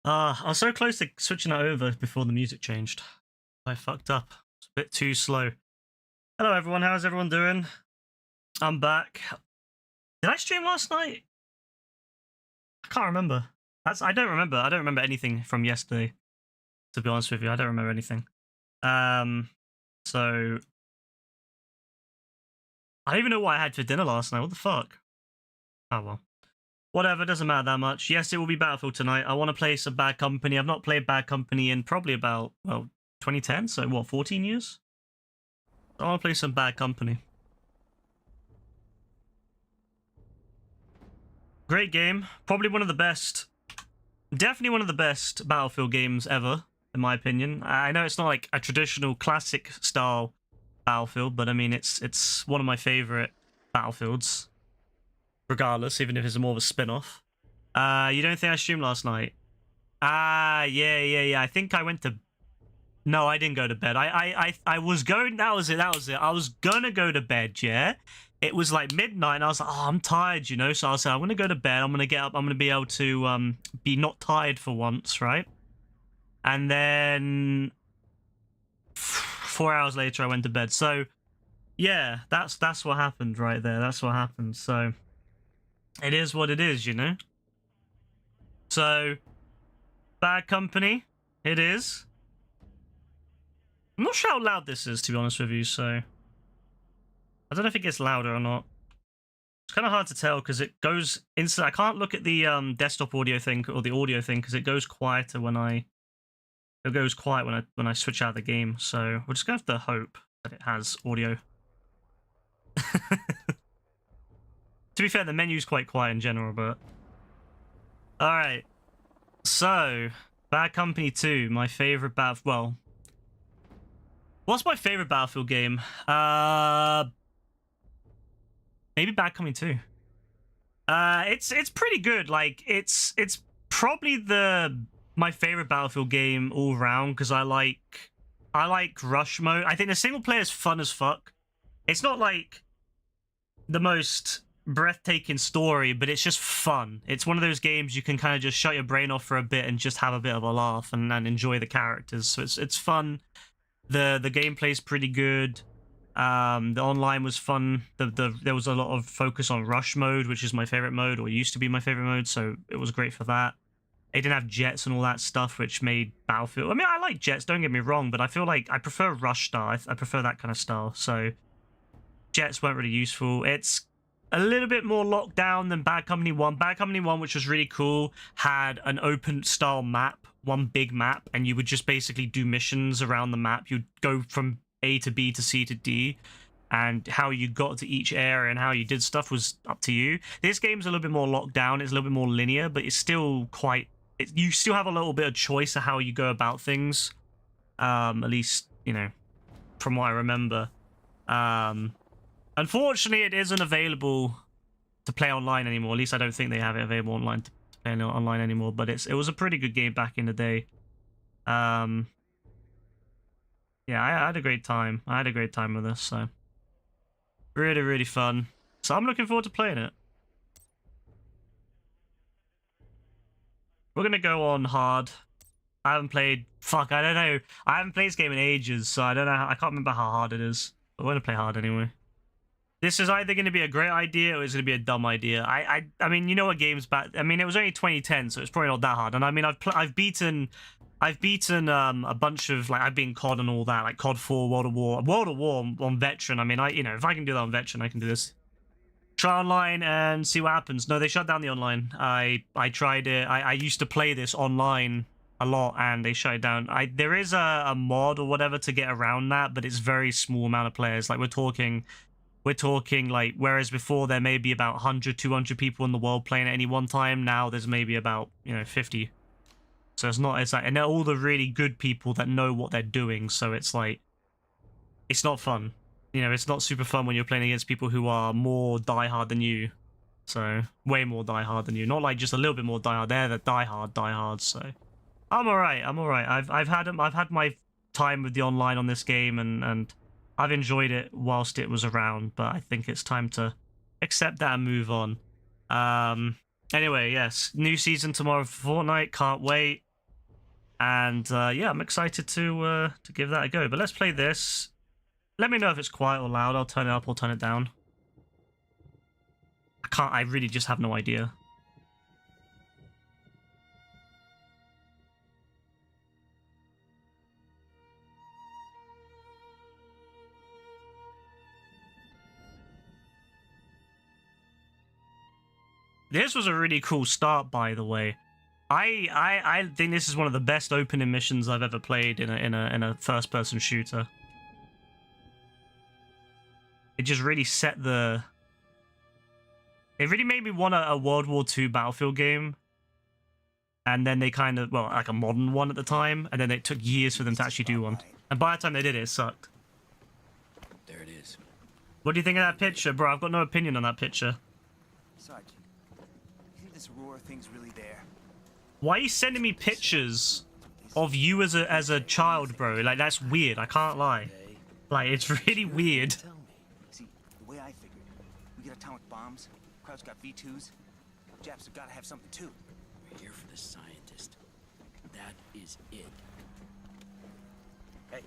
I was so close to switching it over before the music changed. I fucked up. It's a bit too slow. Hello, everyone. How's everyone doing? I'm back. Did I stream last night? can't remember. I don't remember. I don't remember anything from yesterday. To be honest with you, I don't remember anything. So I don't even know what I had for dinner last night. What the fuck? Oh well. Whatever, doesn't matter that much. Yes, it will be Battlefield tonight. I want to play some Bad Company. I've not played Bad Company in probably about, well, 2010, so what, 14 years? I want to play some Bad Company. Great game. Probably one of the best. Definitely one of the best Battlefield games ever, in my opinion. I know it's not like a traditional classic style Battlefield, but I mean, it's one of my favorite Battlefields. Regardless, even if it's more of a spin-off. You don't think I streamed last night? Yeah. I think I went to... No, I didn't go to bed. I was going... That was it. I was gonna go to bed, yeah? It was like midnight, and I was like, oh, I'm tired, you know? So I said, I'm gonna go to bed. I'm gonna get up. I'm gonna be able to be not tired for once, right? And then 4 hours later, I went to bed. So, yeah, that's what happened right there. That's what happened. So... It is what it is, you know? So, Bad Company, it is. I'm not sure how loud this is, to be honest with you, so... I don't know if it gets louder or not. It's kind of hard to tell, because it goes instant. I can't look at the desktop audio thing, or the audio thing, because it goes quieter when I... It goes quiet when I switch out of the game, so we're just going to have to hope that it has audio. To be fair, the menu's quite quiet in general, but... Alright. So, Bad Company 2, my favorite Well... What's my favorite Battlefield game? Maybe Bad Company 2. It's pretty good. Like, it's probably my favorite Battlefield game all round, because I like rush mode. I think the single player is fun as fuck. It's not like the most breathtaking story, but it's just fun. It's one of those games you can kind of just shut your brain off for a bit and just have a bit of a laugh and enjoy the characters. So it's fun. The gameplay's pretty good. The online was fun. There was a lot of focus on rush mode, which is my favorite mode, or used to be my favorite mode, so it was great for that. It didn't have jets and all that stuff, which made Battlefield... I mean, I like jets, don't get me wrong, but I feel like I prefer rush style. I prefer that kind of style, so jets weren't really useful. It's a little bit more locked down than Bad Company 1. Bad Company 1, which was really cool, had an open style map, one big map, and you would just basically do missions around the map. You'd go from A to B to C to D, and how you got to each area and how you did stuff was up to you. This game's a little bit more locked down. It's a little bit more linear, but it's still quite... you still have a little bit of choice of how you go about things. At least, you know, from what I remember. Unfortunately, it isn't available to play online anymore. At least I don't think they have it available online to play online anymore. But it was a pretty good game back in the day. Yeah, I had a great time. I had a great time with this, so really, really fun. So I'm looking forward to playing it. We're gonna go on hard. I haven't played... Fuck, I don't know. I haven't played this game in ages, so I don't know. I can't remember how hard it is. But we're gonna play hard anyway. This is either going to be a great idea or it's going to be a dumb idea. I mean, you know what games back... I mean, it was only 2010, so it's probably not that hard. And I mean, I've beaten a bunch of... Like, I've been COD and all that, like COD 4, World of War on Veteran. I mean, you know, if I can do that on Veteran, I can do this. Try online and see what happens. No, they shut down the online. I tried it. I used to play this online a lot, and they shut it down. There is a mod or whatever to get around that, but it's very small amount of players. Like, we're talking like, whereas before there may be about 100, 200 people in the world playing at any one time, now there's maybe about, you know, 50. So it's like, and they're all the really good people that know what they're doing, so it's like, it's not fun. You know, it's not super fun when you're playing against people who are more diehard than you. So, way more diehard than you. Not like just a little bit more diehard. They're the diehard, so I'm alright. I've had my time with the online on this game, and I've enjoyed it whilst it was around, but I think it's time to accept that and move on. Anyway, yes, new season tomorrow for Fortnite, can't wait. And yeah, I'm excited to give that a go. But let's play this. Let me know if it's quiet or loud. I'll turn it up or turn it down. I really just have no idea. This was a really cool start, by the way. I think this is one of the best opening missions I've ever played in a first-person shooter. It just really set the... It really made me want a World War II Battlefield game. And then they kind of, well, like a modern one at the time, and then it took years for them to actually do one. And by the time they did it, it sucked. There it is. What do you think of that picture, bro? I've got no opinion on that picture. Sarge, you think this Aurora thing's really there? Why are you sending me pictures of you as a child, bro? Like, that's weird. I can't lie. Like, it's really weird. Tell me. See, the way I figured, we get atomic bombs, Kraut's got V2s, Japs have got to have something too. We're here for the scientist. That is it. Hey,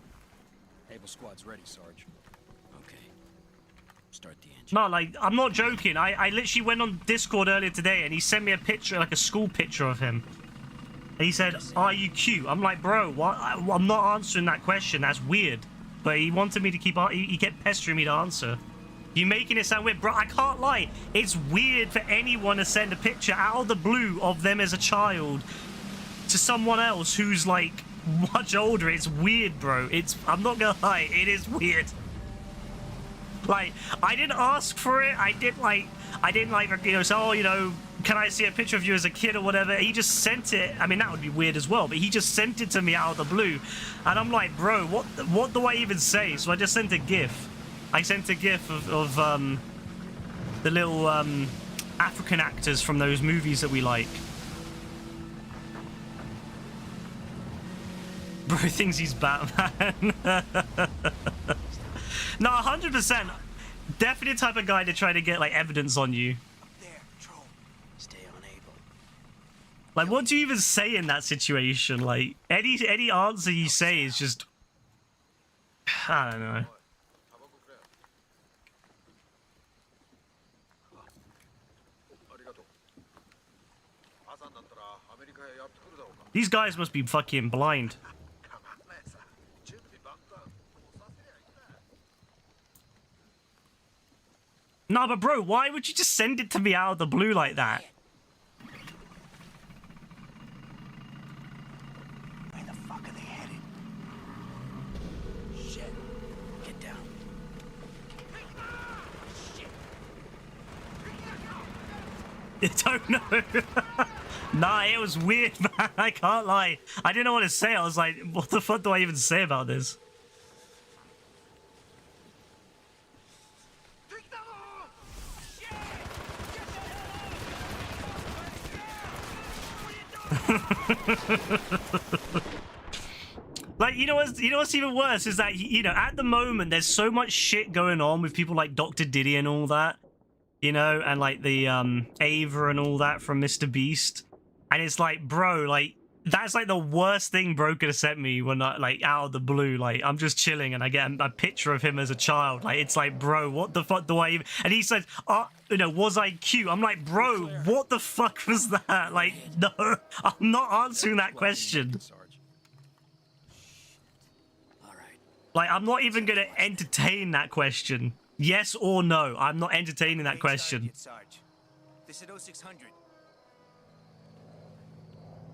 Able Squad's ready, Sarge. Okay. Start the engine. No, like, I'm not joking. I literally went on Discord earlier today and he sent me a picture, like a school picture of him. And he said, "Are you cute?" I'm like, bro, what? I'm not answering that question. That's weird. But he wanted me to keep... He kept pestering me to answer. You making it sound weird? Bro, I can't lie. It's weird for anyone to send a picture out of the blue of them as a child to someone else who's, like, much older. It's weird, bro. I'm not gonna lie. It is weird. Like, I didn't ask for it. I didn't like, you know, say, oh, you know, can I see a picture of you as a kid or whatever? He just sent it. I mean, that would be weird as well, but he just sent it to me out of the blue. And I'm like, bro, what do I even say? So I just sent a GIF. I sent a GIF of the little African actors from those movies that we like. Bro thinks he's Batman. No, 100%. Definitely the type of guy to try to get, like, evidence on you. Up there, Patrol. Stay on Able. Like, what do you even say in that situation? Like, any answer you say is just... I don't know. These guys must be fucking blind. No, but bro, why would you just send it to me out of the blue like that? Where the fuck are they headed? Shit. Get down. I don't know. Nah, it was weird, man. I can't lie. I didn't know what to say. I was like, what the fuck do I even say about this? Like, you know what's even worse is that, you know, at the moment there's so much shit going on with people like Dr. Diddy and all that, you know, and like the Ava and all that from Mr. Beast, and it's like, bro, like, that's like the worst thing bro could have sent me when I, like, out of the blue. Like, I'm just chilling and I get a picture of him as a child. Like, it's like, bro, what the fuck do I even... And he said, you know, was I cute? I'm like, bro, what the fuck was that? Like, no, I'm not answering that question. Sarge. All right. Like, I'm not even gonna entertain that question. Yes or no? I'm not entertaining that question. Sarge. This is 0600.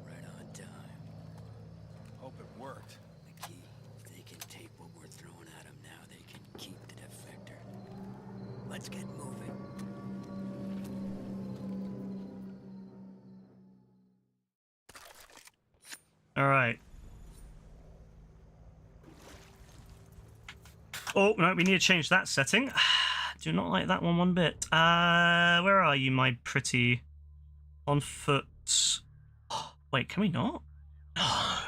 Right on time. Hope it worked. The key. If they can take what we're throwing at them now, they can keep the defector. Let's get moving. All right. Oh, no, we need to change that setting. Do not like that one bit. Where are you, my pretty... On foot... Wait, can we not? No.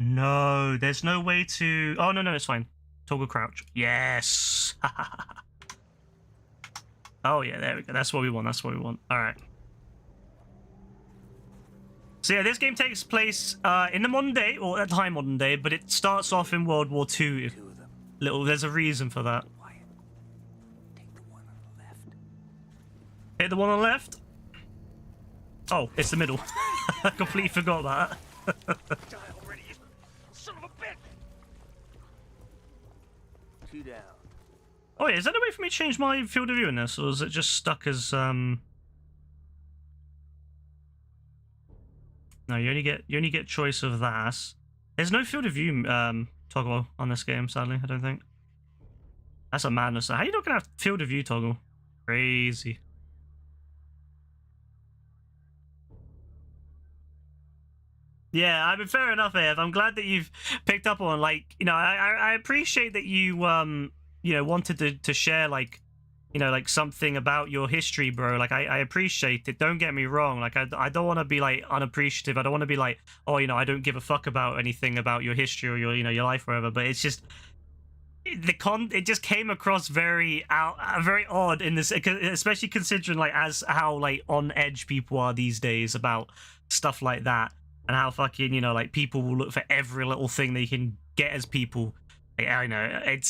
No, there's no way to... Oh, no, it's fine. Toggle crouch. Yes! Oh, yeah, there we go. That's what we want. All right. So yeah, this game takes place in the modern day, or at the high modern day, but it starts off in World War II. Two of them. There's a reason for that. Quiet. Take the one on the left. Hit the one on the left. Oh, it's the middle. I completely forgot about that. Die already, you son of a bitch! Two down. Oh yeah, is there a way for me to change my field of view in this, or is it just stuck as No, you only get choice of that. There's no field of view toggle on this game, sadly. I don't think. That's a madness. How are you not gonna have field of view toggle? Crazy. Yeah, I mean, fair enough, Ev. I'm glad that you've picked up on, like, you know, I appreciate that you you know, wanted to share, like, you know, like something about your history, bro. Like, I appreciate it. Don't get me wrong. Like, I don't want to be like unappreciative. I don't want to be like, oh, you know, I don't give a fuck about anything about your history or your, you know, your life or whatever. But it's just it just came across very odd in this, especially considering like how like on edge people are these days about stuff like that, and how fucking, you know, like people will look for every little thing they can get as people. I know it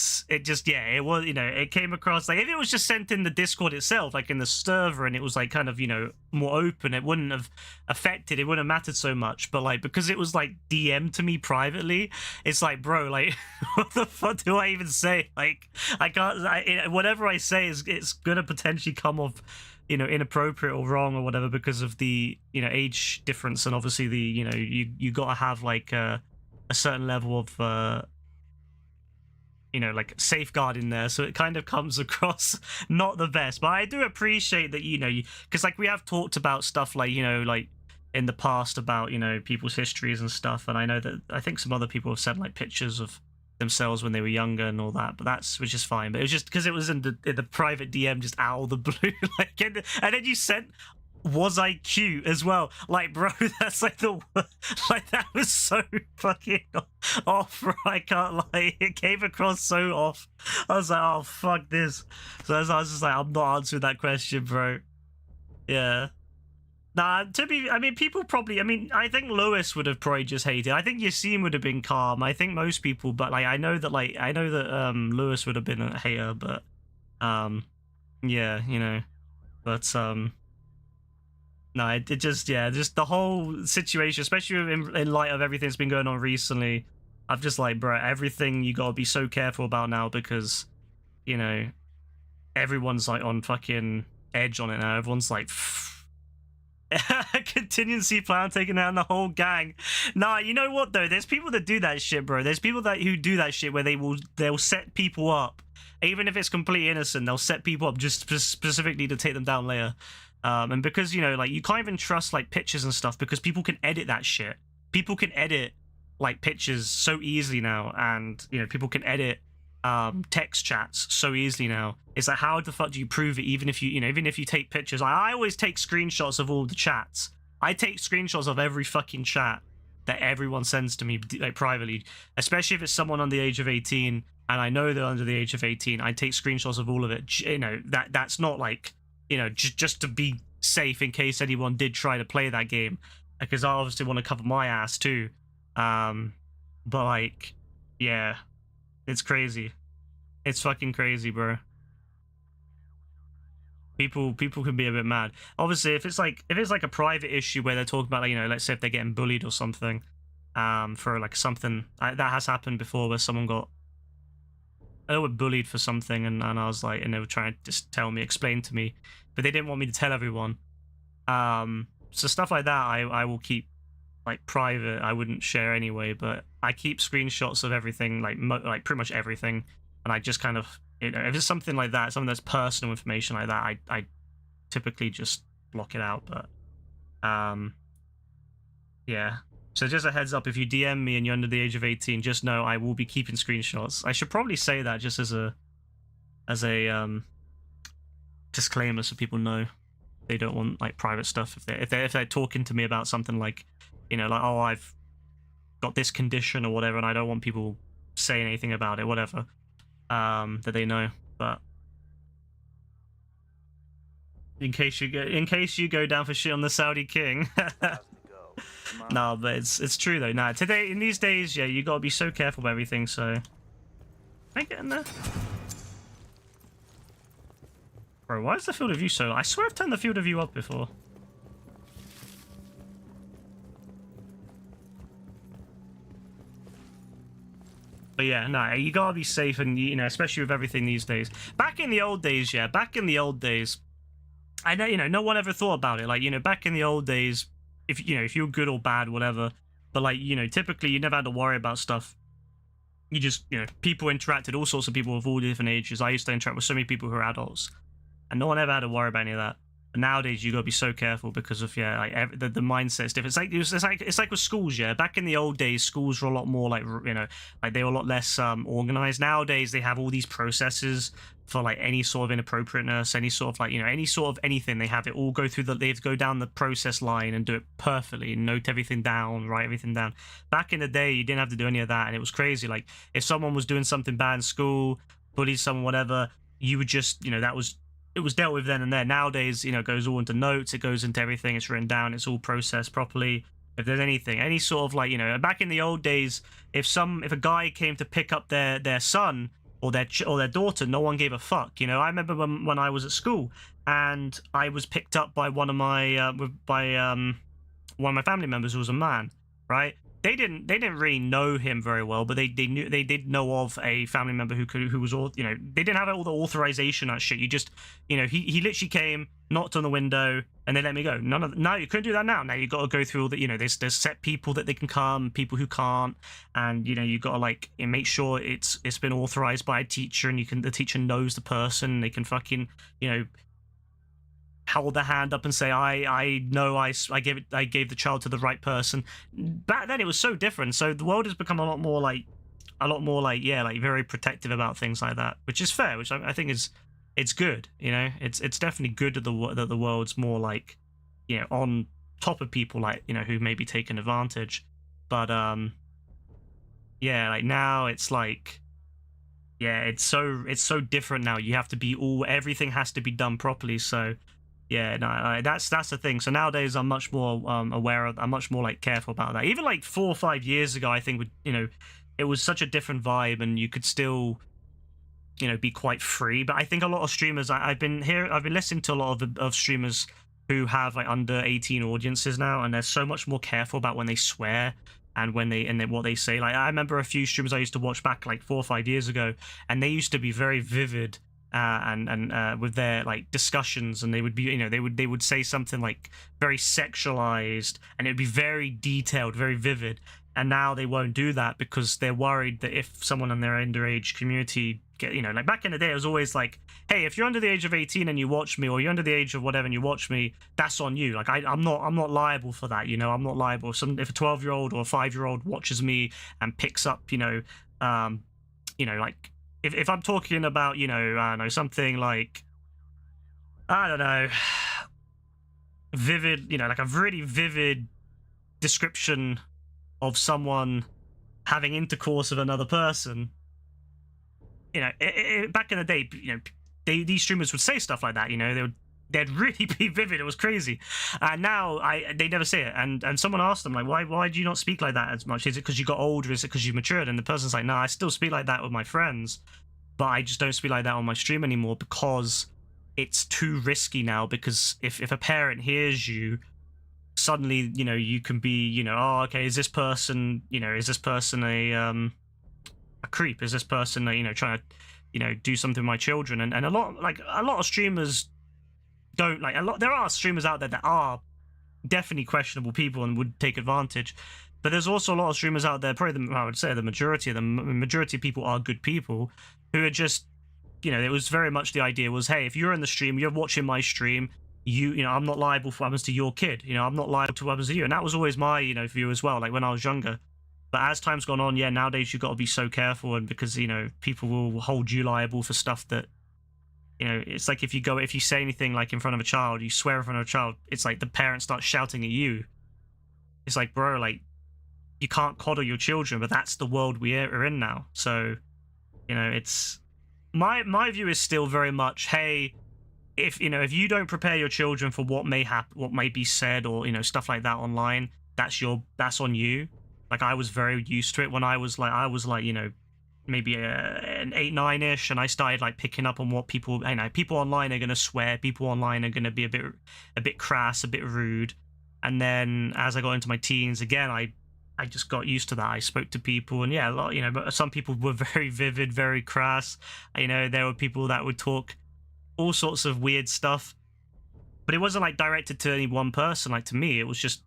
just, yeah, it was, you know, it came across like if it was just sent in the Discord itself, like in the server, and it was like kind of, you know, more open, it wouldn't have affected, it wouldn't have mattered so much. But like, because it was like DM to me privately, it's like, bro, like what the fuck do I even say? Like, I can't, whatever I say it's gonna potentially come off, you know, inappropriate or wrong or whatever, because of the, you know, age difference, and obviously the, you know, you gotta have like a certain level of you know, like safeguard in there, so it kind of comes across not the best. But I do appreciate that, you know, because like we have talked about stuff like, you know, like in the past about, you know, people's histories and stuff, and I know that I think some other people have sent like pictures of themselves when they were younger and all that, but that's, which is fine. But it was just because it was in the private DM, just out of the blue, like, and then you sent, was I cute as well? Like, bro, that's like the, like, that was so fucking off, bro. I can't lie, it came across so off. I was like, oh, fuck this. So I was just like, I'm not answering that question, bro. Yeah. Nah, I mean, people probably, I mean, I think Lewis would have probably just hated. I think Yassine would have been calm. I think most people, but like, I know that Lewis would have been a hater, but, yeah, you know, but, no, it just, yeah, just the whole situation, especially in light of everything that's been going on recently. I'm just like, bro, everything you gotta be so careful about now, because, you know, everyone's like on fucking edge on it now. Everyone's like, contingency plan taking down the whole gang. Nah, you know what though? There's people that do that shit, bro. There's people who do that shit where they'll set people up, even if it's completely innocent. They'll set people up just specifically to take them down later. And because, you know, like, you can't even trust like pictures and stuff, because people can edit that shit. People can edit like pictures so easily now, and, you know, people can edit text chats so easily now. It's like, how the fuck do you prove it? Even if you take pictures. I always take screenshots of all the chats. I take screenshots of every fucking chat that everyone sends to me, like, privately, especially if it's someone under the age of 18 and I know they're under the age of 18. I take screenshots of all of it. You know, that's not like, you know, just to be safe in case anyone did try to play that game, because I obviously want to cover my ass too. But like, yeah, it's crazy. It's fucking crazy, bro. People can be a bit mad. Obviously, if it's like a private issue where they're talking about, like, you know, let's say if they're getting bullied or something, for like something that has happened before, where someone got, they were bullied for something, and I was like, and they were trying to just explain to me, but they didn't want me to tell everyone. So stuff like that, I will keep like private. I wouldn't share anyway, but I keep screenshots of everything, like pretty much everything, and I just kind of, you know, if it's something like that, something that's personal information like that, I typically just block it out. But yeah. So just a heads up, if you DM me and you're under the age of 18, just know I will be keeping screenshots. I should probably say that just as a disclaimer, so people know they don't want like private stuff. If they're talking to me about something like, you know, like, oh, I've got this condition or whatever, and I don't want people saying anything about it, whatever, that they know. But in case you go down for shit on the Saudi king. No, but it's true though. Nah, today, in these days, yeah, you gotta be so careful with everything. So, can I get in there? Bro, why is the field of view so low? I swear I've turned the field of view up before. But But yeah, no, you gotta be safe, and you know, especially with everything these days. Back in the old days, I know, you know, no one ever thought about it. Like, you know, back in the old days, if you know, if you were good or bad, whatever. But like, you know, typically you never had to worry about stuff. You just, you know, people interacted, all sorts of people of all different ages. I used to interact with so many people who are adults, and no one ever had to worry about any of that. But nowadays, you gotta be so careful because of like the mindset's different. It's like with schools. Yeah, back in the old days, schools were a lot more like, you know, like they were a lot less organized. Nowadays, they have all these processes for like any sort of inappropriateness, any sort of like, you know, any sort of anything. They have it all go through they have to go down the process line and do it perfectly and note everything down, write everything down. Back in the day, you didn't have to do any of that, and it was crazy. Like if someone was doing something bad in school, bullied someone, whatever, you would just, you know, it was dealt with then and there. Nowadays, you know, it goes all into notes, it goes into everything, it's written down, it's all processed properly. If there's anything, any sort of like, you know, back in the old days, if a guy came to pick up their son or their daughter, no one gave a fuck. You know, I remember when I was at school and I was picked up by one of my family members who was a man, right? They didn't really know him very well, but they did know of a family member who was all, you know, they didn't have all the authorization and shit. You just, you know, he literally came, knocked on the window, and they let me go. No, you couldn't do that now. Now you got to go through all the, you know, there's set people that they can come, people who can't, and you know, you got to like make sure it's been authorized by a teacher, and the teacher knows the person. They can fucking, you know, hold their hand up and say, I know I gave the child to the right person. Back then it was so different. So the world has become a lot more like yeah, like very protective about things like that, which is fair, which I think it's good. You know, it's definitely good that the world's more like, you know, on top of people like, you know, who may be taken advantage. But yeah, like now it's like, yeah, it's so different now. You have to be everything has to be done properly. So yeah, no, that's the thing. So nowadays I'm much more aware of, I'm much more like careful about that. Even like 4 or 5 years ago, I think, you know, it was such a different vibe, and you could still, you know, be quite free. But I think a lot of streamers, I've been listening to a lot of streamers who have like under 18 audiences now, and they're so much more careful about when they swear and what they say. Like I remember a few streamers I used to watch back like 4 or 5 years ago, and they used to be very vivid and with their like discussions, and they would be, you know, they would say something like very sexualized, and it'd be very detailed, very vivid. And now they won't do that because they're worried that if someone in their underage community you know, like back in the day, it was always like, hey, if you're under the age of 18 and you watch me, or you're under the age of whatever and you watch me, that's on you. Like I'm not liable for that. You know, I'm not liable. If a 12-year-old or a 5-year-old watches me and picks up, you know, like if I'm talking about, you know, I don't know, something like, I don't know, vivid, you know, like a really vivid description of someone having intercourse with another person, you know, back in the day, you know, these streamers would say stuff like that, you know, they'd really be vivid. It was crazy. And now they never say it. And someone asked them, like, why do you not speak like that as much? Is it because you got older? Is it because you matured? And the person's like, no, I still speak like that with my friends, but I just don't speak like that on my stream anymore because it's too risky now. Because if a parent hears you, suddenly, you know, you can be, you know, oh, okay, is this person a creep? Is this person, you know, trying to, you know, do something with my children? And a lot of streamers don't like, there are streamers out there that are definitely questionable people and would take advantage, but there's also a lot of streamers out there, probably I would say the majority of people are good people who are just, you know, it was very much the idea was, hey, if you're in the stream, you're watching my stream, you know, I'm not liable for what happens to your kid, you know, I'm not liable to what happens to you. And that was always my, you know, view as well, like when I was younger. But as time's gone on, yeah, nowadays you've got to be so careful, and because, you know, people will hold you liable for stuff that, you know, it's like if you say anything like in front of a child, you swear in front of a child, it's like the parent starts shouting at you. It's like, bro, like, you can't coddle your children, but that's the world we are in now. So, you know, it's my view is still very much, hey, if you don't prepare your children for what may happen, what may be said, or, you know, stuff like that online, that's on you. Like I was very used to it when I was like, you know, maybe an 8-9ish, and I started like picking up on what people, you know, people online are gonna swear, people online are gonna be a bit crass, a bit rude. And then as I got into my teens, again, I I just got used to that. I spoke to people, and yeah, a lot, you know, but some people were very vivid, very crass. You know, there were people that would talk all sorts of weird stuff, but it wasn't like directed to any one person. Like to me, it was just,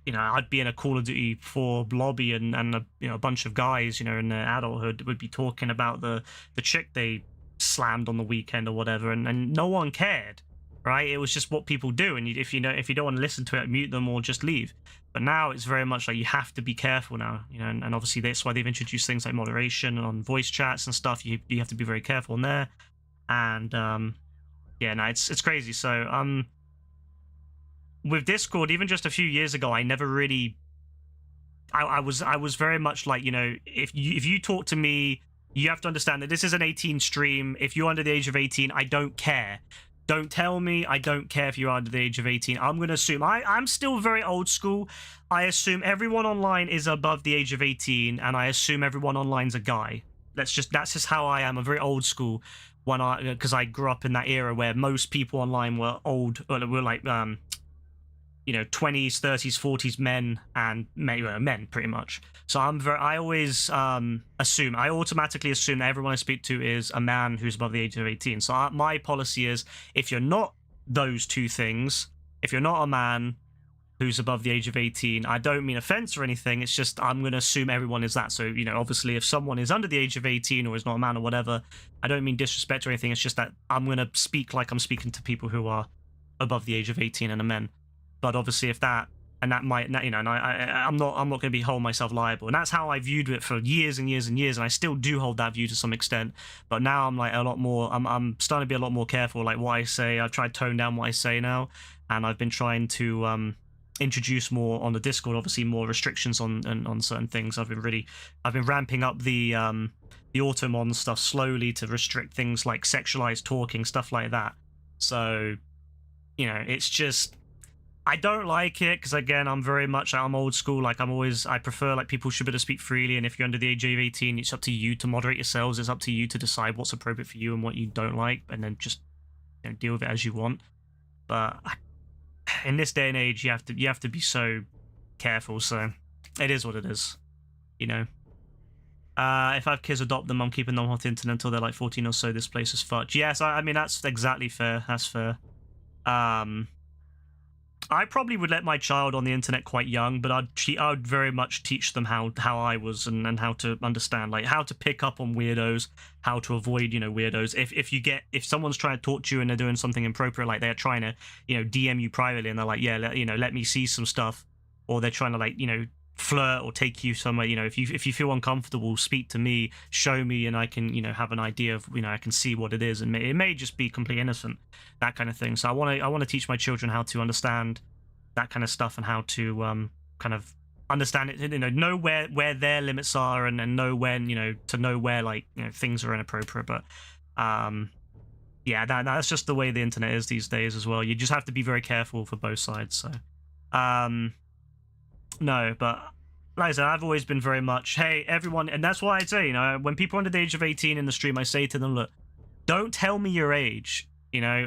you know, I'd be in a Call of Duty 4 lobby, and a bunch of guys, you know, in their adulthood would be talking about the chick they slammed on the weekend or whatever, and no one cared, right? It was just what people do, and if you don't want to listen to it, mute them or just leave. But now it's very much like you have to be careful now, you know, and obviously that's why they've introduced things like moderation on voice chats and stuff. You have to be very careful in there, and yeah, no, it's crazy. So with Discord, even just a few years ago, I never really, I was very much like, you know, if you talk to me, you have to understand that this is an 18 stream. If you're under the age of 18, I don't care. Don't tell me. I don't care if you're under the age of 18. I'm going to assume. I'm still very old school. I assume everyone online is above the age of 18, and I assume everyone online's a guy. That's just how I am. I'm very old school because I grew up in that era where most people online were old, or were like, you know, 20s, 30s, 40s men, and men pretty much. So I always I automatically assume that everyone I speak to is a man who's above the age of 18. So my policy is, if you're not those two things, if you're not a man who's above the age of 18, I don't mean offense or anything, it's just I'm going to assume everyone is that. So, you know, obviously if someone is under the age of 18 or is not a man or whatever, I don't mean disrespect or anything, it's just that I'm going to speak like I'm speaking to people who are above the age of 18 and are men. But obviously if that might, you know, and I'm not going to be hold myself liable, and that's how I viewed it for years and years and years, and I still do hold that view to some extent. But now I'm like a lot more, I'm starting to be a lot more careful, like what I say. I've tried to tone down what I say now, and I've been trying to introduce more on the Discord, obviously more restrictions on certain things. I've been ramping up the automon stuff slowly to restrict things like sexualized talking, stuff like that. So, you know, it's just, I don't like it because, again, I'm old school. Like I prefer like people should be able to speak freely, and if you're under the age of 18, it's up to you to moderate yourselves. It's up to you to decide what's appropriate for you and what you don't like, and then just, you know, deal with it as you want. But in this day and age, you have to be so careful. So it is what it is, you know. If I have kids, adopt them. I'm keeping them off the internet until they're like 14 or so. This place is fucked. Yes, I mean that's exactly fair. That's fair. I probably would let my child on the internet quite young, but I'd very much teach them how I was and how to understand, like how to pick up on weirdos, how to avoid, you know, weirdos. If someone's trying to talk to you and they're doing something inappropriate, like they're trying to, you know, DM you privately and they're like, yeah, let me see some stuff, or they're trying to, like, you know, flirt or take you somewhere, you know, if you feel uncomfortable, speak to me, show me, and I can, you know, have an idea of, you know, I can see what it is, and it may just be completely innocent, that kind of thing. So I want to teach my children how to understand that kind of stuff and how to kind of understand it, you know where their limits are, and know when, you know, to know where, like, you know, things are inappropriate. But yeah, that's just the way the internet is these days as well. You just have to be very careful for both sides. So no, but like I said, I've always been very much, hey, everyone, and that's why I say, you know, when people are under the age of 18 in the stream, I say to them, look, don't tell me your age, you know,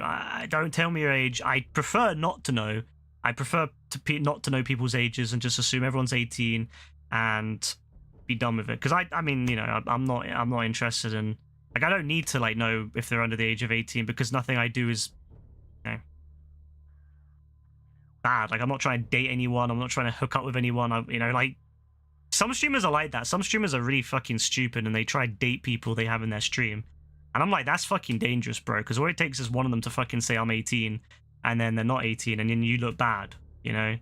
don't tell me your age. I prefer not to know. I prefer not to know people's ages and just assume everyone's 18 and be done with it. Because I mean, you know, I'm not interested in, like, I don't need to, like, know if they're under the age of 18, because nothing I do is, you know, bad. Like, I'm not trying to date anyone. I'm not trying to hook up with anyone. You know, like, some streamers are like that. Some streamers are really fucking stupid and they try to date people they have in their stream. And I'm like, that's fucking dangerous, bro. Because all it takes is one of them to fucking say I'm 18, and then they're not 18, and then you look bad, you know?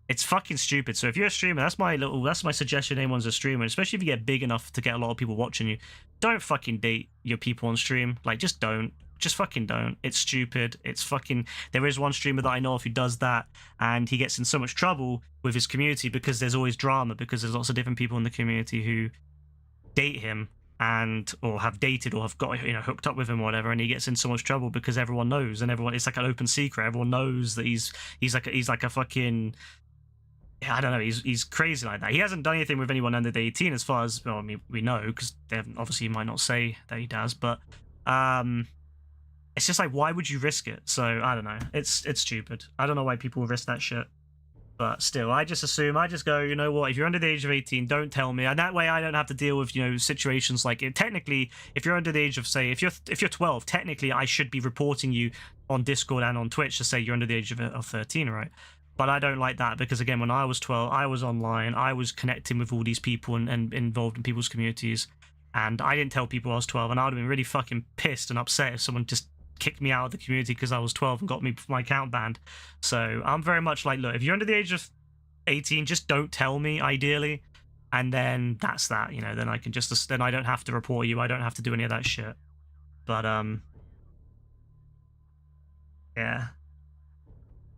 It's fucking stupid. So if you're a streamer, that's my suggestion. Anyone's a streamer, especially if you get big enough to get a lot of people watching you, don't fucking date your people on stream. Like, just don't. Just fucking don't. It's stupid. It's fucking... There is one streamer that I know of who does that, and he gets in so much trouble with his community because there's always drama, because there's lots of different people in the community who date him or have dated or have got, you know, hooked up with him or whatever, and he gets in so much trouble because everyone knows, and everyone, it's like an open secret. Everyone knows that he's like a fucking... I don't know, he's crazy like that. He hasn't done anything with anyone under the 18 as far as, well, I mean, we know, because obviously he might not say that he does, but it's just like, why would you risk it? So I don't know, it's stupid. I don't know why people risk that shit, But still, I just assume, I just go, you know what, if you're under the age of 18, don't tell me. And that way I don't have to deal with, you know, situations like it. Technically, if you're under the age of, say, if you're 12, technically I should be reporting you on Discord and on Twitch to say you're under the age of 13, right? But I don't like that because, again, when I was 12, I was online, I was connecting with all these people and involved in people's communities. And I didn't tell people I was 12, and I would have been really fucking pissed and upset if someone just kicked me out of the community because I was 12 and got me my account banned. So I'm very much like, look, if you're under the age of 18, just don't tell me, ideally, and then that's that, you know. Then I can just, then I don't have to report you, I don't have to do any of that shit. But yeah,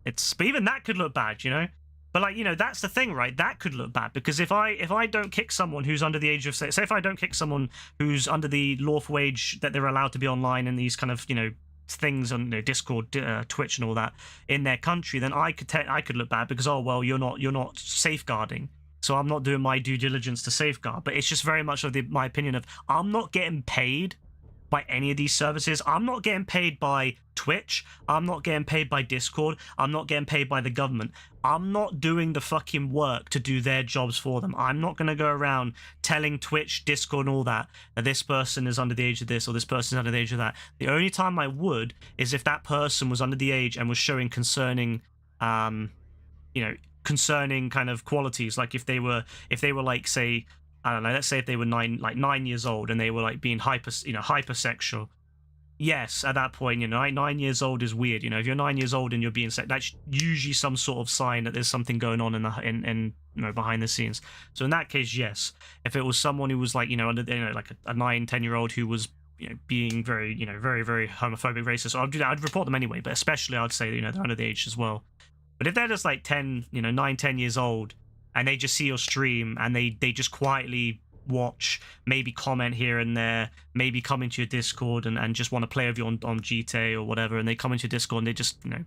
but even that could look bad, you know. But like, you know, that's the thing, right? That could look bad because if I don't kick someone who's under the age of, say if I don't kick someone who's under the lawful age that they're allowed to be online and these kind of, you know, things on, you know, Discord, Twitch, and all that in their country, then I could look bad because, oh well, you're not safeguarding, so I'm not doing my due diligence to safeguard. But it's just very much of my opinion of, I'm not getting paid by any of these services. I'm not getting paid by Twitch. I'm not getting paid by Discord. I'm not getting paid by the government. I'm not doing the fucking work to do their jobs for them. I'm not going to go around telling Twitch, Discord, and all that this person is under the age of this or this person is under the age of that. The only time I would is if that person was under the age and was showing concerning, concerning kind of qualities. Like if they were like, say, I don't know, let's say if they were 9 years old and they were like being hypersexual. Yes, at that point, you know, 9 years old is weird. You know, if you're 9 years old and you're being that's usually some sort of sign that there's something going on in you know, behind the scenes. So in that case, yes. If it was someone who was like, you know, under, you know, like a 9-10-year-old who was, you know, being very, you know, very, very homophobic, racist, I'd report them anyway. But especially, I'd say, you know, they're under the age as well. But if they're just like 10, you know, 9-10 years old, and they just see your stream and they just quietly watch, maybe comment here and there, maybe come into your Discord and just want to play with you on GTA or whatever, and they come into your Discord and they just, you know,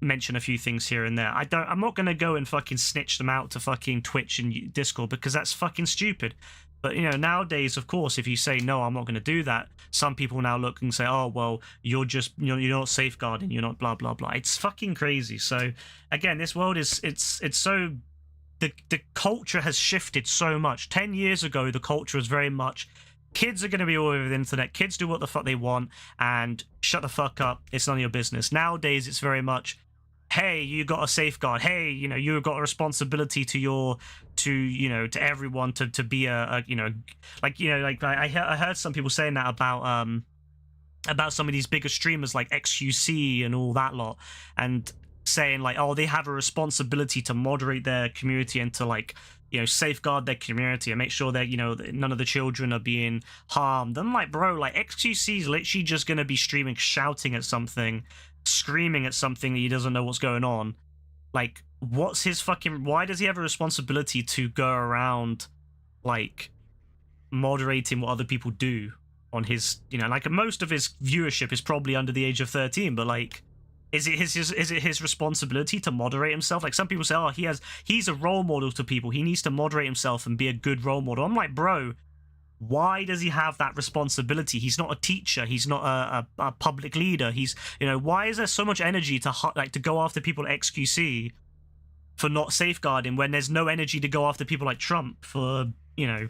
mention a few things here and there. I'm not gonna go and fucking snitch them out to fucking Twitch and Discord because that's fucking stupid. But, you know, nowadays, of course, if you say no, I'm not going to do that, some people now look and say, oh well, you're not safeguarding, you're not blah blah blah. It's fucking crazy. So again, this world is it's so. The culture has shifted so much. 10 years ago, the culture was very much, kids are going to be all over the internet. Kids do what the fuck they want and shut the fuck up. It's none of your business. Nowadays, it's very much, hey, you got a safeguard. Hey, you know, you've got a responsibility to everyone to be a you know, like, you know, like I heard some people saying that about some of these bigger streamers like XQC and all that lot, and saying like, oh, they have a responsibility to moderate their community and to, like, you know, safeguard their community and make sure that, you know, none of the children are being harmed. I'm like, bro, like, XQC is literally just gonna be streaming, shouting at something, screaming at something that he doesn't know what's going on. Like, what's his fucking, why does he have a responsibility to go around like moderating what other people do on his, you know, like, most of his viewership is probably under the age of 13, but like, is it his responsibility to moderate himself? Like, some people say, oh, he's a role model to people, he needs to moderate himself and be a good role model. I'm like, bro, why does he have that responsibility? He's not a teacher, he's not a public leader. He's, you know, why is there so much energy to go after people at XQC for not safeguarding, when there's no energy to go after people like Trump for, you know,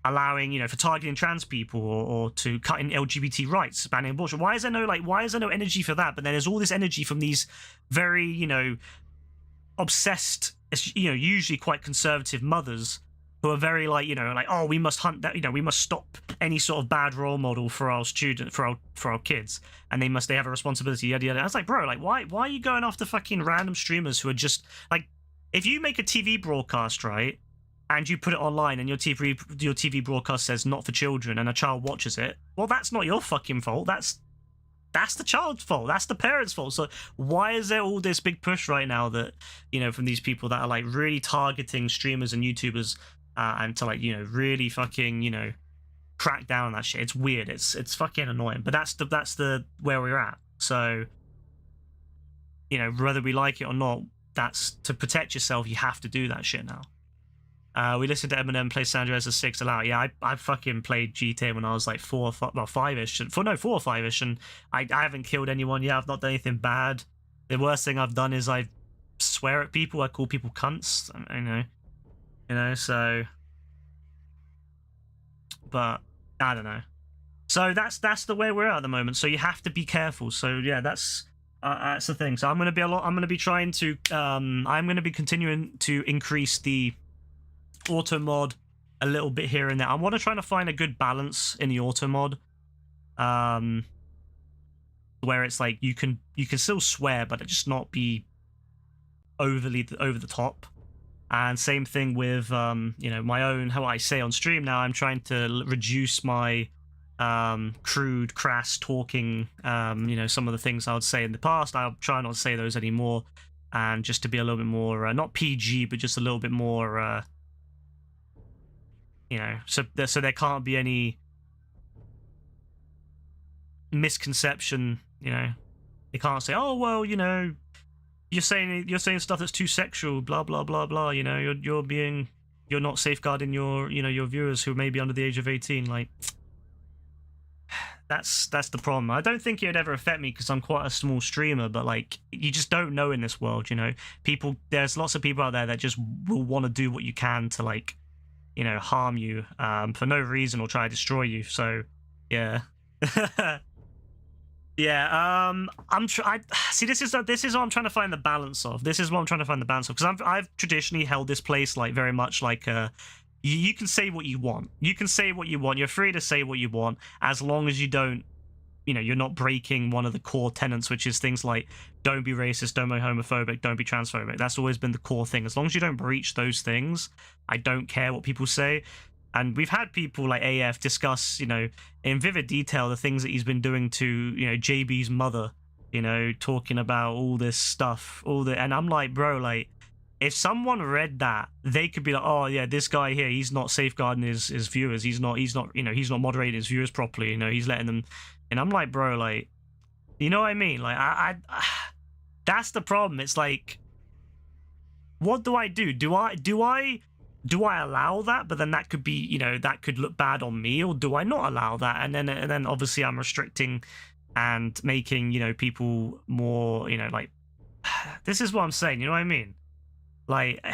allowing, you know, for targeting trans people or to cutting LGBT rights, banning abortion? Why is there no energy for that? But then there's all this energy from these very, you know, obsessed, you know, usually quite conservative mothers who are very like, you know, like, oh, we must hunt that, you know, we must stop any sort of bad role model for our student, for our kids, and they have a responsibility, yada yada. I was like, bro, like, why are you going after fucking random streamers who are just like, if you make a TV broadcast, right, and you put it online and your TV broadcast says not for children and a child watches it, well, that's not your fucking fault. That's the child's fault. That's the parents' fault. So why is there all this big push right now that, you know, from these people that are like really targeting streamers and YouTubers and to, like, you know, really fucking, you know, crack down on that shit? It's weird. It's fucking annoying. But that's the where we're at. So, you know, whether we like it or not, that's to protect yourself. You have to do that shit now. We listened to Eminem play San Andreas as 6 aloud. Yeah, I fucking played GTA when I was like 4 or 5-ish. 4 or 5-ish, and I haven't killed anyone yet. I've not done anything bad. The worst thing I've done is I've swear at people. I call people cunts. You know. So, but I don't know. So that's the way we're at the moment. So you have to be careful. So yeah, that's the thing. So I'm gonna be trying to I'm gonna be continuing to increase the auto mod a little bit here and there. I want to try to find a good balance in the auto mod, where it's like you can still swear, but it just not be overly over the top. And same thing with you know, my own, how I say on stream now. I'm trying to reduce my crude, crass talking. You know, some of the things I would say in the past, I'll try not to say those anymore, and just to be a little bit more not PG, but just a little bit more you know, so there can't be any misconception. You know, they can't say, oh well, you know, you're saying stuff that's too sexual, blah blah blah blah. You know, you're not safeguarding your, you know, your viewers who may be under the age of 18. Like, that's the problem. I don't think it would ever affect me because I'm quite a small streamer, but like, you just don't know in this world. You know, there's lots of people out there that just will want to do what you can to, like, you know, harm you for no reason or try to destroy you. So yeah. Yeah, see, this is what I'm trying to find the balance of. Because I've traditionally held this place like very much like you can say what you want. You can say what you want. You're free to say what you want as long as you don't, you know, you're not breaking one of the core tenets, which is things like don't be racist, don't be homophobic, don't be transphobic. That's always been the core thing. As long as you don't breach those things, I don't care what people say. And we've had people like AF discuss, you know, in vivid detail the things that he's been doing to, you know, JB's mother, you know, talking about all this stuff, and I'm like, bro, like, if someone read that, they could be like, oh yeah, this guy here, he's not safeguarding his viewers, he's not, you know, he's not moderating his viewers properly, you know, he's letting them. And I'm like, bro, like, you know what I mean? Like, I that's the problem. It's like, what do I do? Do I allow that? But then that could be, you know, that could look bad on me, or do I not allow that? And then obviously I'm restricting and making, you know, people more, you know, like, this is what I'm saying, you know what I mean? Like,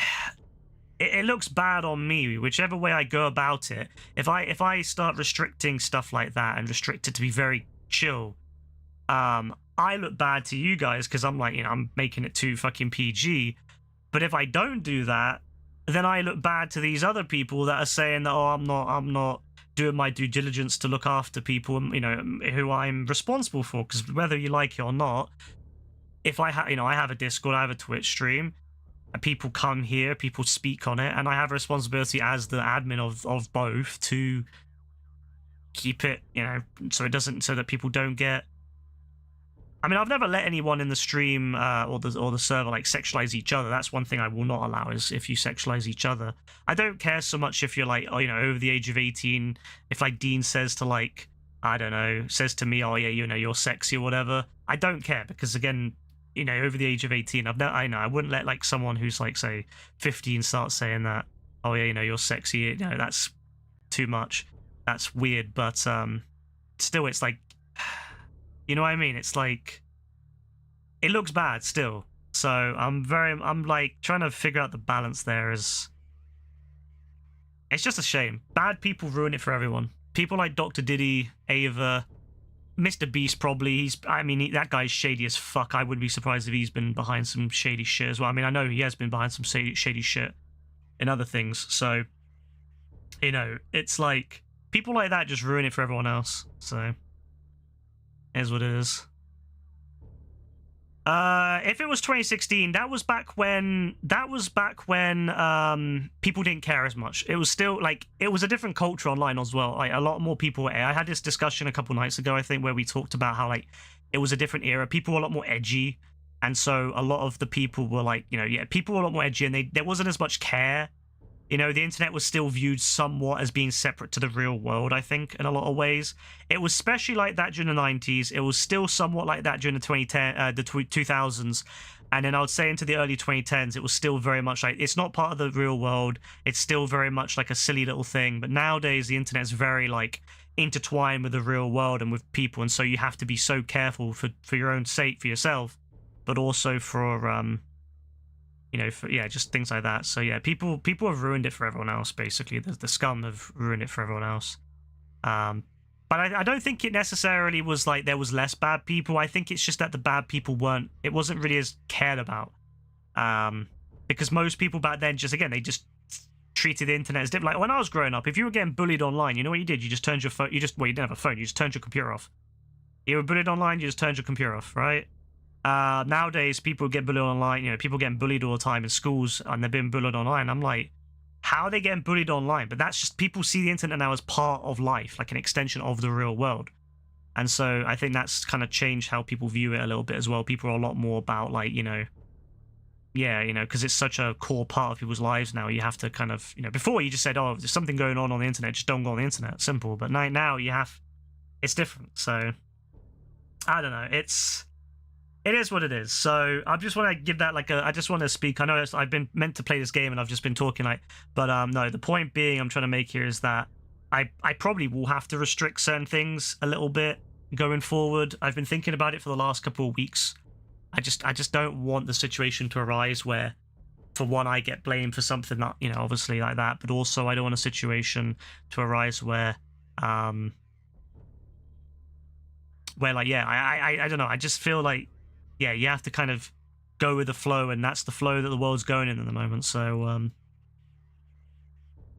it looks bad on me, whichever way I go about it. If I start restricting stuff like that and restrict it to be very chill, I look bad to you guys because I'm like, you know, I'm making it too fucking PG. But if I don't do that, then I look bad to these other people that are saying that, oh, I'm not doing my due diligence to look after people, you know, who I'm responsible for. Because whether you like it or not, if I have, you know, I have a Discord, I have a Twitch stream, and people come here, people speak on it, and I have a responsibility as the admin of both to keep it, you know, so that people don't get. I mean, I've never let anyone in the stream or the server like sexualize each other. That's one thing I will not allow, is if you sexualize each other. I don't care so much if you're like, oh, you know, over the age of 18. If like Dean says to, like, I don't know, says to me, oh yeah, you know, you're sexy or whatever. I don't care, because again, you know, over the age of 18, I wouldn't let like someone who's like, say, 15 start saying that, oh yeah, you know, you're sexy. You know, that's too much. That's weird. But still, it's like, you know what I mean? It's like, it looks bad still. So I'm like trying to figure out the balance there. It's just a shame. Bad people ruin it for everyone. People like Dr. Diddy, Ava, Mr. Beast probably. That guy's shady as fuck. I wouldn't be surprised if he's been behind some shady shit as well. I mean, I know he has been behind some shady shit in other things. So, you know, it's like people like that just ruin it for everyone else. So, is what it is. If it was 2016, that was back when people didn't care as much. It was still like, it was a different culture online as well. Like, a lot more people. I had this discussion a couple nights ago, I think, where we talked about how, like, it was a different era. People were a lot more edgy, and so a lot of the people were like, you know, yeah, people were a lot more edgy, and there wasn't as much care. You know, the internet was still viewed somewhat as being separate to the real world, I think, in a lot of ways. It was especially like that during the 90s. It was still somewhat like that during the 2000s. And then I would say into the early 2010s, it was still very much like, it's not part of the real world. It's still very much like a silly little thing. But nowadays, the internet's very, like, intertwined with the real world and with people. And so you have to be so careful for your own sake, for yourself, but also for you know, for, yeah, just things like that. So yeah, people have ruined it for everyone else. Basically, the scum have ruined it for everyone else. But I don't think it necessarily was like there was less bad people. I think it's just that the bad people weren't. It wasn't really as cared about. Because most people back then just they just treated the internet as different. Like when I was growing up, if you were getting bullied online, you know what you did? You just turned your phone. You didn't have a phone. You just turned your computer off. You were bullied online. You just turned your computer off, right? Nowadays, people get bullied online. You know, people getting bullied all the time in schools, and they're being bullied online. I'm like, how are they getting bullied online? But that's just people see the internet now as part of life, like an extension of the real world. And so I think that's kind of changed how people view it a little bit as well. People are a lot more about like, you know, yeah, you know, because it's such a core part of people's lives now. You have to kind of, you know, before you just said, oh, if there's something going on the internet, just don't go on the internet. Simple. But now you have, it's different. So I don't know. It is what it is. So I just want to give that like I just want to speak. I know I've been meant to play this game and I've just been talking like, but no, the point being I'm trying to make here is that I probably will have to restrict certain things a little bit going forward. I've been thinking about it for the last couple of weeks. I just don't want the situation to arise where, for one, I get blamed for something that, you know, obviously like that, but also I don't want a situation to arise where like, yeah, I don't know. I just feel like, yeah, you have to kind of go with the flow, and that's the flow that the world's going in at the moment. So,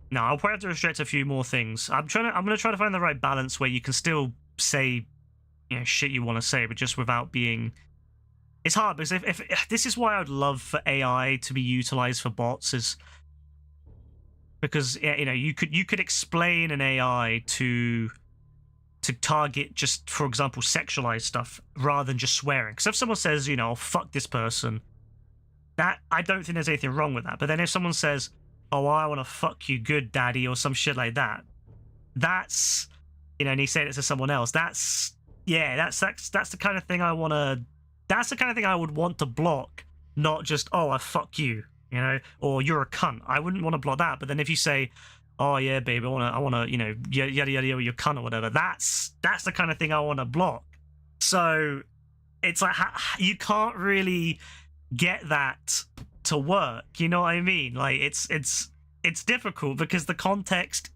no, I'll probably have to restrict a few more things. I'm gonna try to find the right balance where you can still say, you know, shit you want to say, but just without being. It's hard because if this is why I'd love for AI to be utilized for bots, is because, you know, you could explain an AI to target just, for example, sexualized stuff rather than just swearing. Because if someone says, you know, oh, fuck this person, that I don't think there's anything wrong with that. But then if someone says, oh, I want to fuck you good, daddy, or some shit like that, that's, you know, and he said it to someone else, that's the kind of thing I want to. That's the kind of thing I would want to block, not just, oh, I fuck you, you know, or you're a cunt. I wouldn't want to block that. But then if you say, oh yeah, babe, I wanna, you know, yada yada yada, you're cunt or whatever, that's the kind of thing I want to block. So it's like you can't really get that to work. You know what I mean? Like it's difficult because the context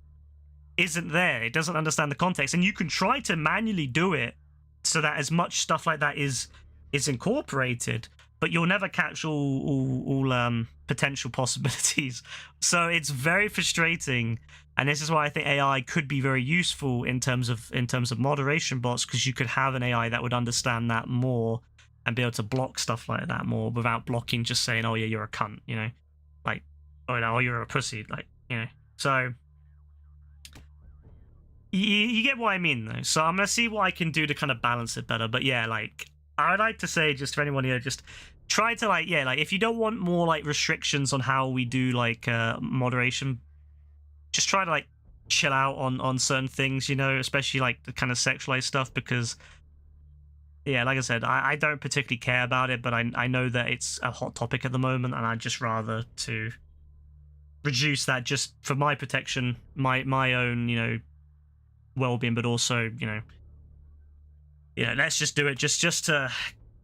isn't there. It doesn't understand the context, and you can try to manually do it so that as much stuff like that is incorporated, but you'll never catch all potential possibilities. So it's very frustrating, and this is why I think AI could be very useful in terms of moderation bots, because you could have an AI that would understand that more and be able to block stuff like that more without blocking just saying, oh yeah, you're a cunt, you know, like, oh you're a pussy, like, you know. So you get what I mean though. So I'm gonna see what I can do to kind of balance it better. But yeah, like, I would like to say, just for anyone here, just try to like, yeah, like if you don't want more like restrictions on how we do like moderation, just try to like chill out on certain things, you know, especially like the kind of sexualized stuff, because yeah, like I said, I don't particularly care about it, but I know that it's a hot topic at the moment, and I'd just rather to reduce that just for my protection, my own, you know, well-being, but also, you know, let's just do it just to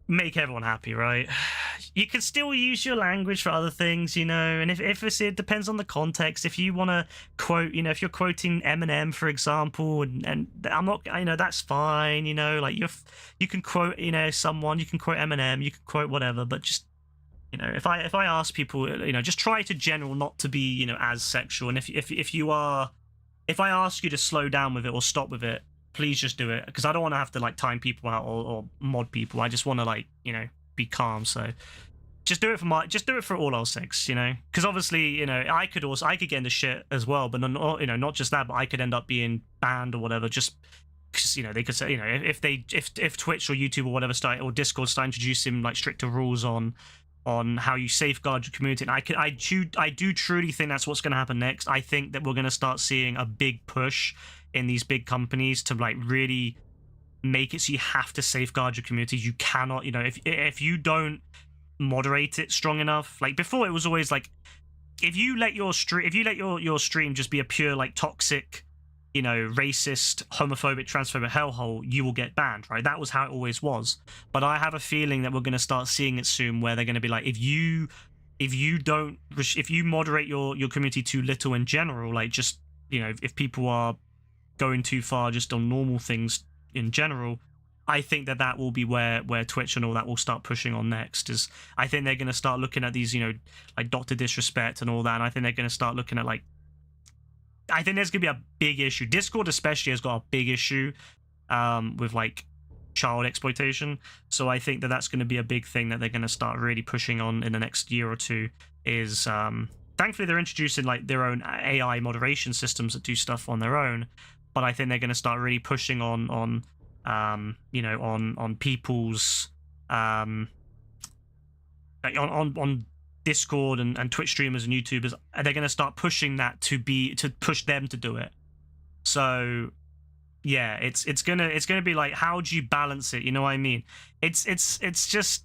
make everyone happy, right? You can still use your language for other things, you know, and if it depends on the context. If you want to quote, you know, if you're quoting Eminem, for example, and I'm not, you know, that's fine, you know, like you can quote, you know, someone, you can quote Eminem, you can quote whatever, but just, you know, if I ask people, you know, just try to general not to be, you know, as sexual, and if I ask you to slow down with it or stop with it, please just do it, because I don't want to have to like time people out or mod people. I just want to, like, you know, be calm. So just do it for all our sakes, you know, because obviously, you know, I could get into shit as well, but not, you know, not just that, but I could end up being banned or whatever, just because, you know, they could say, you know, if Twitch or YouTube or whatever or Discord start introducing like stricter rules on how you safeguard your community. And I do truly think that's what's going to happen next. I think that we're going to start seeing a big push in these big companies to like really make it so you have to safeguard your community. You cannot, you know, if you don't moderate it strong enough, like before it was always like, if you let your stream just be a pure like toxic, you know, racist, homophobic, transphobic hellhole, you will get banned, right? That was how it always was. But I have a feeling that we're going to start seeing it soon, where they're going to be like, if you if you moderate your community too little in general, like just, you know, if people are going too far just on normal things in general, I think that will be where Twitch and all that will start pushing on next. Is I think they're going to start looking at these, you know, like Dr. Disrespect and all that, and I think they're going to start looking at, like, I think there's going to be a big issue. Discord especially has got a big issue with, like, child exploitation. So I think that's going to be a big thing that they're going to start really pushing on in the next year or two. Is thankfully they're introducing, like, their own AI moderation systems that do stuff on their own, but I think they're going to start really pushing on you know, on people's on Discord and Twitch streamers and YouTubers. They're going to start pushing that to push them to do it. So yeah, it's gonna be like, how do you balance it? You know what I mean? It's just,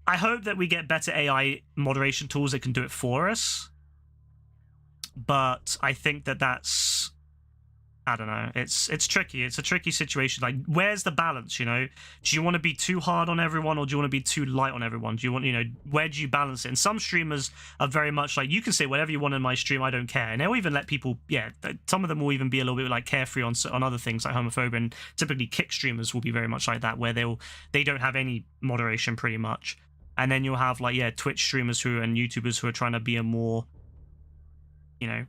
I hope that we get better AI moderation tools that can do it for us. But I think that's, I don't know. It's tricky. It's a tricky situation. Like, where's the balance, you know? Do you want to be too hard on everyone, or do you want to be too light on everyone? Do you want, you know, where do you balance it? And some streamers are very much like, you can say whatever you want in my stream, I don't care. And they'll even let people, yeah, some of them will even be a little bit like carefree on other things like homophobia. And typically Kick streamers will be very much like that, where they don't have any moderation pretty much. And then you'll have, like, yeah, Twitch streamers and YouTubers who are trying to be a more, you know,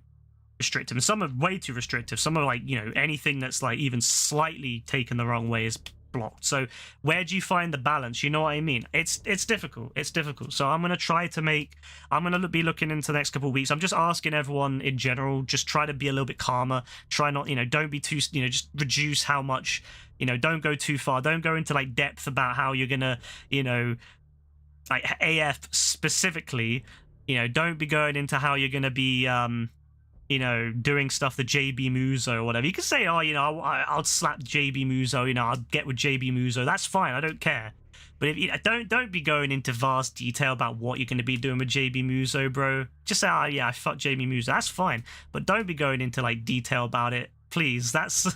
restrictive, and some are way too restrictive. Some are like, you know, anything that's like even slightly taken the wrong way is blocked. So where do you find the balance? You know what I mean? It's difficult. It's difficult. So I'm gonna be looking into the next couple of weeks. I'm just asking everyone in general, just try to be a little bit calmer. Try not, you know, don't be too, you know, just reduce how much, you know, don't go too far. Don't go into like depth about how you're gonna, you know, like AF specifically, you know, don't be going into how you're gonna be you know, doing stuff the JB Muso or whatever. You can say, oh, you know, I'll slap JB Muso, you know, I'll get with JB Muso. That's fine. I don't care. But if you don't be going into vast detail about what you're going to be doing with JB Muso, bro. Just say, oh, yeah, I fucked JB Muso. That's fine. But don't be going into, like, detail about it. Please, that's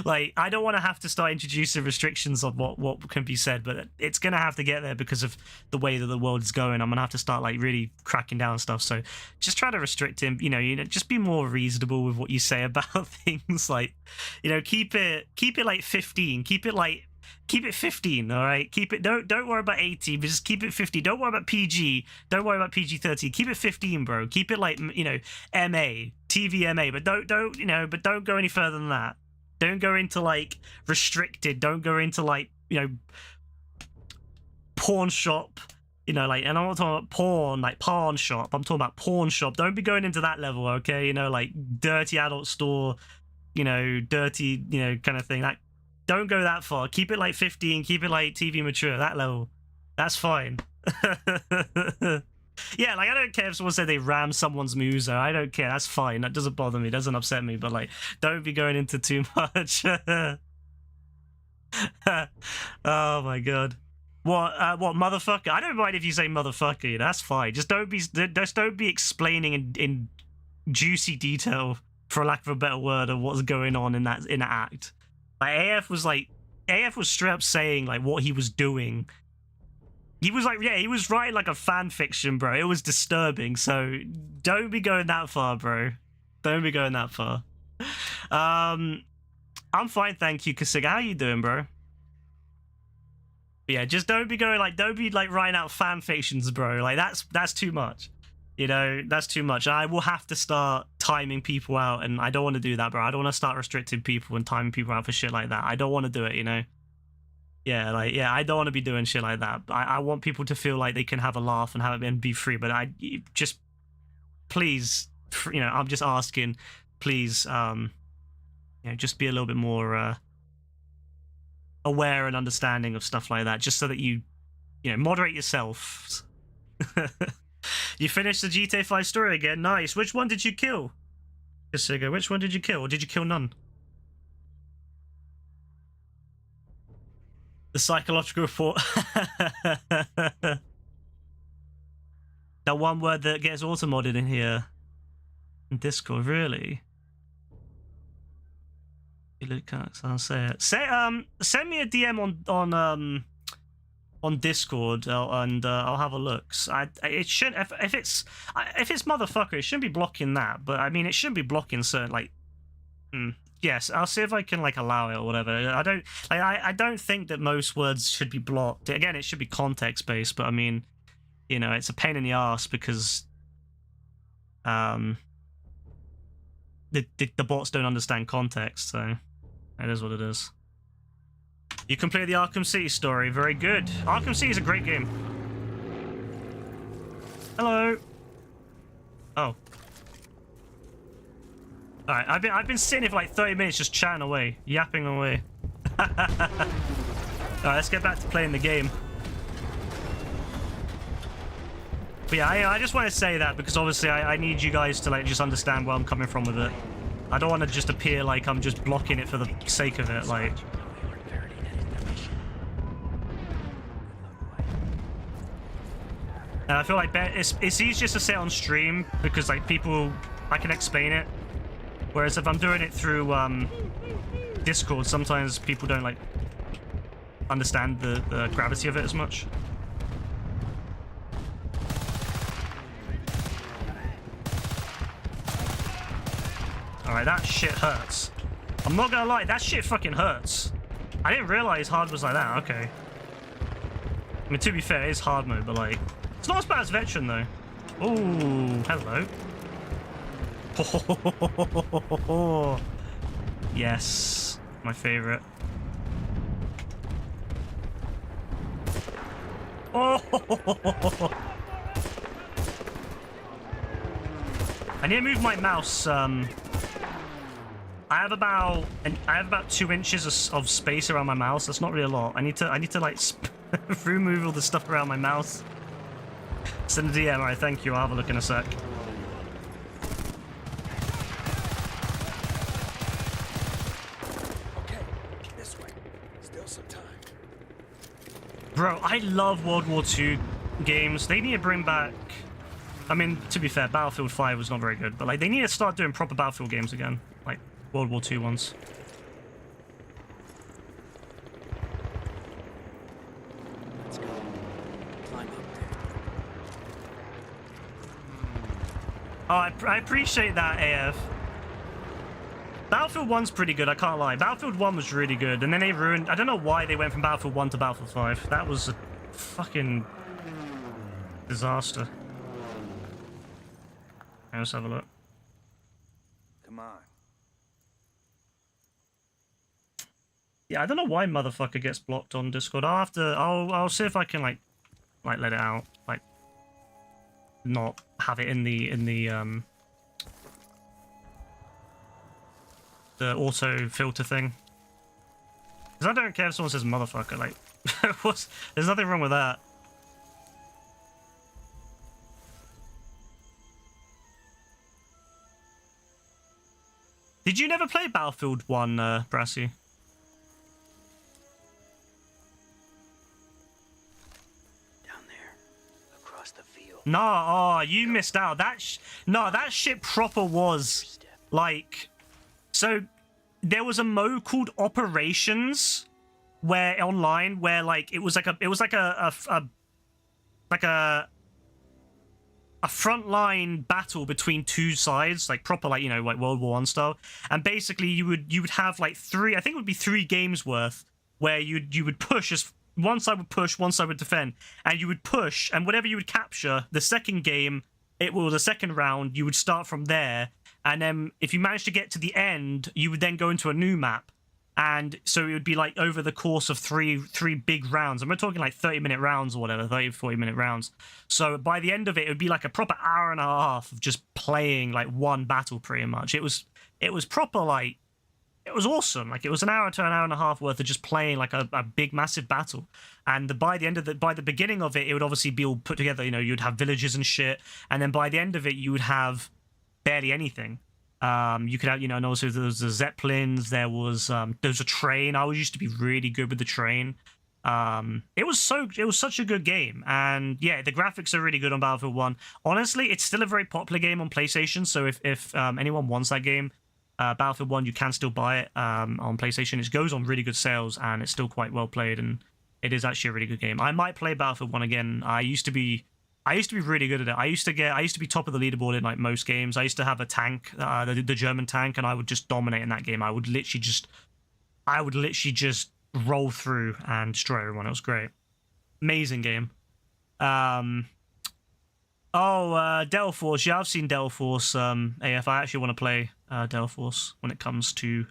like, I don't want to have to start introducing restrictions on what can be said, but it's gonna have to get there because of the way that the world is going. I'm gonna have to start, like, really cracking down stuff. So just try to restrict him. You know, just be more reasonable with what you say about things. Like, you know, keep it like 15. Keep it 15, all right? Keep it, don't worry about 18, but just keep it 15. Don't worry about PG. Don't worry about PG-13. Keep it 15, bro. Keep it like, you know, MA, TV MA, but don't, you know, but don't go any further than that. Don't go into, like, restricted. Don't go into, like, you know, porn shop, you know, like, and I'm not talking about porn, like pawn shop. I'm talking about porn shop. Don't be going into that level, okay? You know, like dirty adult store, you know, dirty, you know, kind of thing. Like, don't go that far. Keep it like 15. Keep it like TV mature, that level. That's fine. Yeah, like, I don't care if someone said they rammed someone's Muso. I don't care. That's fine. That doesn't bother me. It doesn't upset me. But, like, don't be going into too much. Oh my god. What motherfucker? I don't mind if you say motherfucker. You know, that's fine. Just don't be explaining in juicy detail, for lack of a better word, of what's going on in that act. Like, AF was straight up saying, like, what he was doing. He was like, yeah, he was writing like a fan fiction, bro. It was disturbing. So don't be going that far, bro. Don't be going that far. I'm fine, thank you, Kasiga. How you doing, bro? Yeah, just don't be writing out fan fictions, bro. Like, that's too much. You know, that's too much. I will have to start timing people out, and I don't want to do that, bro. I don't want to start restricting people and timing people out for shit like that. I don't want to do it, you know? Yeah, like, yeah, I don't want to be doing shit like that. I want people to feel like they can have a laugh and be free, but I just, please, you know, I'm just asking, please, you know, just be a little bit more aware and understanding of stuff like that, just so that you know, moderate yourself. You finished the GTA 5 story again. Nice. Which one did you kill? Kasiga, which one did you kill? Or did you kill none? The psychological report. The one word that gets auto-modded in here. In Discord, really? You can't say it. Send me a DM on Discord, and I'll have a look. So it shouldn't. If it's motherfucker, it shouldn't be blocking that. But I mean, it shouldn't be blocking certain like. Yes, I'll see if I can like allow it or whatever. I don't think that most words should be blocked. Again, it should be context based. But I mean, you know, it's a pain in the ass because the bots don't understand context. So it is what it is. You can play the Arkham City story. Very good. Arkham City is a great game. Hello. Oh. Alright, I've been sitting here for like 30 minutes just chatting away, yapping away. Alright, let's get back to playing the game. But yeah, I just want to say that because obviously I need you guys to like just understand where I'm coming from with it. I don't want to just appear like I'm just blocking it for the sake of it, like. And I feel like it's easier to say on stream because like people, I can explain it. Whereas if I'm doing it through Discord, sometimes people don't like understand the gravity of it as much. Alright, that shit hurts. I'm not gonna lie, that shit fucking hurts. I didn't realize hard was like that, okay. I mean, to be fair, it is hard mode, but like... It's not as bad as Veteran, though. Ooh, hello. Yes, my favorite. Oh, I need to move my mouse. I have about 2 inches of space around my mouse. That's not really a lot. I need to like remove all the stuff around my mouse. Send a DM. Alright, thank you. I'll have a look in a sec. Okay, this way. Still some time. Bro, I love World War II games. They need to bring back... I mean, to be fair, Battlefield 5 was not very good, but like they need to start doing proper Battlefield games again. Like World War II ones. Let's go. Climb up there. Oh, I appreciate that, AF. Battlefield 1's pretty good, I can't lie. Battlefield 1 was really good, and then they ruined... I don't know why they went from Battlefield 1 to Battlefield 5. That was a fucking disaster. Let's have a look. Come on. Yeah, I don't know why motherfucker gets blocked on Discord. I'll see if I can like let it out, like not have it in the auto filter thing. Because I don't care if someone says motherfucker. Like, there's nothing wrong with that. Did you never play Battlefield 1, Brassy? Down there, across the field. Nah, oh, you missed out. That shit proper was like... So, there was a mode called Operations, where online, where like it was like a frontline battle between two sides, like proper, like, you know, like World War I style. And basically, you would have like three, I think it would be 3 games worth, where you would push as one side would push, one side would defend, and you would push, and whatever you would capture, the second game, the second round, you would start from there, and then if you managed to get to the end, you would then go into a new map. And so it would be like over the course of three big rounds. And we're talking like 30-minute rounds or whatever, 30, 40-minute rounds. So by the end of it would be like a proper hour and a half of just playing like one battle pretty much. It was proper, like, it was awesome. Like, it was an hour to an hour and a half worth of just playing like a big massive battle. And by the beginning of it, it would obviously be all put together. You know, you'd have villages and shit. And then by the end of it, you would have barely anything. You could have, you know, and also there was the Zeppelins, there was a train. I used to be really good with the train. It was such a good game. And yeah, the graphics are really good on Battlefield 1. Honestly, it's still a very popular game on PlayStation, so if anyone wants that game, Battlefield 1, you can still buy it on PlayStation. It goes on really good sales, and it's still quite well played, and It is actually a really good game. I might play Battlefield 1 again. I used to be really good at it. I used to be top of the leaderboard in like most games. I used to have a tank, the German tank, and I would just dominate in that game. I would literally just roll through and destroy everyone. It was great. Amazing game. Delta Force. Yeah, I've seen Delta Force. AF. I actually want to play Delta Force when it comes to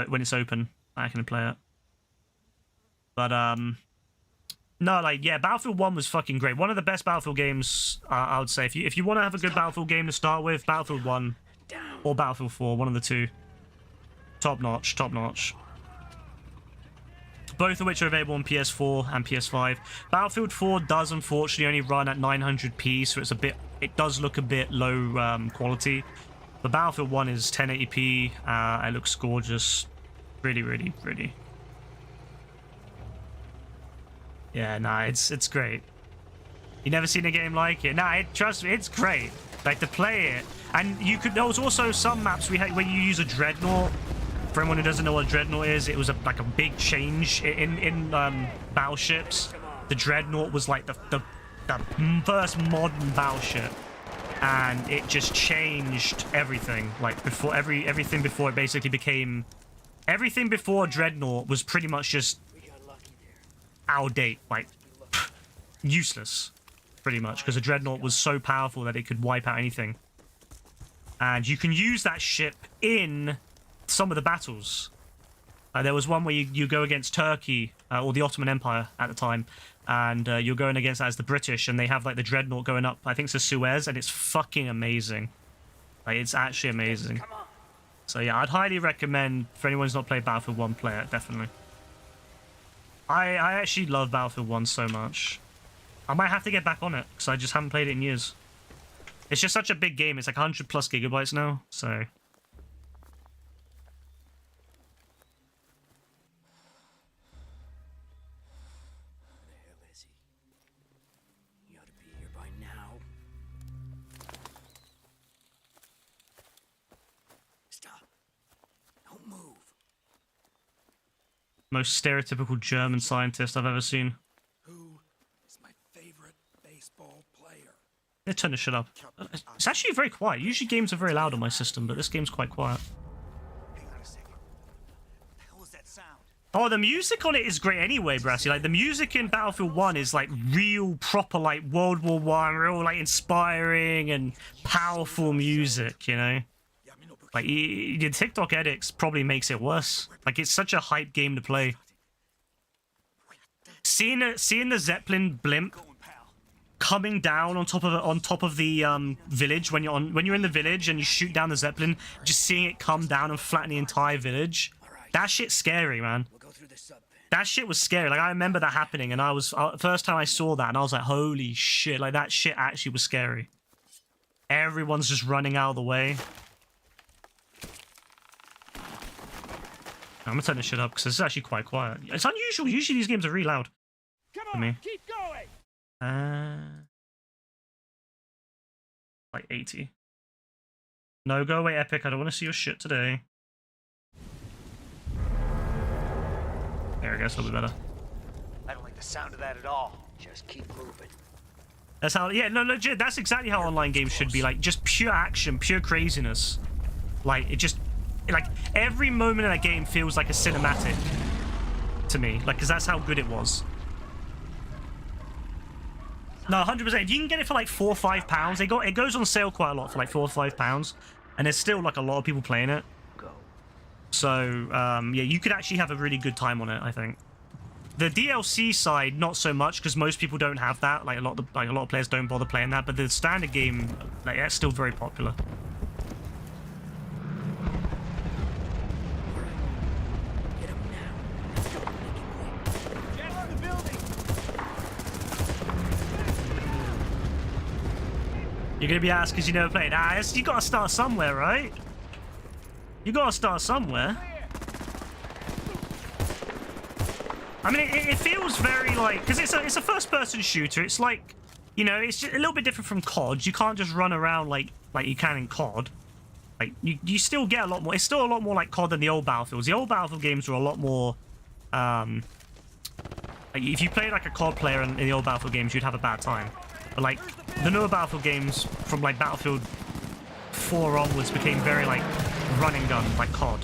when it's open. I can play it. But no, like yeah, Battlefield 1 was fucking great. One of the best Battlefield games, I would say. If you want to have a good Battlefield game to start with, Battlefield 1 or Battlefield 4, one of the two. Top notch, top notch. Both of which are available on PS4 and PS5. Battlefield 4 does unfortunately only run at 900p, so it does look a bit low quality. But Battlefield 1 is 1080p. It looks gorgeous. Really, really pretty. Yeah, nah, it's great. You never seen a game like it? Nah, trust me, it's great. Like to play it, and there was also some maps we had where you use a dreadnought. For anyone who doesn't know what a dreadnought is, it was like a big change in battleships. The dreadnought was like the first modern battleship, and it just changed everything. Like before everything before it basically became everything before dreadnought was pretty much just out of date, like useless, pretty much, because a dreadnought was so powerful that it could wipe out anything. And you can use that ship in some of the battles. There was one where you go against Turkey, or the Ottoman Empire at the time, and you're going against that as the British, and they have like the dreadnought going up, I think it's the Suez, and it's fucking amazing. Like, it's actually amazing. So yeah, I'd highly recommend, for anyone who's not played Battlefield 1, play it, definitely. I actually love Battlefield 1 so much. I might have to get back on it, because I just haven't played it in years. It's just such a big game, it's like 100 plus gigabytes now, so... Where the hell is he? He ought to be here by now. Stop. Don't move. Most stereotypical German scientist I've ever seen. Who is my favorite baseball player? They turn this shit up. It's actually very quiet. Usually games are very loud on my system, but this game's quite quiet. Hang on a second. What the hell was that sound? Oh, the music on it is great anyway, Brassy. Like, the music in Battlefield 1 is, like, real, proper, like, World War I, real, like, inspiring and powerful music, you know? Like, the TikTok edits probably makes it worse. Like, it's such a hype game to play. Seeing the Zeppelin blimp coming down on top of the village when you're in the village and you shoot down the Zeppelin, just seeing it come down and flatten the entire village. That shit's scary, man. That shit was scary. Like, I remember that happening, and first time I saw that, and I was like, holy shit, like, that shit actually was scary. Everyone's just running out of the way. I'm gonna turn this shit up, because it's actually quite quiet. It's unusual. Usually these games are really loud. Come For me. keep going. Like 80. No, go away, Epic. I don't want to see your shit today. There we go, it's a little bit better. I don't like the sound of that at all. Just keep moving. That's how, yeah, no, legit, that's exactly how online games should be. Like, just pure action, pure craziness. Like, it just, like, every moment in that game feels like a cinematic to me. Like, because that's how good it was. No, 100%. If you can get it for like £4 or £5, it goes on sale quite a lot for like £4 or £5, and there's still like a lot of people playing it. So yeah, you could actually have a really good time on it, I think. The DLC side, not so much, because most people don't have that. Like a lot of players don't bother playing that. But the standard game, like, that's still very popular. Get him now. Let's go. Make it quick. Get out of the building! You're gonna be asked because you never played. You gotta start somewhere, right? You gotta start somewhere. I mean, it feels very like, because it's a first-person shooter. It's like, you know, it's just a little bit different from COD. You can't just run around like you can in COD. Like, you still get a lot more. It's still a lot more like COD than the old Battlefields. The old Battlefield games were a lot more, Like, if you played like a COD player in the old Battlefield games, you'd have a bad time. But like the newer Battlefield games from like Battlefield 4 onwards became very like run and gun, like COD.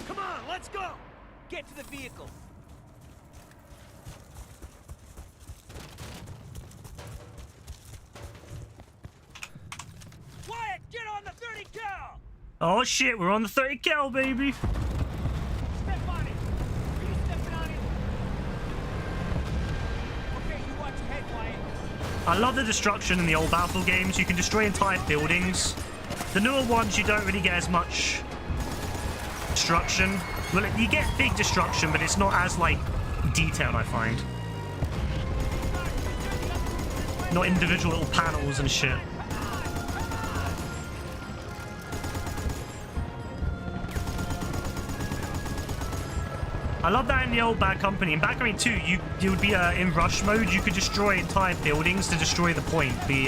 Come on, let's go! Get to the vehicle. Wyatt, get on the 30 cal! Oh shit, we're on the 30 cal, baby. Step on it! Are you stepping on it? Okay, you watch your head, Wyatt. I love the destruction in the old Battlefield games. You can destroy entire buildings. The newer ones, you don't really get as much destruction. Well, you get big destruction, but it's not as, like, detailed, I find. Not individual little panels and shit. I love that in the old Bad Company. In Bad Company 2, you would be in rush mode. You could destroy entire buildings to destroy the point, the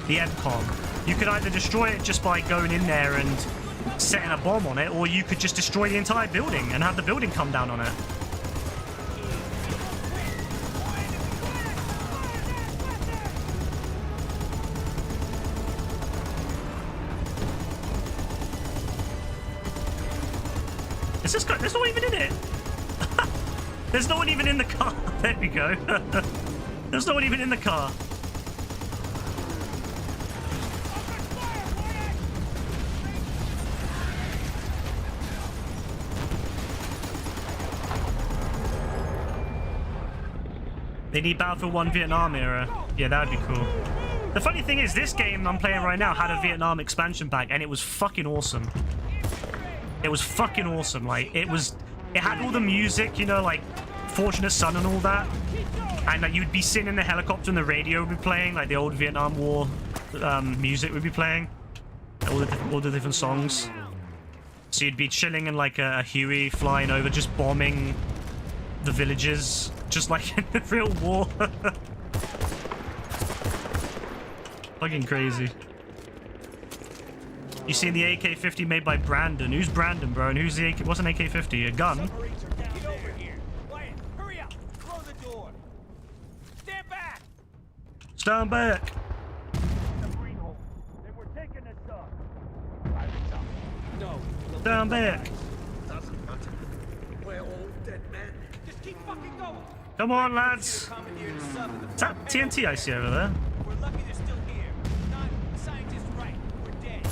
EDCOM. You could either destroy it just by going in there and setting a bomb on it, or you could just destroy the entire building and have the building come down on it. Is this guy? There's no one even in it. There's no one even in the car. There we go. There's no one even in the car. They need Battlefield 1 Vietnam era. Yeah, that'd be cool. The funny thing is, this game I'm playing right now had a Vietnam expansion pack, and it was fucking awesome. It was fucking awesome. Like, it had all the music, you know, like Fortunate Son and all that. And like, you'd be sitting in the helicopter and the radio would be playing, like the old Vietnam War music would be playing. All the different songs. So you'd be chilling in like a Huey flying over, just bombing the villages, just like in the real war. Fucking crazy. You seen the AK-50 made by Brandon? Who's Brandon, bro? And who's the AK? What's an AK-50? A gun? Get over here. Wyatt, hurry up. Close the door. Stand back. Stand back. We're taking this up. No. Stand back. Doesn't matter. We're all dead men. Just keep fucking going. Come on, lads. Commandeer the sub in the Is that TNT I see over there? We're lucky they're still here. Not scientists right. We're dead.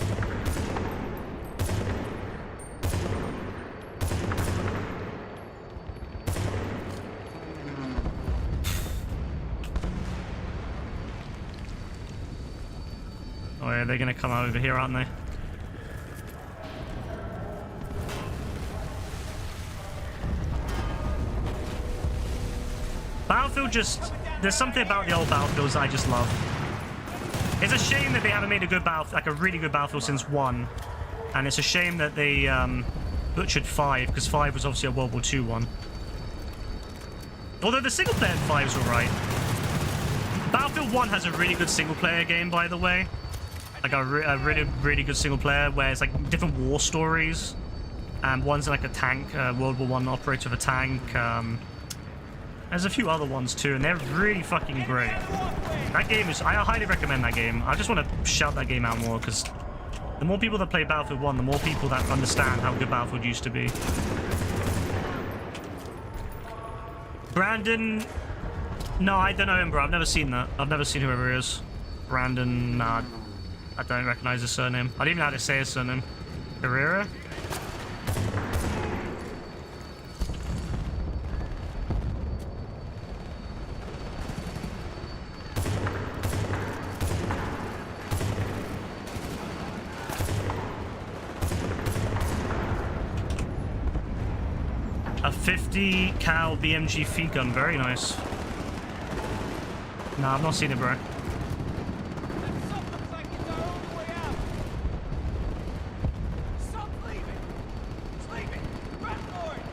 Oh yeah, they're gonna come over here, aren't they? Battlefield just... There's something about the old Battlefields that I just love. It's a shame that they haven't made a good Battlefield, like a really good Battlefield since 1. And it's a shame that they butchered 5, because 5 was obviously a World War II one. Although the single player in 5 is alright. Battlefield 1 has a really good single player game, by the way. Like a really good single player where it's like different war stories. One's like a tank, World War I operator of a tank. There's a few other ones too, and they're really fucking great. That game is... I highly recommend that game. I just want to shout that game out more, because the more people that play Battlefield 1, the more people that understand how good Battlefield used to be. Brandon... No, I don't know him, bro. I've never seen that. I've never seen whoever he is. Brandon... Nah, I don't recognize his surname. I don't even know how to say his surname. Herrera? A 50 cal BMG feed gun, very nice. Nah, I've not seen it, bro.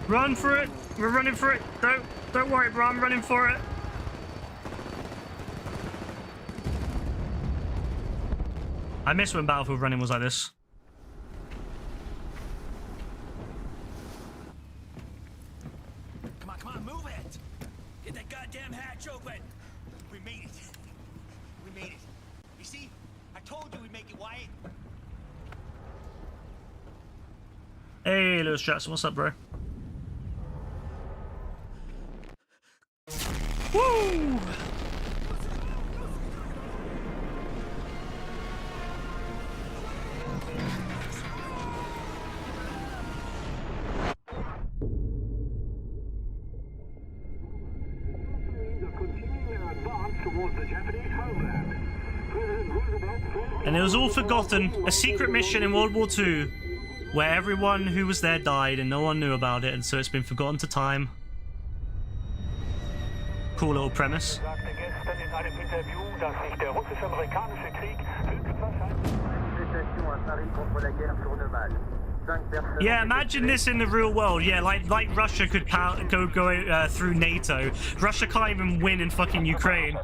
Run for it! We're running for it! Don't worry, bro, I'm running for it! I miss when Battlefield running was like this. Come on, move it! Get that goddamn hatch open! We made it. We made it. You see? I told you we'd make it, Wyatt. Hey, Lewis Jackson, what's up, bro? Woo! And it was all forgotten. A secret mission in World War II where everyone who was there died and no one knew about it, and so it's been forgotten to time. Cool little premise. Yeah, imagine this in the real world. Yeah, like Russia could go through NATO. Russia can't even win in fucking Ukraine.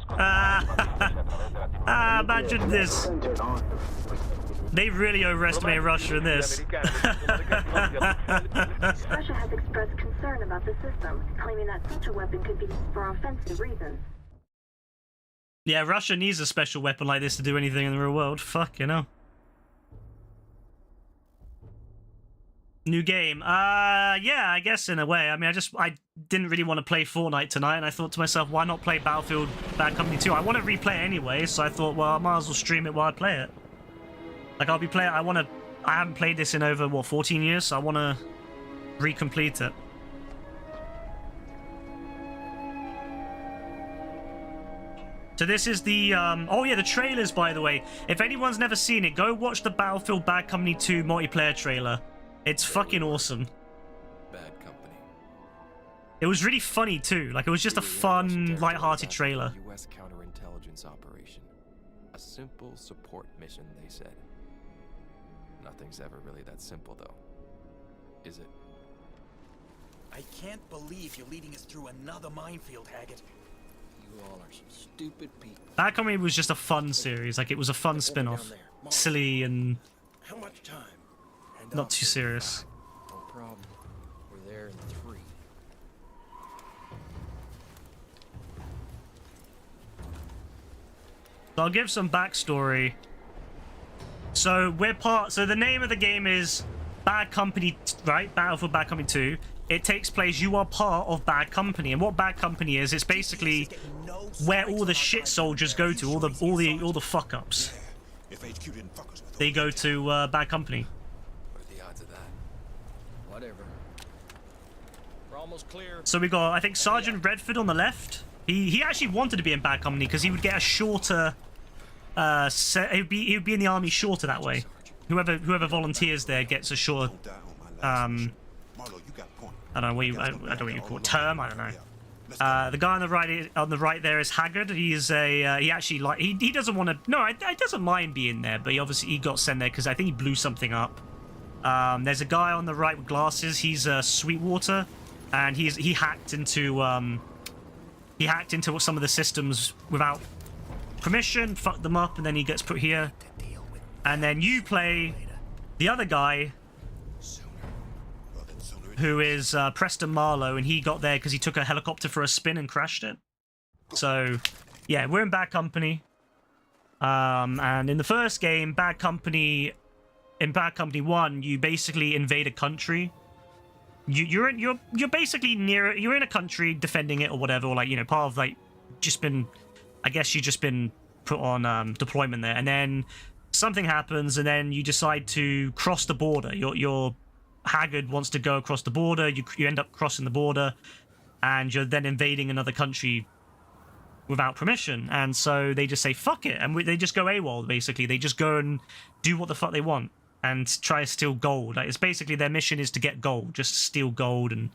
Imagine this. They really overestimate Russia in this. Russia has expressed concern about the system, claiming that such a weapon could be used for offensive reasons. Yeah, Russia needs a special weapon like this to do anything in the real world. Fuck, you know. New game. Yeah, I guess in a way. I mean, I didn't really want to play Fortnite tonight, and I thought to myself, why not play Battlefield Bad Company 2? I want to replay it anyway, so I thought, well, I might as well stream it while I play it. Like, I'll be playing. I haven't played this in over, what, 14 years, so I want to recomplete it. So this is the, oh yeah, the trailers, by the way. If anyone's never seen it, go watch the Battlefield Bad Company 2 multiplayer trailer. It's fucking awesome. Bad Company. It was really funny too. Like, it was just a fun, light-hearted trailer. U.S. counterintelligence operation. A simple support mission, they said. Nothing's ever really that simple, though. Is it? I can't believe you're leading us through another minefield, Haggett. You all are some stupid people. Bad Company was just a fun series. Like, it was a fun spin-off. Silly and How much time? not too serious. No problem. We're there in 3. So I'll give some backstory. So the name of the game is Bad Company, right? Battlefield Bad Company 2. It takes place, you are part of Bad Company, and what Bad Company is, it's basically where all the shit soldiers go to, all the fuck ups. If HQ didn't fuck us with They go to Bad Company. What are the odds of that? Whatever. We're almost clear. So we got, I think, Sergeant Redford on the left. He actually wanted to be in Bad Company because he would get a shorter. He would be in the army shorter that way. Whoever volunteers there gets a short. I don't know what I don't know what you call it, term. I don't know. The guy on the right there is Haggard. He actually he doesn't want to. No, he doesn't mind being there, but he got sent there because I think he blew something up. There's a guy on the right with glasses. He's Sweetwater, and he hacked into some of the systems without permission, fucked them up, and then he gets put here. And then you play the other guy, who is Preston Marlowe, and he got there because he took a helicopter for a spin and crashed it. So, yeah, we're in Bad Company. And in the first game, in Bad Company 1, you basically invade a country. You're basically you're in a country defending it or whatever, or like, you know, part of like I guess you've just been put on deployment there, and then something happens, and then you decide to cross the border. Your Haggard wants to go across the border. You end up crossing the border, and you're then invading another country without permission. And so they just say fuck it, and they just go AWOL. Basically, they just go and do what the fuck they want and try to steal gold. Like, it's basically their mission is to get gold, just steal gold and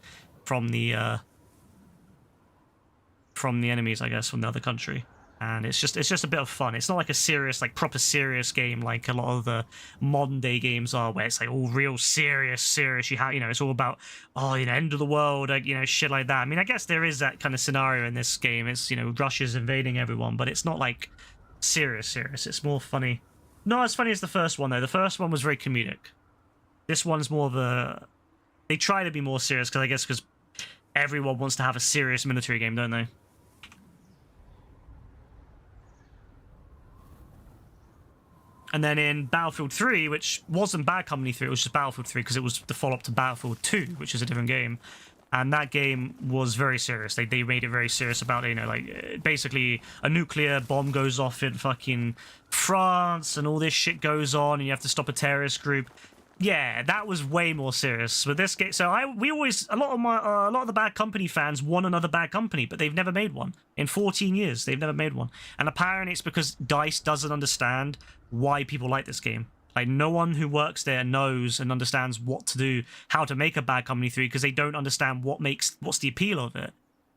from the enemies, I guess, from the other country. And it's just a bit of fun. It's not like a serious, like proper serious game like a lot of the modern day games are, where it's like all real serious. You have, you know, it's all about, oh, you know, end of the world, like, you know, shit like that. I mean, I guess there is that kind of scenario in this game. It's, you know, Russia's invading everyone, but it's not like serious. It's more funny. not as funny as the first one though. The first one was very comedic. This one's more of a. They try to be more serious because I guess because everyone wants to have a serious military game, don't they? And then in Battlefield 3, which wasn't Bad Company 3, it was just Battlefield 3 because it was the follow-up to Battlefield 2, which is a different game. And that game was very serious. They made it very serious about, you know, like, basically a nuclear bomb goes off in fucking France and all this shit goes on and you have to stop a terrorist group. Yeah, that was way more serious. With this game, so we always, a lot of the Bad Company fans want another Bad Company, but they've never made one. In 14 years, they've never made one. And apparently it's because DICE doesn't understand why people like this game. Like, no one who works there knows and understands what to do, how to make a Bad Company 3, because they don't understand what's the appeal of it.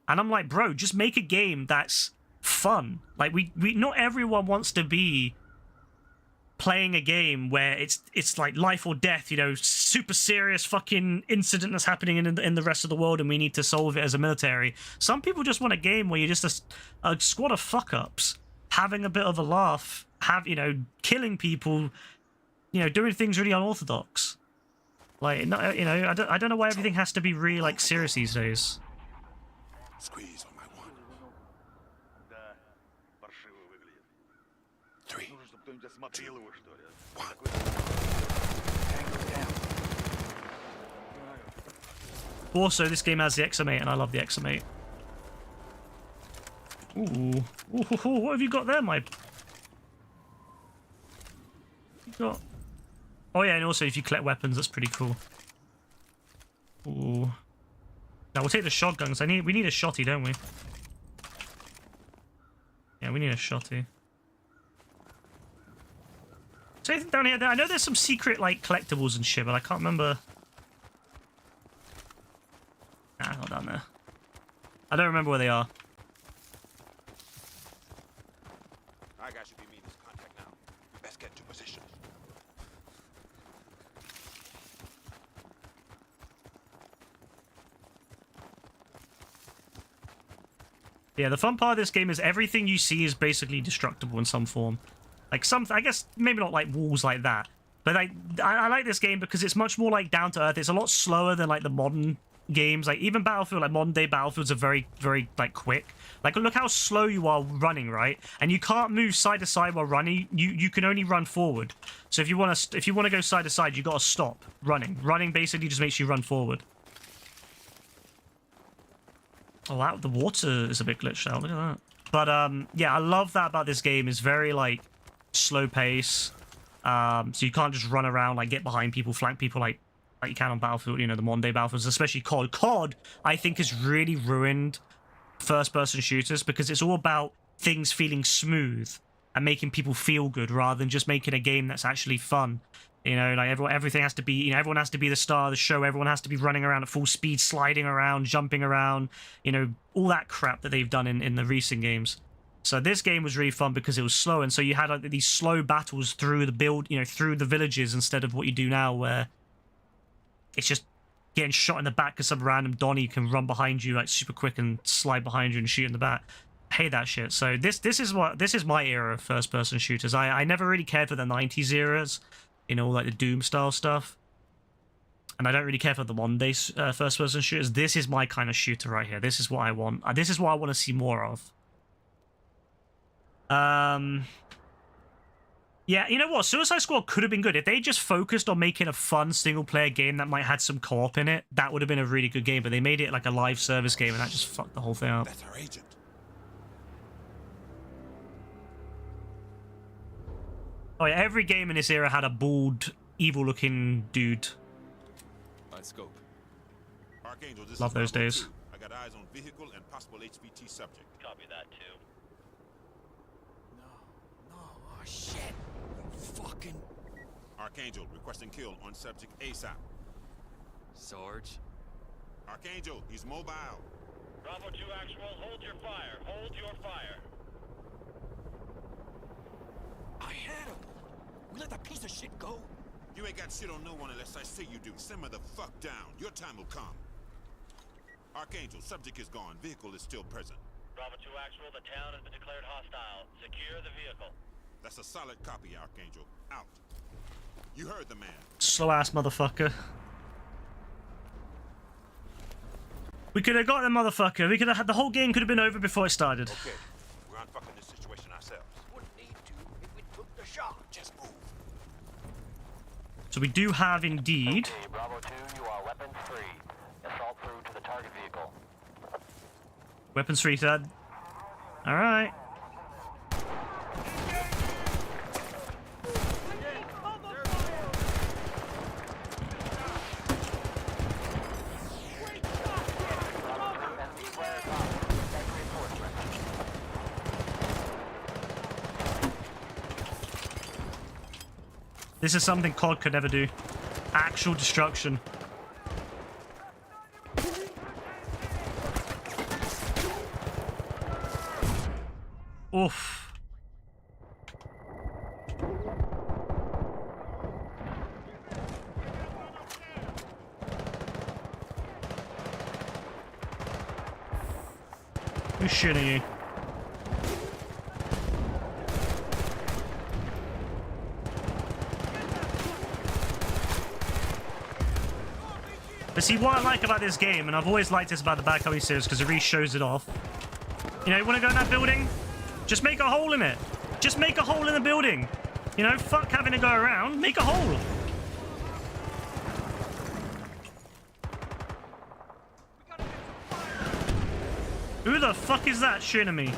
And I'm like, bro, just make a game that's fun. Like, we not everyone wants to be playing a game where it's like life or death, you know, super serious fucking incident that's happening in the rest of the world and we need to solve it as a military. Some people just want a game where you're just a squad of fuck-ups, having a bit of a laugh, you know, killing people, you know, doing things really unorthodox. Like, you know, I don't know why everything has to be really, like, serious these days. Squeeze on my one. 3, 2, 1. Also, this game has the XM8, and I love the XM8. Ooh. Ooh, what have you got there, my... You got... Oh yeah, and also if you collect weapons, that's pretty cool. Ooh. Now we'll take the shotguns. We need a shotty, don't we? Yeah, we need a shotty. So anything down here? I know there's some secret like collectibles and shit, but I can't remember. Nah, not down there. I don't remember where they are. I got you. Be meeting this contact now. Best get into position. Yeah, the fun part of this game is everything you see is basically destructible in some form. Like I guess maybe not like walls like that, but I like this game because it's much more like down to earth. It's a lot slower than like the modern games. Like even Battlefield, like modern day Battlefields are very, very like quick. Like look how slow you are running, right? And you can't move side to side while running. You can only run forward. So if you want to go side to side, you got to stop running. Running basically just makes you run forward. Oh, wow, the water is a bit glitched out. Look at that. But yeah, I love that about this game. It's very like slow pace. So you can't just run around, like get behind people, flank people like you can on Battlefield, you know, the modern day Battlefields, especially COD. COD, I think, has really ruined first-person shooters because it's all about things feeling smooth and making people feel good rather than just making a game that's actually fun. You know, like everything has to be, you know, everyone has to be the star of the show. Everyone has to be running around at full speed, sliding around, jumping around, you know, all that crap that they've done in the recent games. So this game was really fun because it was slow, and so you had like these slow battles through through the villages instead of what you do now, where it's just getting shot in the back because some random Donnie can run behind you like super quick and slide behind you and shoot in the back. I hate that shit. So this is my era of first-person shooters. I never really cared for the 90s eras, you know, like the Doom style stuff, and I don't really care for the modern day first-person shooters. This is my kind of shooter right here. This is what I want. This is what I want to see more of. Yeah, you know what? Suicide Squad could have been good. If they just focused on making a fun single-player game that might have some co-op in it, that would have been a really good game, but they made it like a live service game, and that just fucked the whole thing up. That's our agent. Oh yeah, every game in this era had a bald, evil-looking dude. On scope. Archangel, this Love is those Bravo days. 2. I got eyes on vehicle and possible HVT subject. Copy that, too. No, oh shit. Fucking. Archangel, requesting kill on subject ASAP. Sarge? Archangel, he's mobile. Bravo 2 actual, hold your fire. Hold your fire. I had him. We let that piece of shit go. You ain't got shit on no one unless I say you do. Simmer the fuck down. Your time will come. Archangel, subject is gone. Vehicle is still present. Bravo 2 actual, the town has been declared hostile. Secure the vehicle. That's a solid copy, Archangel. Out. You heard the man. Slow ass motherfucker. We could have got the motherfucker. We could have had the whole game could have been over before it started. Okay, we're unfucking this situation ourselves. Wouldn't need to if we took the shot. Just move. So we do have indeed. Okay, Bravo 2, you are weapons free. Assault through to the target vehicle. Weapons free, Thad. Alright. This is something COD could never do. Actual destruction. Oof. Who's shooting you? But see, what I like about this game, and I've always liked this about the Bad Company series because it really shows it off. You know, you want to go in that building? Just make a hole in it. Just make a hole in the building. You know, fuck having to go around. Make a hole. Who the fuck is that shooting at me?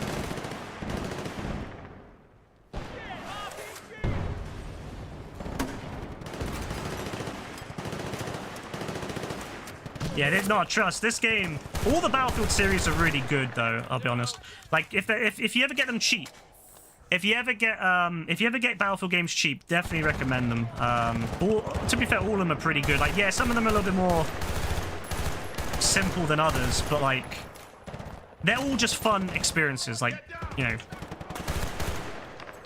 Yeah, did not trust this game. All the Battlefield series are really good, though. I'll be honest. Like, if you ever get them cheap, if you ever get Battlefield games cheap, definitely recommend them. To be fair, all of them are pretty good. Like, yeah, some of them are a little bit more simple than others, but like, they're all just fun experiences. Like, you know.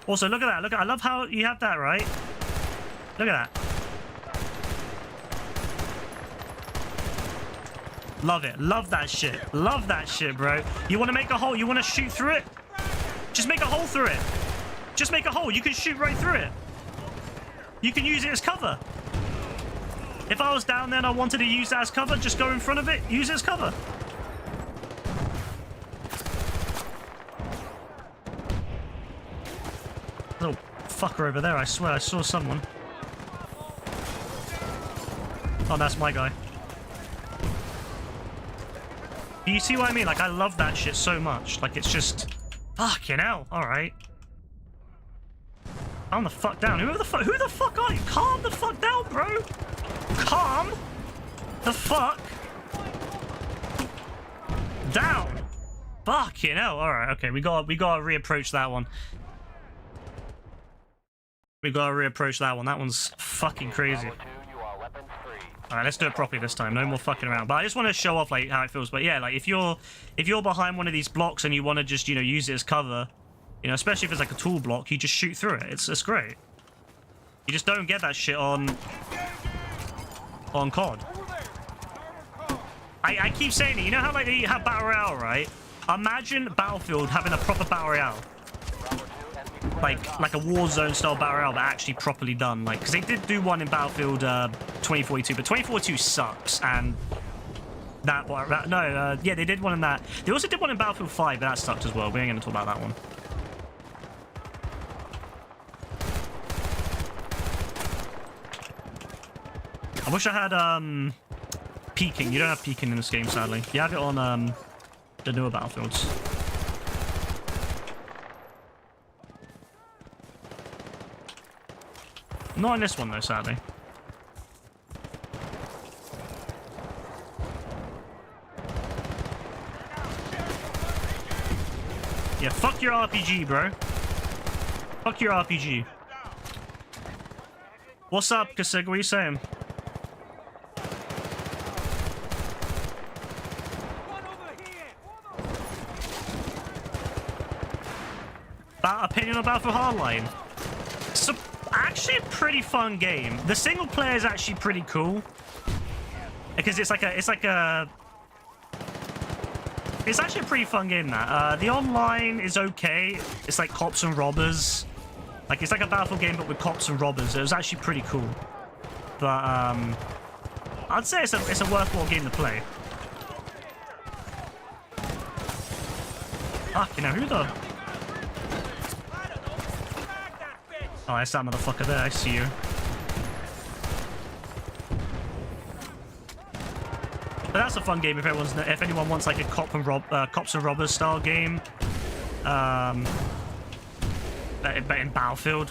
Also, look at that. Look at. I love how you have that, right? Look at that. Love it. Love that shit. Love that shit, bro. You want to make a hole? You want to shoot through it? Just make a hole through it. Just make a hole. You can shoot right through it. You can use it as cover. If I was down there and I wanted to use that as cover, just go in front of it, use it as cover. Little fucker over there, I swear I saw someone. Oh, that's my guy. You see what I mean? Like, I love that shit so much. Like, it's just... Fucking hell. Alright. Calm the fuck down. Who the fuck are you? Calm the fuck down, bro. Calm the fuck down. Fucking hell. Alright, okay. We gotta reapproach that one. We gotta reapproach that one. That one's fucking crazy. Alright, let's do it properly this time. No more fucking around. But I just want to show off like how it feels. But yeah, like if you're behind one of these blocks and you want to just, you know, use it as cover, you know, especially if it's like a tool block, you just shoot through it. It's great. You just don't get that shit on COD. I keep saying it. You know how like you have Battle Royale, right? Imagine Battlefield having a proper Battle Royale. Like a Warzone style Battle Royale, but actually properly done. Like, because they did do one in Battlefield 2042, but 2042 sucks, and yeah, they did one in that. They also did one in Battlefield 5, but that sucked as well. We ain't gonna talk about that one. I wish I had peeking. You don't have peeking in this game, sadly. You have it on the newer Battlefields. Not in this one, though, sadly. Yeah, fuck your RPG, bro. Fuck your RPG. What's up, Kasig? What are you saying? Opinion on Battlefield Hardline? So, actually a pretty fun game. The single player is actually pretty cool because it's actually a pretty fun game. That the online is okay. It's like cops and robbers. Like, it's like a Battlefield game, but with cops and robbers. It was actually pretty cool. But, I'd say it's a worthwhile game to play. Fuck, you know, who the... Oh, that's that motherfucker there. I see you. But that's a fun game if anyone wants like a cops and robbers style game. But in Battlefield.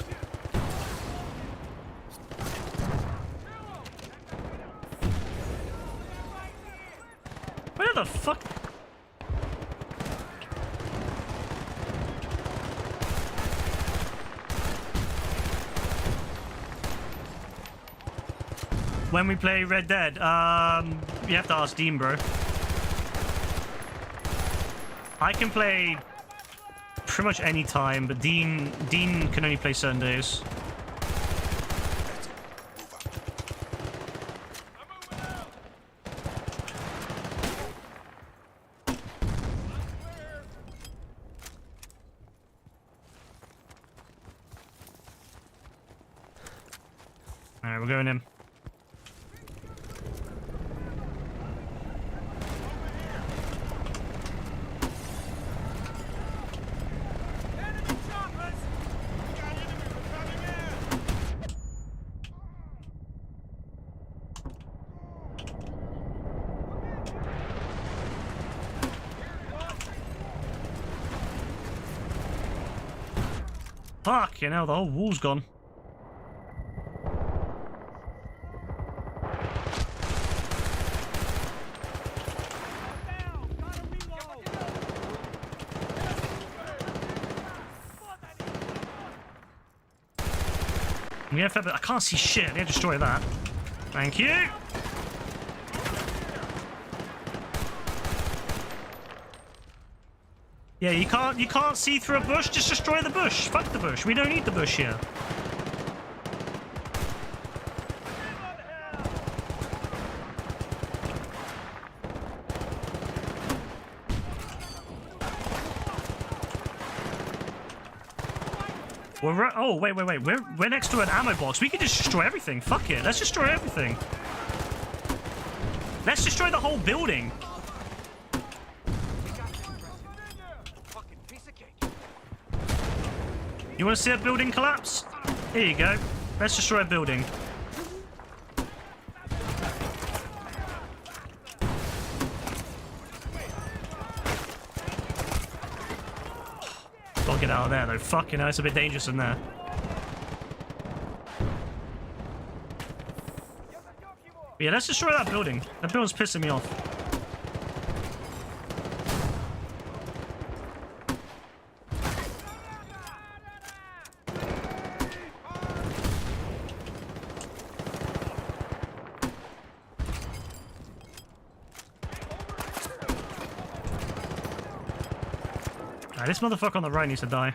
Where the fuck? When we play Red Dead, you have to ask Dean, bro. I can play pretty much any time, but Dean can only play certain days. All right, we're going in. Fuck, you know, the whole wall's gone. Yeah, I can't see shit. I need to destroy that. Thank you. Yeah, you can't see through a bush. Just destroy the bush. Fuck the bush. We don't need the bush here. Oh, wait. We're next to an ammo box. We can just destroy everything. Fuck it. Let's destroy everything. Let's destroy the whole building. You want to see a building collapse? Here you go. Let's destroy a building. Gotta get out of there though. Fucking hell, it's a bit dangerous in there. But yeah, let's destroy that building. That building's pissing me off. This motherfucker on the right needs to die.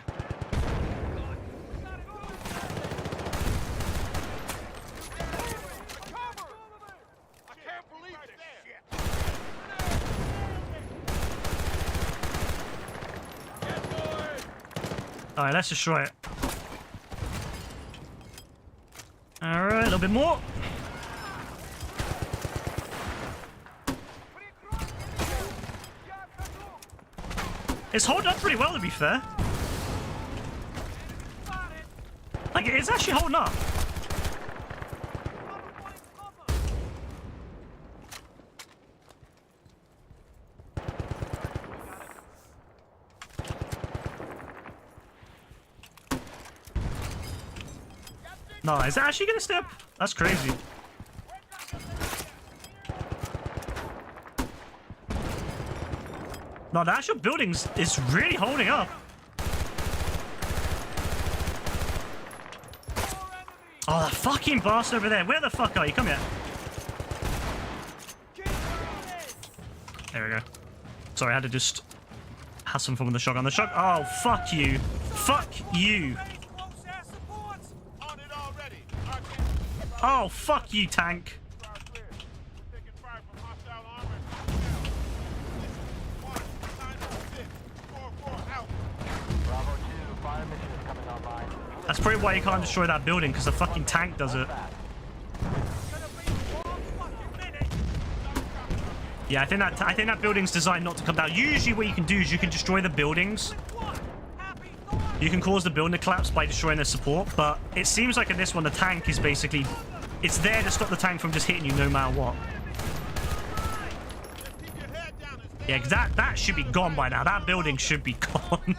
Alright, let's destroy it. Alright, a little bit more. It's holding up pretty well, to be fair. Like, it's actually holding up. No, is it actually gonna stay up? That's crazy. No, the actual building is really holding up. Oh, that fucking bastard over there. Where the fuck are you? Come here. There we go. Sorry, I had to just have some fun with the shotgun. Oh, fuck you. Fuck you. Oh, fuck you, tank. Bravo 2, fire mission is coming online. That's probably why you can't destroy that building, because the fucking tank does it. Yeah, I think that building's designed not to come down. Usually what you can do is you can destroy the buildings. You can cause the building to collapse by destroying the support, but it seems like in this one the tank is basically... It's there to stop the tank from just hitting you no matter what. Yeah, because that should be gone by now. That building should be gone.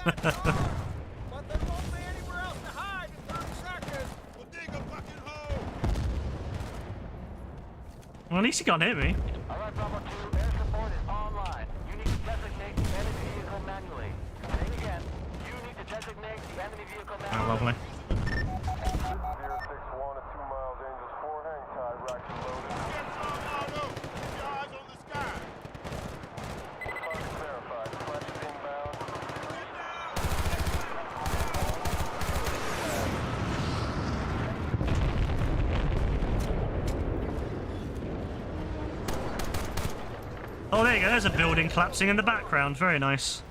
Well, at least he can't hit me. Alright, Bravo 2, air support is online. You need to designate the enemy vehicle manually. Saying again, you need to designate the enemy vehicle manually. Oh, lovely. 061 at 2 miles, Angels 4, hang tight, racks are loaded. Keep your eyes on the sky. Target verified, flash is inbound. Oh, there you go. There's a building collapsing in the background. Very nice.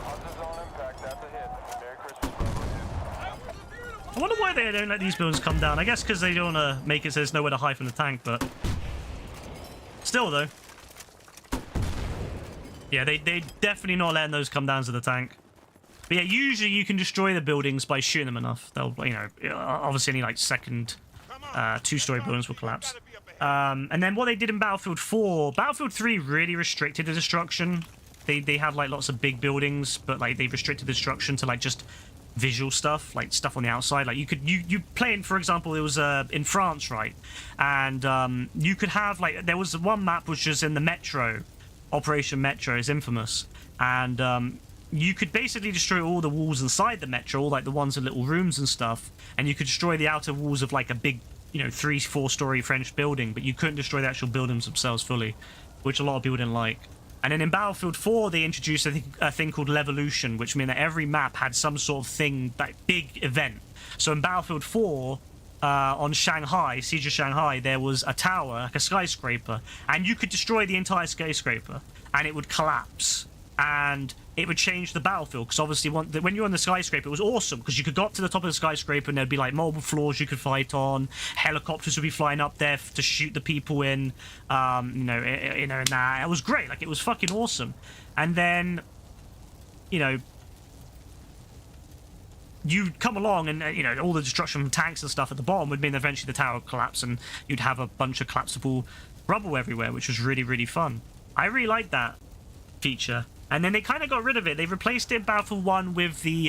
Hunters on impact, that's a hit. Merry Christmas, Bravo 2. I wonder why they don't let these buildings come down. I guess because they don't want to make it so there's nowhere to hide from the tank, but... Still, though. Yeah, they definitely not letting those come down to the tank. But yeah, usually you can destroy the buildings by shooting them enough. They'll, you know, obviously any like second, two-story buildings will collapse. And then what they did in Battlefield 4, Battlefield 3 really restricted the destruction. They had like lots of big buildings, but like they restricted the destruction to like just visual stuff, like stuff on the outside. Like you playing, for example, it was in France, right? And you could have like, there was one map which was in the Metro, Operation Metro is infamous, and you could basically destroy all the walls inside the Metro, all like the ones in little rooms and stuff, and you could destroy the outer walls of like a big, you know, 3-4 story French building, but you couldn't destroy the actual buildings themselves fully, which a lot of people didn't like. And then in Battlefield 4, they introduced a thing called Levolution, which meant that every map had some sort of thing, like big event. So in Battlefield 4, on Shanghai, Siege of Shanghai, there was a tower, like a skyscraper, and you could destroy the entire skyscraper, and it would collapse. And it would change the battlefield, because obviously when you're on the skyscraper, it was awesome, because you could go up to the top of the skyscraper and there'd be like multiple floors you could fight on. Helicopters would be flying up there to shoot the people in, and that. It was great. Like, it was fucking awesome. And then, you know, you'd come along and, you know, all the destruction from tanks and stuff at the bottom would mean that eventually the tower would collapse and you'd have a bunch of collapsible rubble everywhere, which was really, really fun. I really liked that feature. And then they kind of got rid of it. They replaced it in Battlefield 1 with the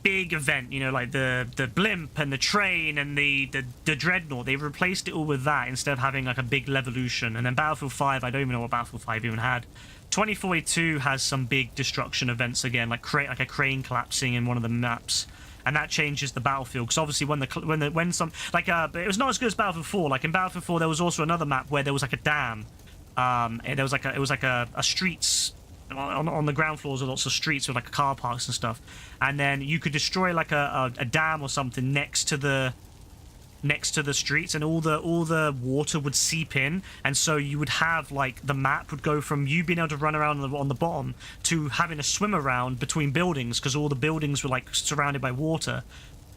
big event, you know, like the blimp and the train and the dreadnought. They replaced it all with that instead of having like a big Levolution. And then Battlefield 5, I don't even know what Battlefield 5 even had. 2042 has some big destruction events again, like a crane collapsing in one of the maps. And that changes the battlefield, because obviously when it was not as good as Battlefield 4. Like in Battlefield 4, there was also another map where there was like a dam. And there was like a streets on the ground floors of lots of streets with like car parks and stuff. And then you could destroy like a dam or something next to the streets, and all the water would seep in, and so you would have like the map would go from you being able to run around on the bottom to having to swim around between buildings, because all the buildings were like surrounded by water,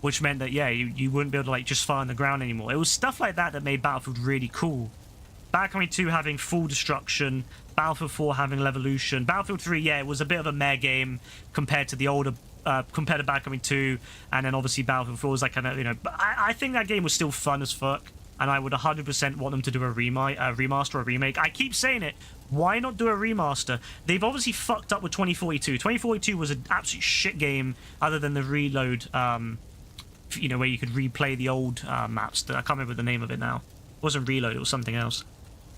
which meant that you wouldn't be able to like just fire on the ground anymore. It was stuff like that made Battlefield really cool. Battlefield 2 having full destruction, Battlefield 4 having Levolution. Battlefield 3, it was a bit of a meh game compared to the older. Compared to Battlefield 2, and then obviously Battlefield 4 was like kind of, you know, but I think that game was still fun as fuck, and I would 100% want them to do a remaster or a remake. I keep saying it, why not do a remaster? They've obviously fucked up with 2042. 2042 was an absolute shit game, other than the reload, you know, where you could replay the old maps. I can't remember the name of it now. It wasn't Reload, it was something else.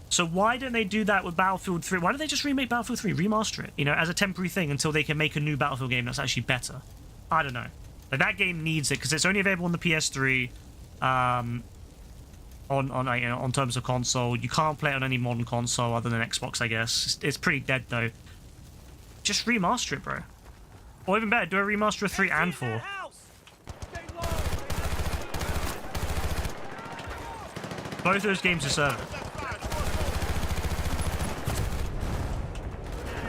So why don't they do that with Battlefield 3? Why don't they just remake Battlefield 3, remaster it, you know, as a temporary thing until they can make a new Battlefield game that's actually better? I don't know. Like, that game needs it, because it's only available on the PS3, on terms of console. You can't play it on any modern console other than Xbox, I guess. It's pretty dead, though. Just remaster it, bro. Or even better, do a remaster of 3 and 4. Both those games deserve it.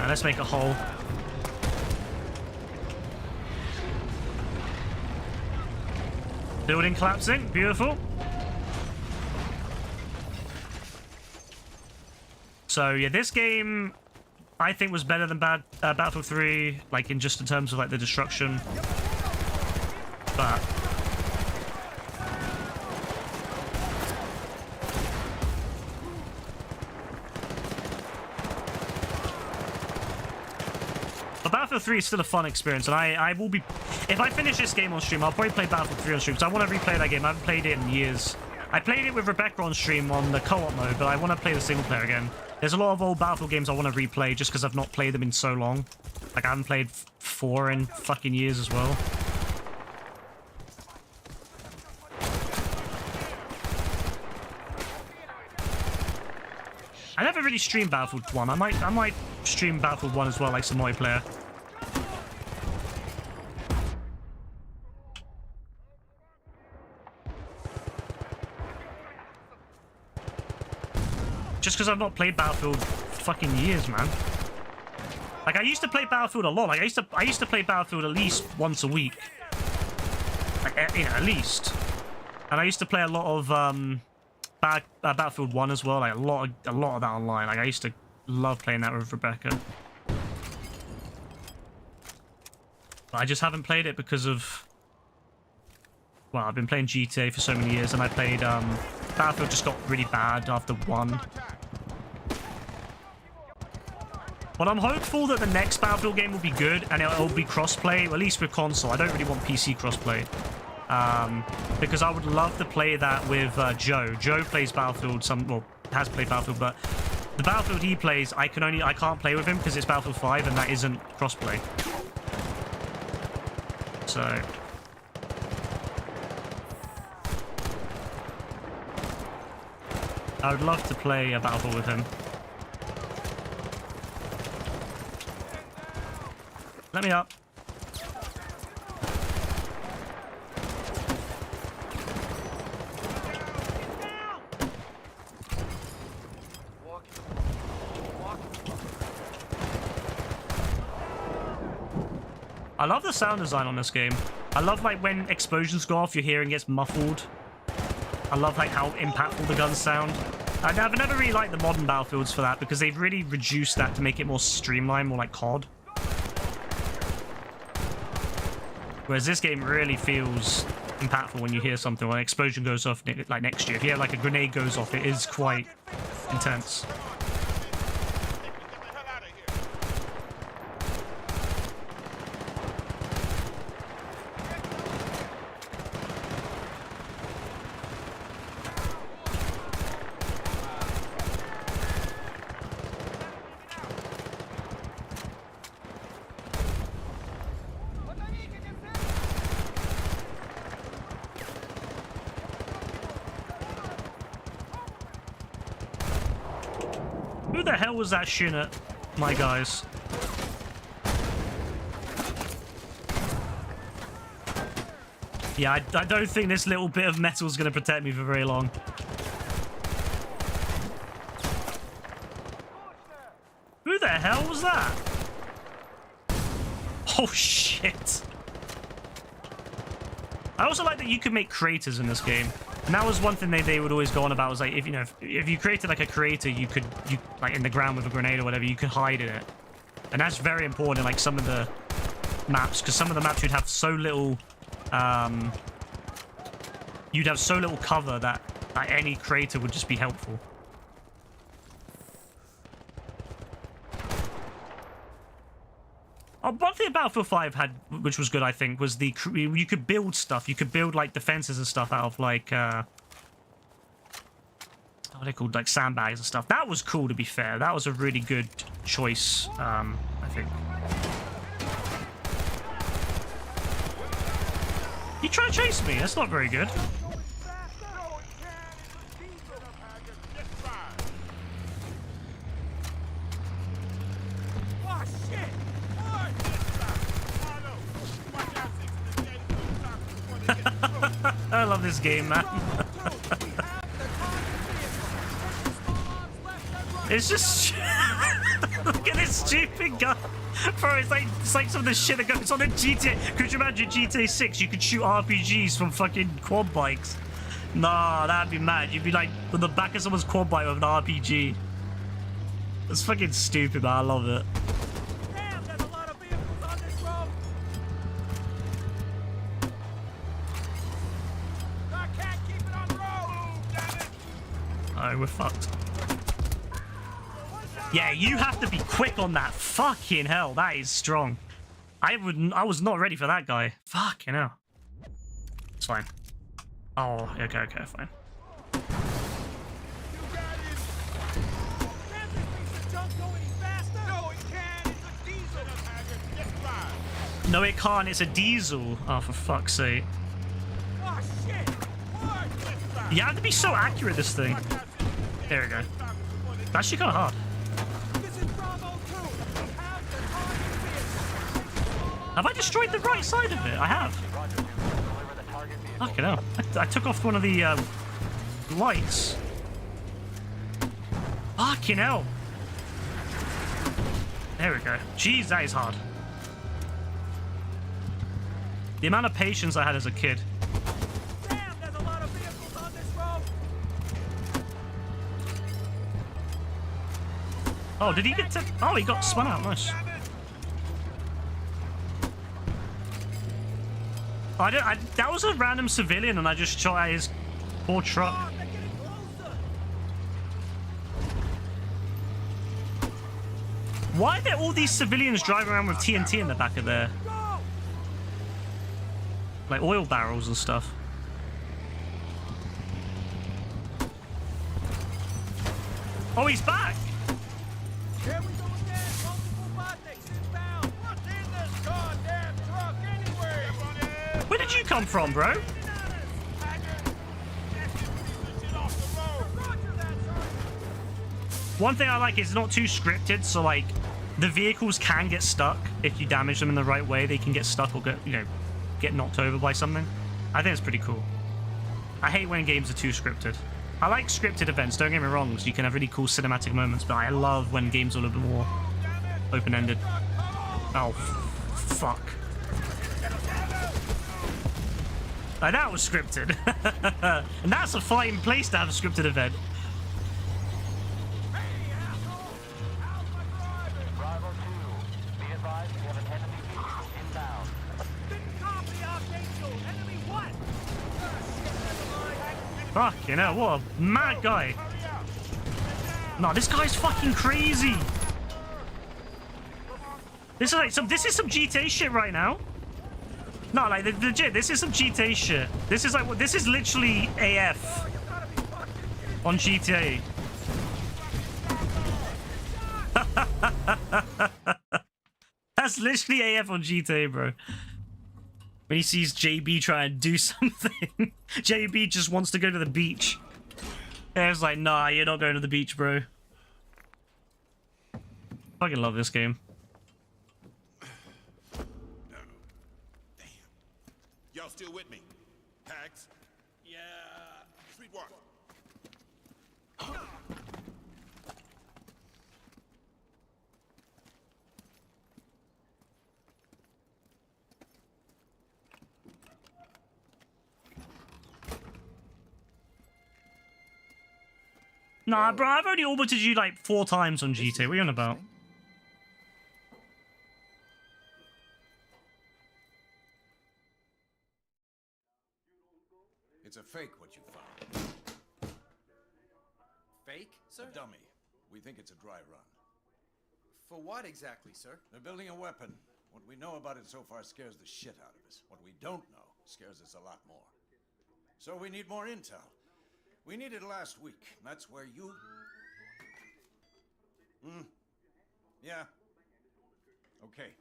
Let's make a hole. Building collapsing. Beautiful. So yeah, this game I think was better than Battlefield 3, like in terms of like the destruction. But Battlefield 3 is still a fun experience, and I will be, if I finish this game on stream, I'll probably play Battlefield 3 on stream, because I want to replay that game. I haven't played it in years. I played it with Rebecca on stream on the co-op mode, but I want to play the single player again. There's a lot of old Battlefield games I want to replay, just because I've not played them in so long. Like, I haven't played 4 in fucking years as well. I never really streamed Battlefield 1. I might stream Battlefield 1 as well, like some multiplayer. Just because I've not played Battlefield fucking years, man. Like, I used to play Battlefield a lot. Like, I used to play Battlefield at least once a week. Like, you know, at least. And I used to play a lot of Battlefield 1 as well. Like, a lot of that online. Like, I used to love playing that with Rebecca. But I just haven't played it because of... Well, I've been playing GTA for so many years, and I played... Battlefield just got really bad after 1. But I'm hopeful that the next Battlefield game will be good, and it'll be crossplay, at least with console. I don't really want PC crossplay. Because I would love to play that with Joe. Joe plays Battlefield, well, has played Battlefield, but the Battlefield he plays, I can't play with him because it's Battlefield 5, and that isn't crossplay. So... I would love to play a Battlefield with him. Let me up. I love the sound design on this game. I love like when explosions go off, your hearing gets muffled. I love like how impactful the guns sound. I've never really liked the modern Battlefields for that because they've really reduced that to make it more streamlined, more like COD. Whereas this game really feels impactful when you hear something, when an explosion goes off like next to you. If you hear like a grenade goes off, it is quite intense. Who the hell was that shooting at my guys? Yeah, I don't think this little bit of metal is going to protect me for very long. Who the hell was that? Oh, shit. I also like that you could make craters in this game. And that was one thing they would always go on about, was like, if you created like a crater, you like in the ground with a grenade or whatever, you could hide in it. And that's very important in like some of the maps, because some of the maps you'd have so little cover that like, any crater would just be helpful. Oh, one thing Battlefield 5 had, which was good, I think, was you could build stuff. You could build like defenses and stuff out of like what are they called, like sandbags and stuff. That was cool, to be fair. That was a really good choice, I think. You try to chase me? That's not very good. I love this game, man. It's just... Look at this stupid gun. Bro, it's like some of the shit that goes on in GTA. Could you imagine GTA 6? You could shoot RPGs from fucking quad bikes. Nah, that'd be mad. You'd be like on the back of someone's quad bike with an RPG. It's fucking stupid, man. I love it. Damn, there's a lot of vehicles on this road. I can't keep it on the road. Damn it. Oh, we're fucked. Yeah, you have to be quick on that. Fucking hell, that is strong. I was not ready for that guy. Fucking hell. It's fine. Oh, okay, fine. You got it. Can't this piece of junk go any faster? No, it can. It's a diesel. Just drive. No, it can't. It's a diesel. Oh, for fuck's sake. Oh, shit. What? Just drive. You have to be so accurate, this thing. There we go. That's actually kind of hard. This is Bravo 2. How's the target vehicle? Have I destroyed the right side of it? I have. Roger 2. Deliver the target vehicle. Fucking hell. I took off one of the lights. Fucking hell. There we go. Jeez, that is hard. The amount of patience I had as a kid. Damn, there's a lot of vehicles on this road. Oh, did he get to... Oh, he got spun out. Nice. That was a random civilian and I just shot at his poor truck. Oh, they're getting closer. Why are there all these civilians driving around with TNT in the back of their... Go. like oil barrels and stuff? Oh, he's back! Here we go again. Multiple botniks inbound. What's in this goddamn truck anyway? Where did you come from, bro? One thing I like is it's not too scripted, so like the vehicles can get stuck if you damage them in the right way. They can get stuck or get knocked over by something. I think it's pretty cool. I hate when games are too scripted. I like scripted events, don't get me wrong, so you can have really cool cinematic moments, but I love when games are a little bit more open-ended. Oh, fuck. Like, that was scripted. And that's a fighting place to have a scripted event. Bravo 2. Be advised we have an enemy vehicle inbound. Didn't copy, Archangel. Enemy what? Fucking hell, what a mad guy. No, this guy's fucking crazy. This is some GTA shit right now. No, like legit, this is some GTA shit. This is literally AF on GTA. That's literally AF on GTA, bro. When he sees JB try and do something, JB just wants to go to the beach. And it's like, nah, you're not going to the beach, bro. Fucking love this game. Y'all still with me? Hags? Yeah. Sweetwater. Nah, bro, I've only orbited you like 4 times on GTA. What are you on about? It's a fake, what you found. Fake, sir? A dummy. We think it's a dry run. For what exactly, sir? They're building a weapon. What we know about it so far scares the shit out of us. What we don't know scares us a lot more. So we need more intel. We needed it last week. That's where you... Yeah. Okay.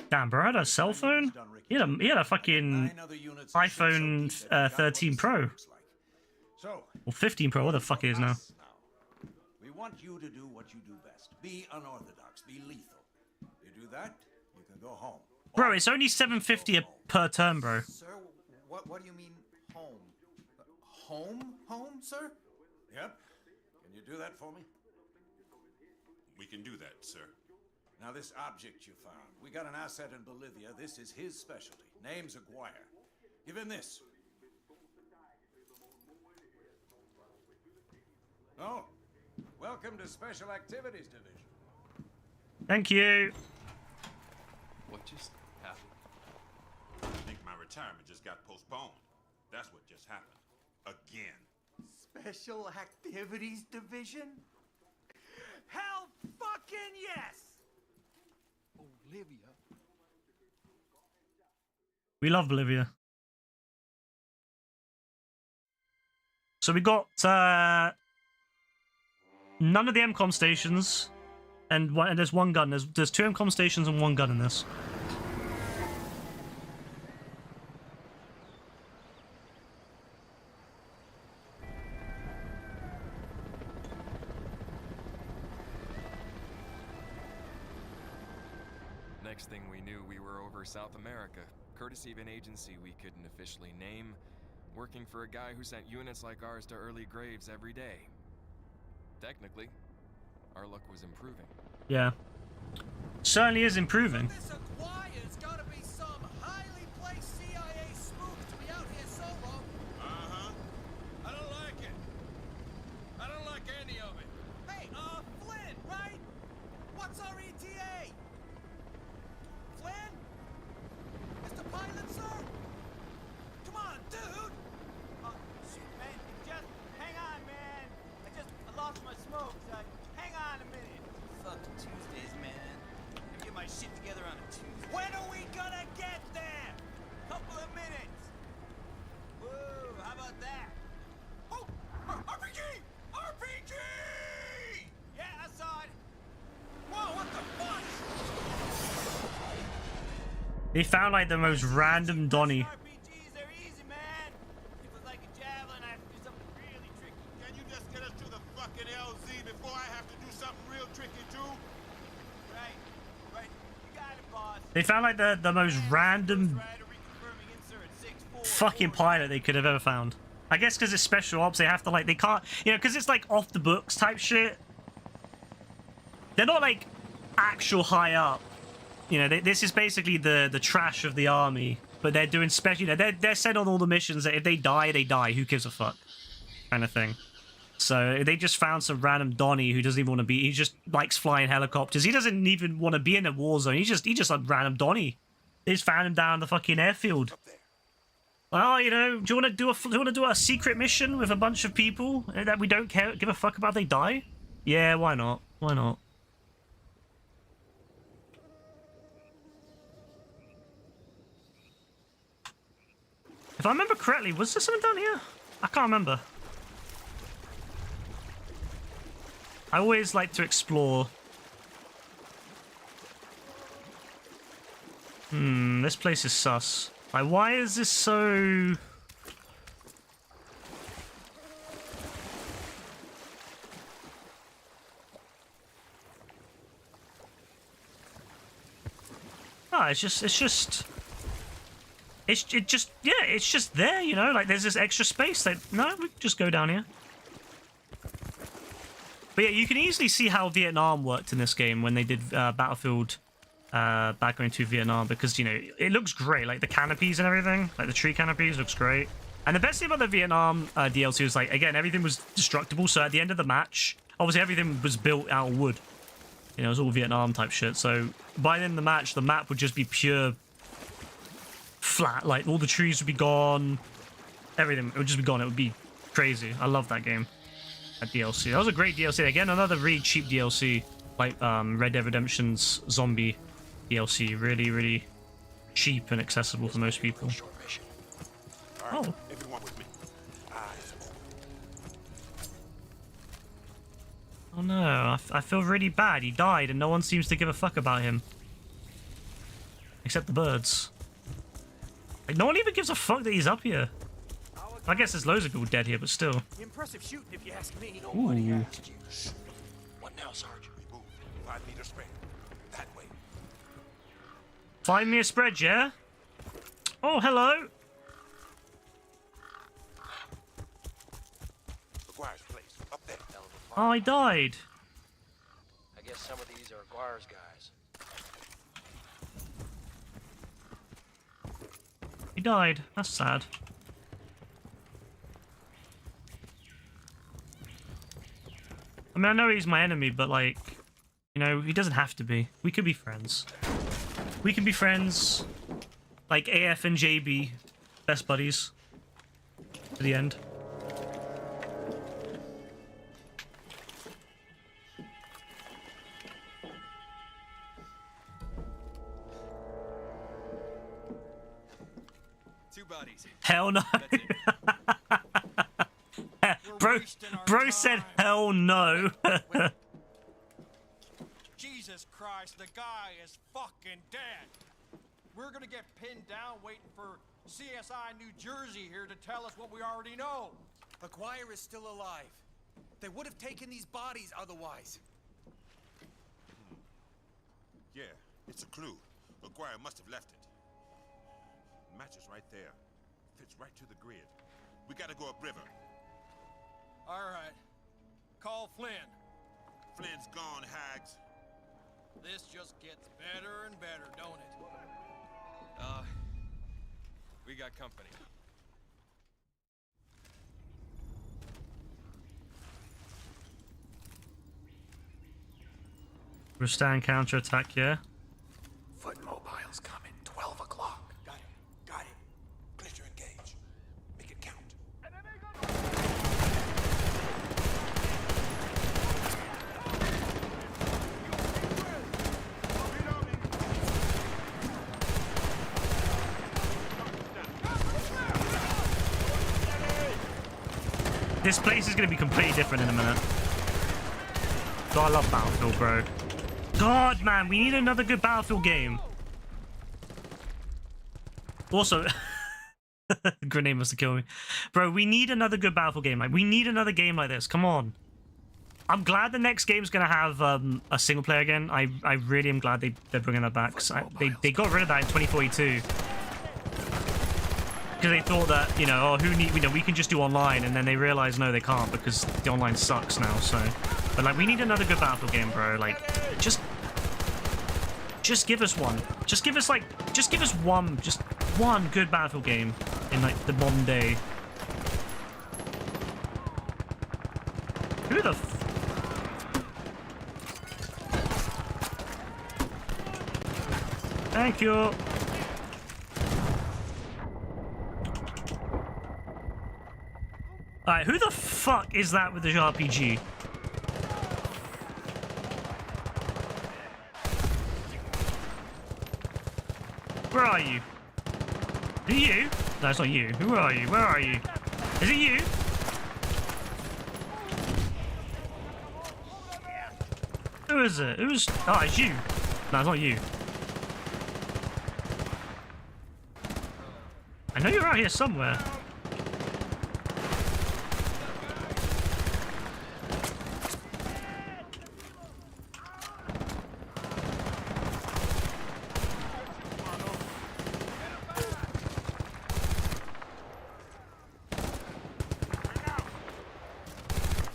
Damn, bro, I had a cell phone? He had a fucking iPhone 13 Pro. So, Or 15 Pro, what the fuck it is now. we want you to do what you do best. Be unorthodox. Be lethal. You do that, you can go home. Bro, it's only $750 per turn, bro. Sir, what do you mean, home? Home, sir? Yep. Can you do that for me? We can do that, sir. Now, this object you found, we got an asset in Bolivia. This is his specialty. Name's Aguirre. Give him this. Oh, welcome to Special Activities Division. Thank you. What just happened? I think my retirement just got postponed. That's what just happened. Again. Special Activities Division? Hell fucking yes! Olivia. We love Bolivia. So we got none of the MCOM stations, and there's one gun. There's 2 MCOM stations and 1 gun in this. Next thing we knew, we were over South America, courtesy of an agency we couldn't officially name, working for a guy who sent units like ours to early graves every day. Technically, our luck was improving. Yeah. Certainly is improving. This Aguirre's gotta be some highly placed CIA spook to be out here solo. Uh-huh. I don't like it. I don't like any of it. Hey, Flynn, right? What's our ETA? Flynn? Mr. Pilot, sir? Come on, dude! Shoot, man, just hang on, man. I lost my smoke, so hang on a minute. Fuck Tuesdays, man. I get my shit together on a Tuesday. When are we gonna get there? Couple of minutes. Whoa, how about that? Oh, RPG! RPG! Yeah, I saw it. Whoa, what the fuck? They found like the most random Donnie. RPGs, they're easy, man. If it's like a javelin, I have to do something really tricky. Can you just get us to the fucking LZ before I have to do something real tricky too? Right, right. You got it, boss. They found like the most random fucking pilot they could have ever found. I guess because it's special ops, they have to like, they can't, you know, because it's like off the books type shit. They're not like actual high up. You know, this is basically the trash of the army, but they're doing special. You know, they're sent on all the missions that if they die, they die. Who gives a fuck, kind of thing. So they just found some random Donnie who doesn't even want to be. He just likes flying helicopters. He doesn't even want to be in a war zone. He just a random Donnie. They just found him down the fucking airfield. Well, you know, do you want to do a secret mission with a bunch of people that we don't give a fuck about? They die. Yeah, why not? Why not? If I remember correctly, was there something down here? I can't remember. I always like to explore. This place is sus. Like, why is this so... Ah, it's just there, you know, like there's this extra space that, no, we can just go down here. But yeah, you can easily see how Vietnam worked in this game when they did Battlefield back going to Vietnam, because, you know, it looks great, like the canopies and everything, like the tree canopies looks great. And the best thing about the Vietnam DLC was, like, again, everything was destructible, so at the end of the match, obviously everything was built out of wood. You know, it was all Vietnam type shit, so by the end of the match, the map would just be pure flat, like all the trees would be gone, everything, it would just be gone. It would be crazy. I love that game, that DLC. That was a great DLC. Again, another really cheap DLC, like Red Dead Redemption's zombie DLC. Really, really cheap and accessible for most people. Oh. Everyone with me. Eyes open. Oh no, I feel really bad. He died and no one seems to give a fuck about him. Except the birds. Like, no one even gives a fuck that he's up here. I guess there's loads of people dead here, but still. Impressive shooting, if you ask me. Ooh. Asked you. Shh. What now, Sergeant? We move. 5 meters spread. That way. 5 meter spread, yeah? Oh, hello. Aguirre's place. Up there. Oh, I died. I guess some of these are Aguirre's guys. He died. That's sad. I mean, I know he's my enemy, but like, you know, he doesn't have to be. We could be friends. We can be friends. Like AF and JB, best buddies. To the end. Two bodies. Hell no. Bro said hell no. Jesus Christ, the guy is fucking dead. We're gonna get pinned down waiting for CSI New Jersey here to tell us what we already know. McGuire is still alive. They would have taken these bodies otherwise. Yeah, it's a clue. McGuire must have left it. Matches right there. Fits right to the grid. We gotta go upriver. All right. Call Flynn. Flynn's gone, Hags. This just gets better and better, don't it? We got company. Withstand counterattack, yeah. Foot mobile's coming. 12 o'clock. Got it. Got it. Pleasure engage. Make it count. This place is going to be completely different in a minute. God, I love Battlefield, bro. God, man, we need another good Battlefield game. Also, grenade must have killed me. Bro, we need another good Battlefield game. Like, we need another game like this. Come on. I'm glad the next game's going to have a single player again. I really am glad they're bringing that back. 'Cause they got rid of that in 2042. Because they thought that, you know, we can just do online, and then they realized no, they can't because the online sucks now. So, but like, we need another good Battlefield game, bro. Like, just give us one. Just give us one good Battlefield game in like the modern day. Who the? Thank you. Alright, who the fuck is that with the RPG? Where are you? Is it you? No, it's not you. Who are you? Where are you? Is it you? Who is it? Who's... Oh, it's you. No, it's not you. I know you're out here somewhere.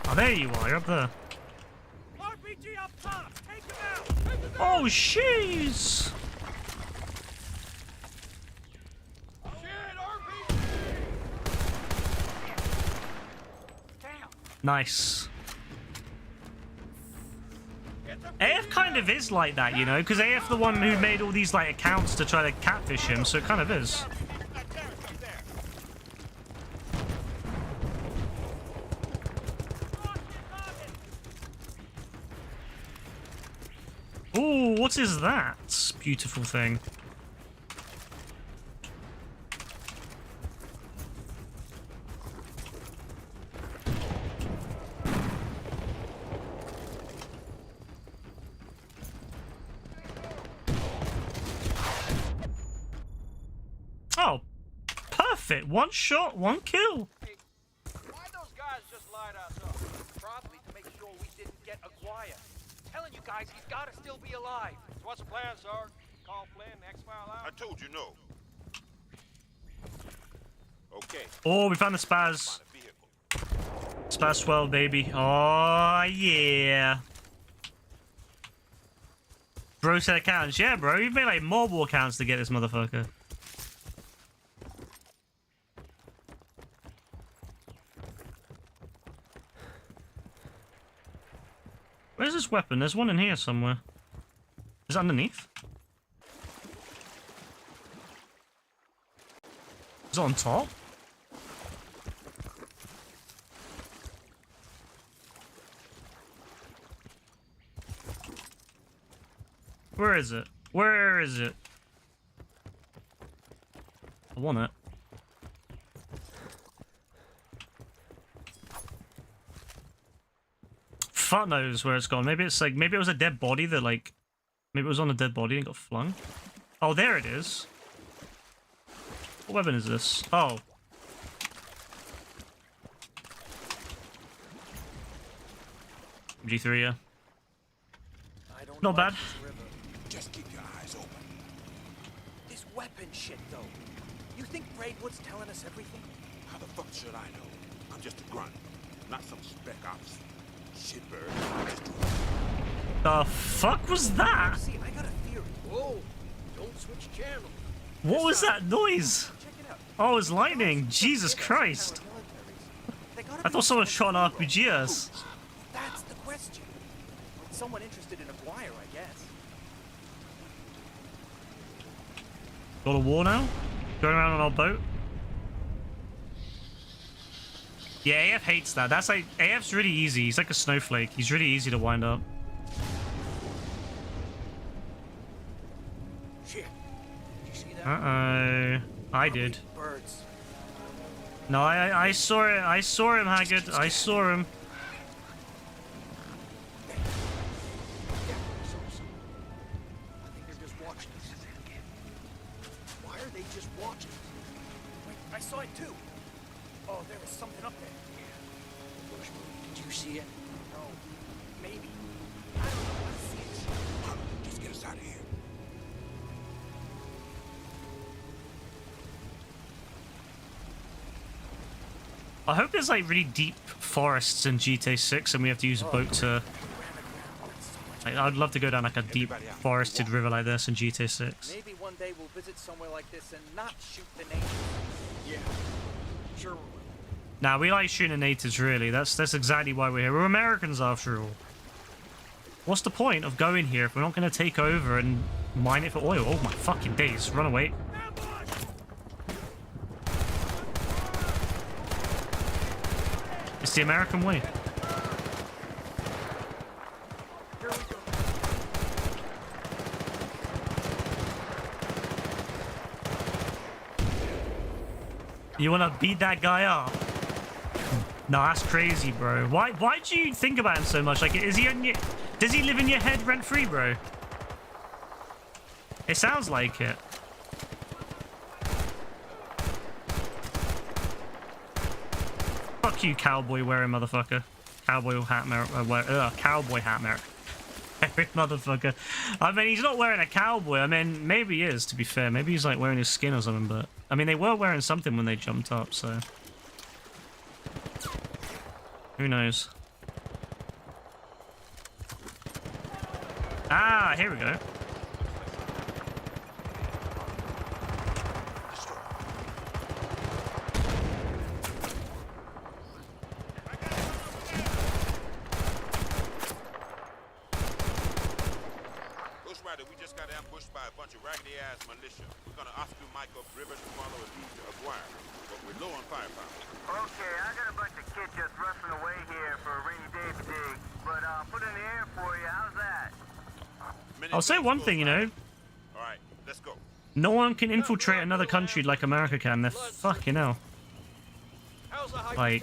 Oh, there you are. You're up there. RPG up top! Take him out! Oh, jeez! Nice. AF kind of is like that, you know, because AF the one who made all these like accounts to try to catfish him, so it kind of is. Ooh, what is that beautiful thing? Oh, perfect. One shot, one kill. Hey, why those guys just light us up? Probably to make sure we didn't get Aguirre. Telling you guys, he's got to still be alive. So what's the plan, Sarge? Call Flynn, X-File I out? told you no. Okay. Oh, we found the Spaz. Find a vehicle. Spaz 12, baby. Oh, yeah. Bro set accounts. Yeah, bro. You've made like multiple accounts to get this motherfucker. Where's this weapon? There's one in here somewhere. Is it underneath? Is it on top? Where is it? Where is it? I want it. Fuck knows where it's gone. Maybe it's like, maybe it was a dead body that like, maybe it was on a dead body and got flung. Oh, there it is. What weapon is this? Oh. G3, yeah. I don't Not like bad. this river. Just keep your eyes open. This weapon shit, though. You think Braidwood's telling us everything? How the fuck should I know? I'm just a grunt, not some spec ops shitbird. Just The fuck was that? See, I got a theory. Whoa! Don't switch channels. What was that noise? Check it out. Oh, it was lightning. Jesus Christ. I thought someone shot an RPG at us. That's the question. Someone interested in Aguirre, I guess. Got a war now? Going around on our boat? Yeah, AF hates that. That's like, AF's really easy. He's like a snowflake. He's really easy to wind up. Shit. Did you see that? Uh-oh. I did. Birds. No, I saw it. I saw him, Haggard. I saw him. Yeah, so. I think they're just watching us. Why are they just watching us? Wait, I saw it too. Oh, there was something up there. Did you see it? No. Maybe. I don't know. I see it. just get us out of here. I hope there's like really deep forests in GTA 6 and we have to use a boat to... Like, I'd love to go down like a deep forested river like this in GTA 6. Maybe one day we'll visit somewhere like this and not shoot the natives. Yeah. Sure we will. Nah, we like shooting natives, really. That's exactly why we're here. We're Americans, after all. What's the point of going here if we're not going to take over and mine it for oil? Oh my fucking days. Run away. It's the American way. Here we go. You want to beat that guy up? No, that's crazy, bro. Why do you think about him so much? Like, is he in your... Does he live in your head rent-free, bro? It sounds like it. Fuck you, cowboy-wearing motherfucker. Cowboy hat cowboy hat motherfucker. I mean, he's not wearing a cowboy. I mean, maybe he is, to be fair. Maybe he's, like, wearing his skin or something, but... I mean, they were wearing something when they jumped up, so... Who knows? Ah, here we go. Ghost Rider, we just got ambushed by a bunch of raggedy-ass militia. We're gonna Oscar Mike up river to follow a lead to Aguirre, but we're low on firepower. Okay, I got a bunch of kids just rustling away here for a rainy day today, but I'll put in the air for you. How's that? I'll say one thing, you know. All right, let's go. No one can infiltrate another country like America can. They're fucking hell. Like...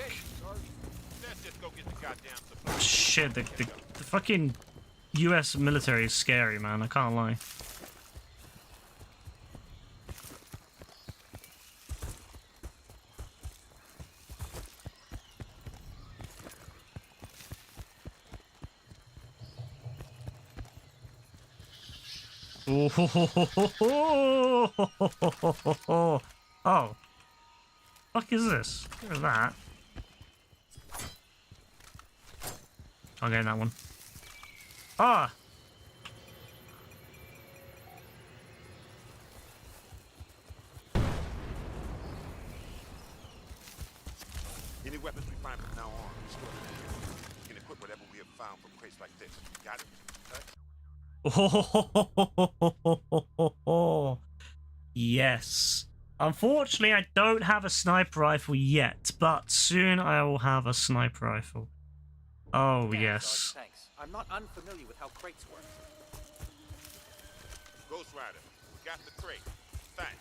Let's just go get the goddamn supply. Shit, the fucking US military is scary, man. I can't lie. Oh. Fuck is this? Look at that. Can't get in that one. Ah! Any weapons we find from now on, store them here. We can equip whatever we have found from crates like this. Got it? Oh, yes. Unfortunately, I don't have a sniper rifle yet, but soon I will have a sniper rifle. Oh, yes. Thanks. I'm not unfamiliar with how crates work. Ghost Rider, we got the crate. Thanks.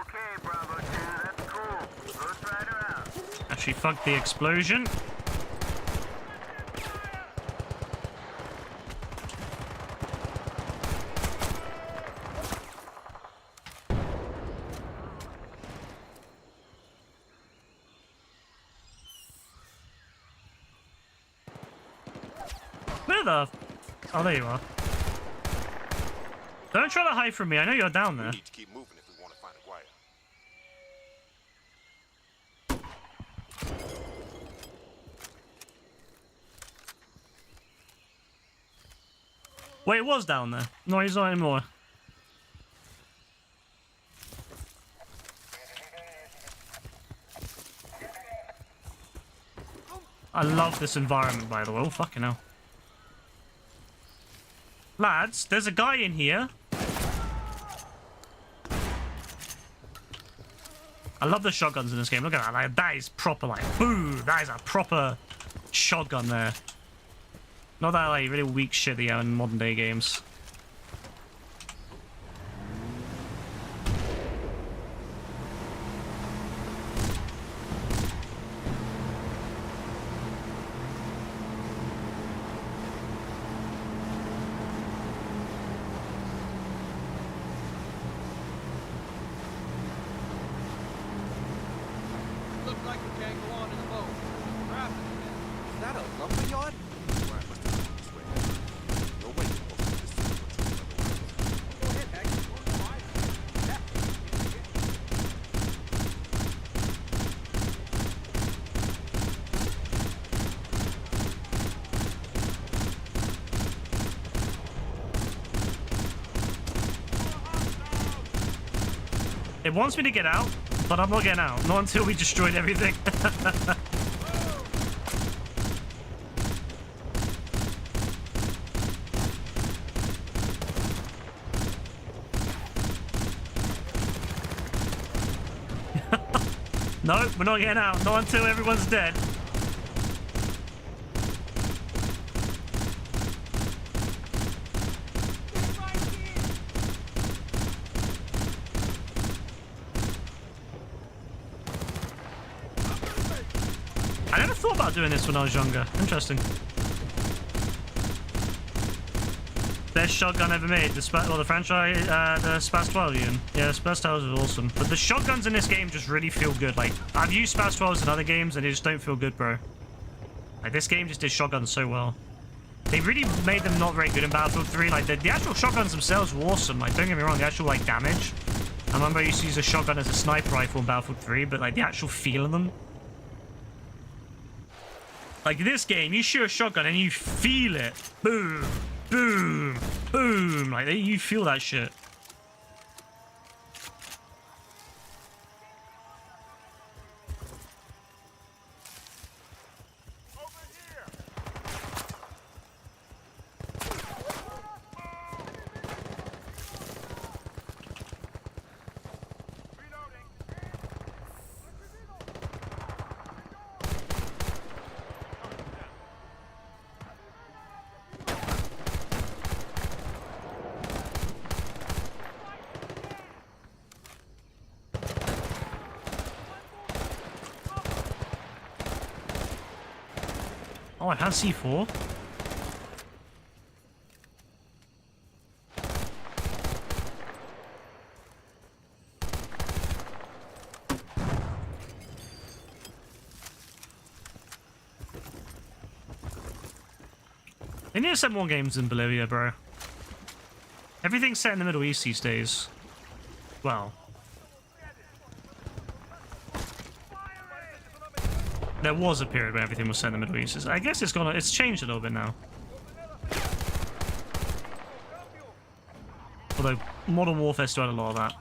Okay, Bravo 2, that's cool. Ghost Rider out. Actually, fuck the explosion. Where the... Oh, there you are. Don't try to hide from me. I know you're down there. We need to keep moving if we want to find a wire. Wait, it was down there. No, he's not anymore. I love this environment, by the way. Oh, fucking hell. Lads, there's a guy in here. I love the shotguns in this game. Look at that. Like, that is proper, like, boom. That is a proper shotgun there. Not that, like, really weak shit that you have in modern day games. Looks like we can't go on in the boat. Traffic again. Is that a lumberyard? Wire must have gone this way. No way to open this door. Go ahead, Max. It wants me to get out, but I'm not getting out. Not until we destroyed everything. No, we're not getting out. Not until everyone's dead. I never thought about doing this when I was younger. Interesting. Best shotgun ever made. The franchise, the Spaz 12 unit. Yeah, Spaz 12 is awesome. But the shotguns in this game just really feel good. Like, I've used Spaz 12s in other games and they just don't feel good, bro. Like, this game just did shotguns so well. They really made them not very good in Battlefield 3. Like, the actual shotguns themselves were awesome. Like, don't get me wrong, the actual, like, damage. I remember I used to use a shotgun as a sniper rifle in Battlefield 3, but, like, the actual feel of them. Like, this game, you shoot a shotgun and you feel it. Boom. Boom. Boom. Like, you feel that shit. Oh, I have C4. They need to set more games in Bolivia, bro. Everything's set in the Middle East these days. Well. There was a period where everything was set in the Middle East. I guess it's changed a little bit now. Although Modern Warfare still had a lot of that.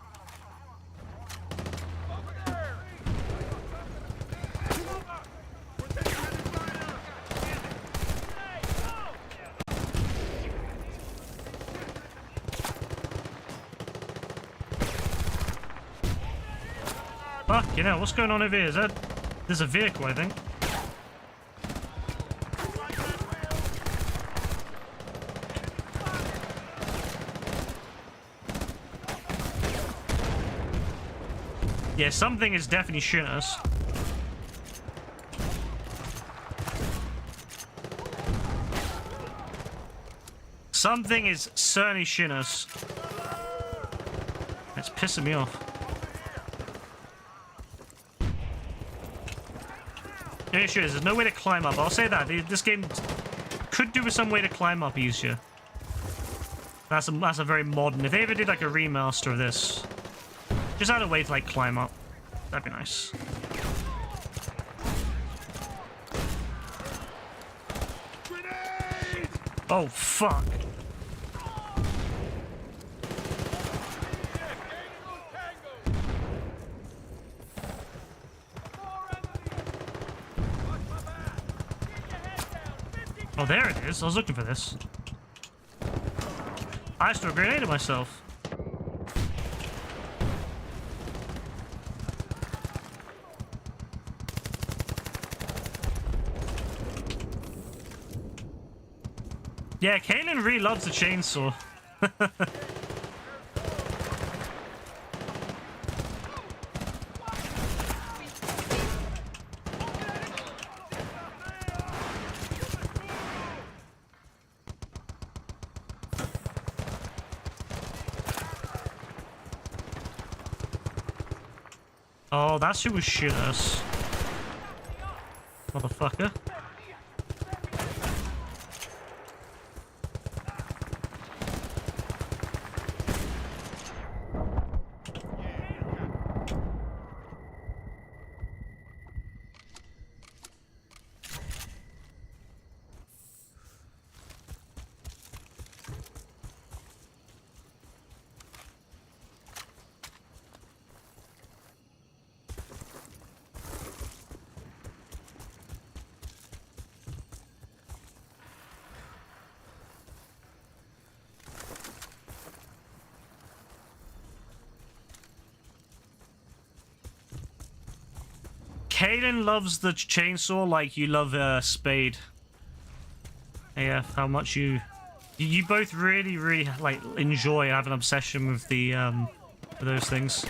Fuck, you know, what's going on over here? Is that... There's a vehicle, I think. Yeah, something is definitely shooting us. Something is certainly shooting us. It's pissing me off. The issue is there's no way to climb up. I'll say that. This game could do with some way to climb up easier. That's a very modern... If they ever did like a remaster of this, just add a way to like climb up. That'd be nice. Oh, fuck. Oh, there it is. I was looking for this. I just threw a grenade at myself. Yeah, Kaylin really loves the chainsaw. Oh, that's who was shooting us. Motherfucker. Kaylin loves the chainsaw like you love a spade. Yeah, how much you both really like enjoy, have an obsession with the with those things.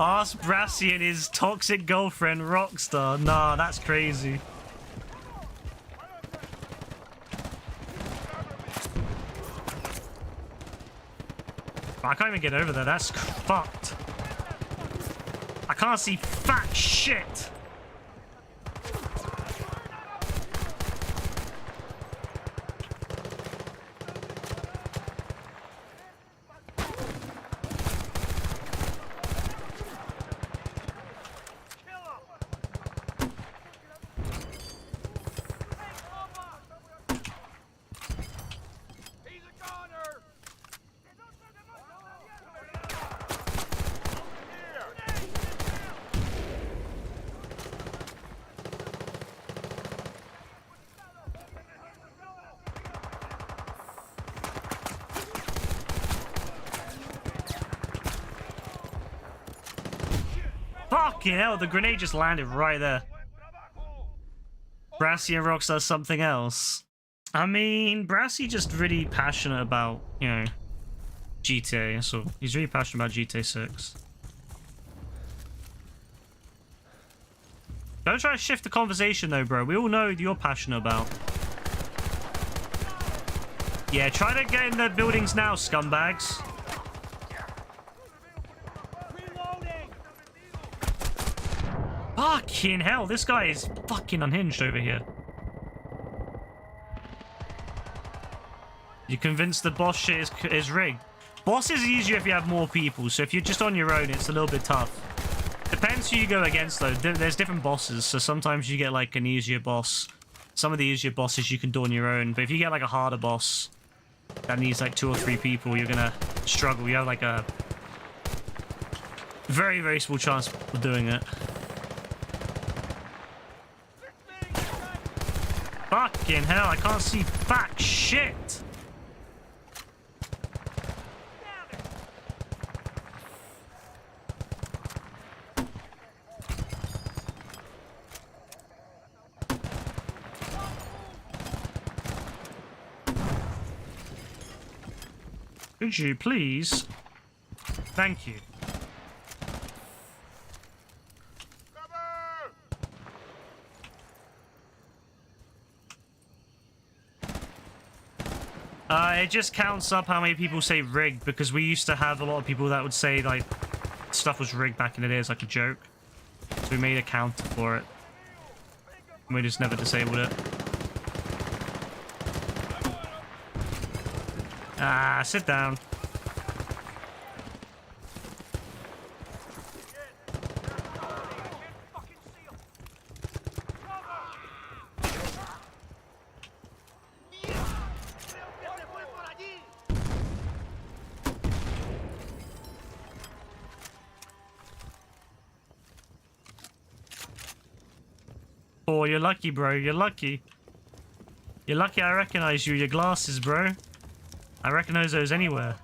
Ask Brassy and his toxic girlfriend Rockstar. Nah, that's crazy. I can't even get over there. That's fucked. I can't see fat shit. Fucking hell, the grenade just landed right there. Brassy and Rockstar something else. I mean, Brassy just really passionate about, you know, GTA. So he's really passionate about GTA 6. Don't try to shift the conversation though, bro. We all know you're passionate about. Yeah, try to get in the buildings now, scumbags. Fucking hell, this guy is fucking unhinged over here. You convinced the boss shit is rigged. Boss is easier if you have more people, so if you're just on your own, it's a little bit tough. Depends who you go against, though. There's different bosses, so sometimes you get, like, an easier boss. Some of the easier bosses you can do on your own, but if you get, like, a harder boss that needs, like, 2 or 3 people, you're gonna struggle. You have, like, a very, very small chance of doing it. Fucking hell, I can't see fat shit. Could you please? Thank you. It just counts up how many people say rigged, because we used to have a lot of people that would say like stuff was rigged back in the day as like a joke. So we made a counter for it. And we just never disabled it. Ah, sit down. Oh, you're lucky, bro. You're lucky. You're lucky I recognize you. Your glasses, bro. I recognize those anywhere.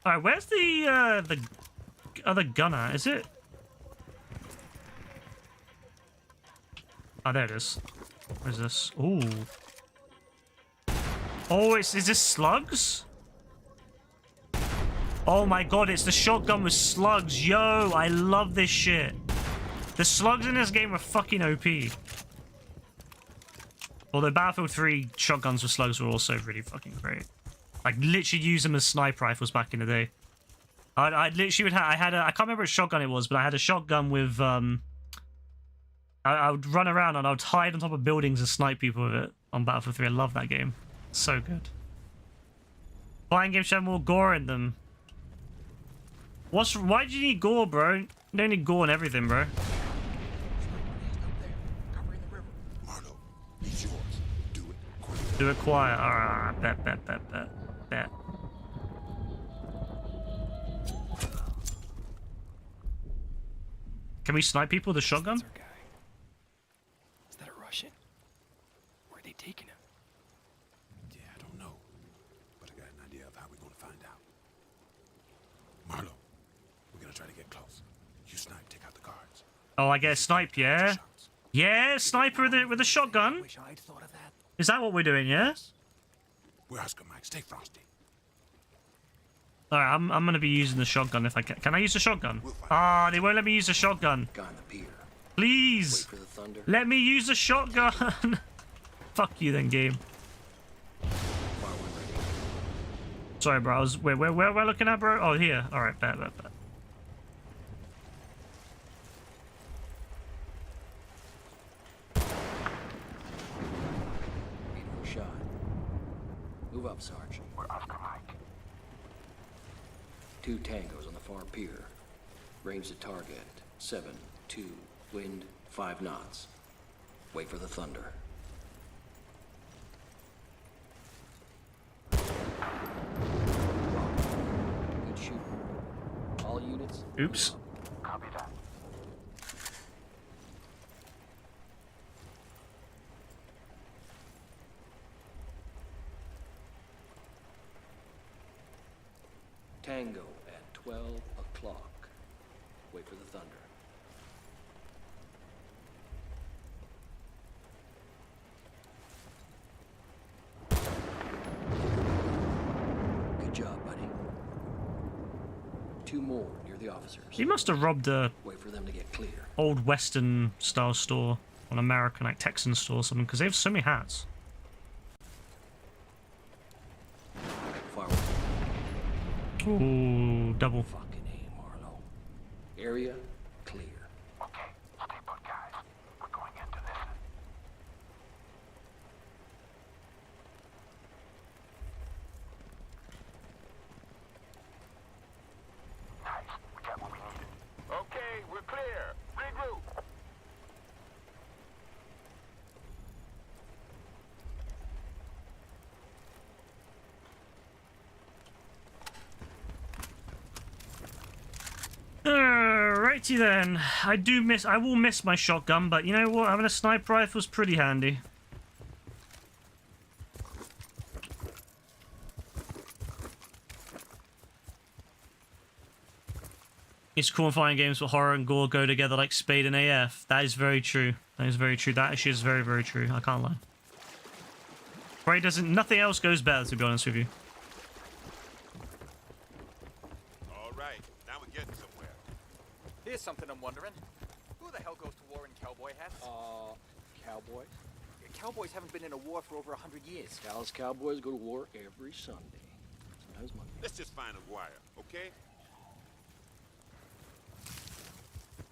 Alright, where's the other gunner? Is it? Oh, there it is. What is this? Ooh. Oh, is this slugs? Oh my god, it's the shotgun with slugs. Yo, I love this shit. The slugs in this game are fucking OP. Although Battlefield 3 shotguns with slugs were also really fucking great. I literally used them as sniper rifles back in the day. I literally would have, I can't remember which shotgun it was, but I had a shotgun with, I would run around and I would hide on top of buildings and snipe people with it on Battlefield 3. I love that game. So good. Fighting games should have more gore in them. Why do you need gore, bro? You don't need gore in everything, bro. Marlo, he's yours. Do it quick. Do it quiet. Alright, bet. Can we snipe people with a shotgun? Is that a Russian? Where are they taking him? Yeah, I don't know. But I got an idea of how we're gonna find out. Marlo, we're gonna try to get close. You snipe, take out the guards. Oh, I get a snipe, yeah? Yeah, sniper with a shotgun? Wish I'd thought of that. Is that what we're doing, yeah? We're Oscar Mike, stay frosty. Alright, I'm gonna be using the shotgun if I can. Can I use the shotgun? Ah, they won't let me use the shotgun. Guy on the pier. Please! Wait for the thunder. Let me use the shotgun! Fuck you then, game. Fire one ready. Sorry, bro. Where am I looking at, bro? Oh, here. Alright, bet. Beautiful shot. Move up, Sarge. We're Oscar Mike. 2 tangos on the far pier. Range to target. 7-2. Wind 5 knots. Wait for the thunder. Good shooting. All units. Oops. Copy that. Tango at 12 o'clock. Wait for the thunder. Good job, buddy. 2 more near the officers. He must have robbed a Wait for them to get clear. old Western style store, an American like Texan store or something, because they have so many hats. Fire. Ooh, double. Fucking A, Marlo. Area clear. Okay, stay put, guys. We're going into this. Nice. We got what we needed. Okay, we're clear. Regroup. Alrighty then. I will miss my shotgun, but you know what? Having a sniper rifle is pretty handy. It's cool finding games where horror and gore go together like Spade and AF. That is very true. That is very true. That actually is very, very true. I can't lie. Right, nothing else goes better, to be honest with you. All right, now we're getting somewhere. Here's something I'm wondering. Who the hell goes to war in cowboy hats? Cowboys? Cowboys haven't been in a war for over 100 years. Dallas Cowboys go to war every Sunday. Sometimes Monday. Let's just find a wire, okay?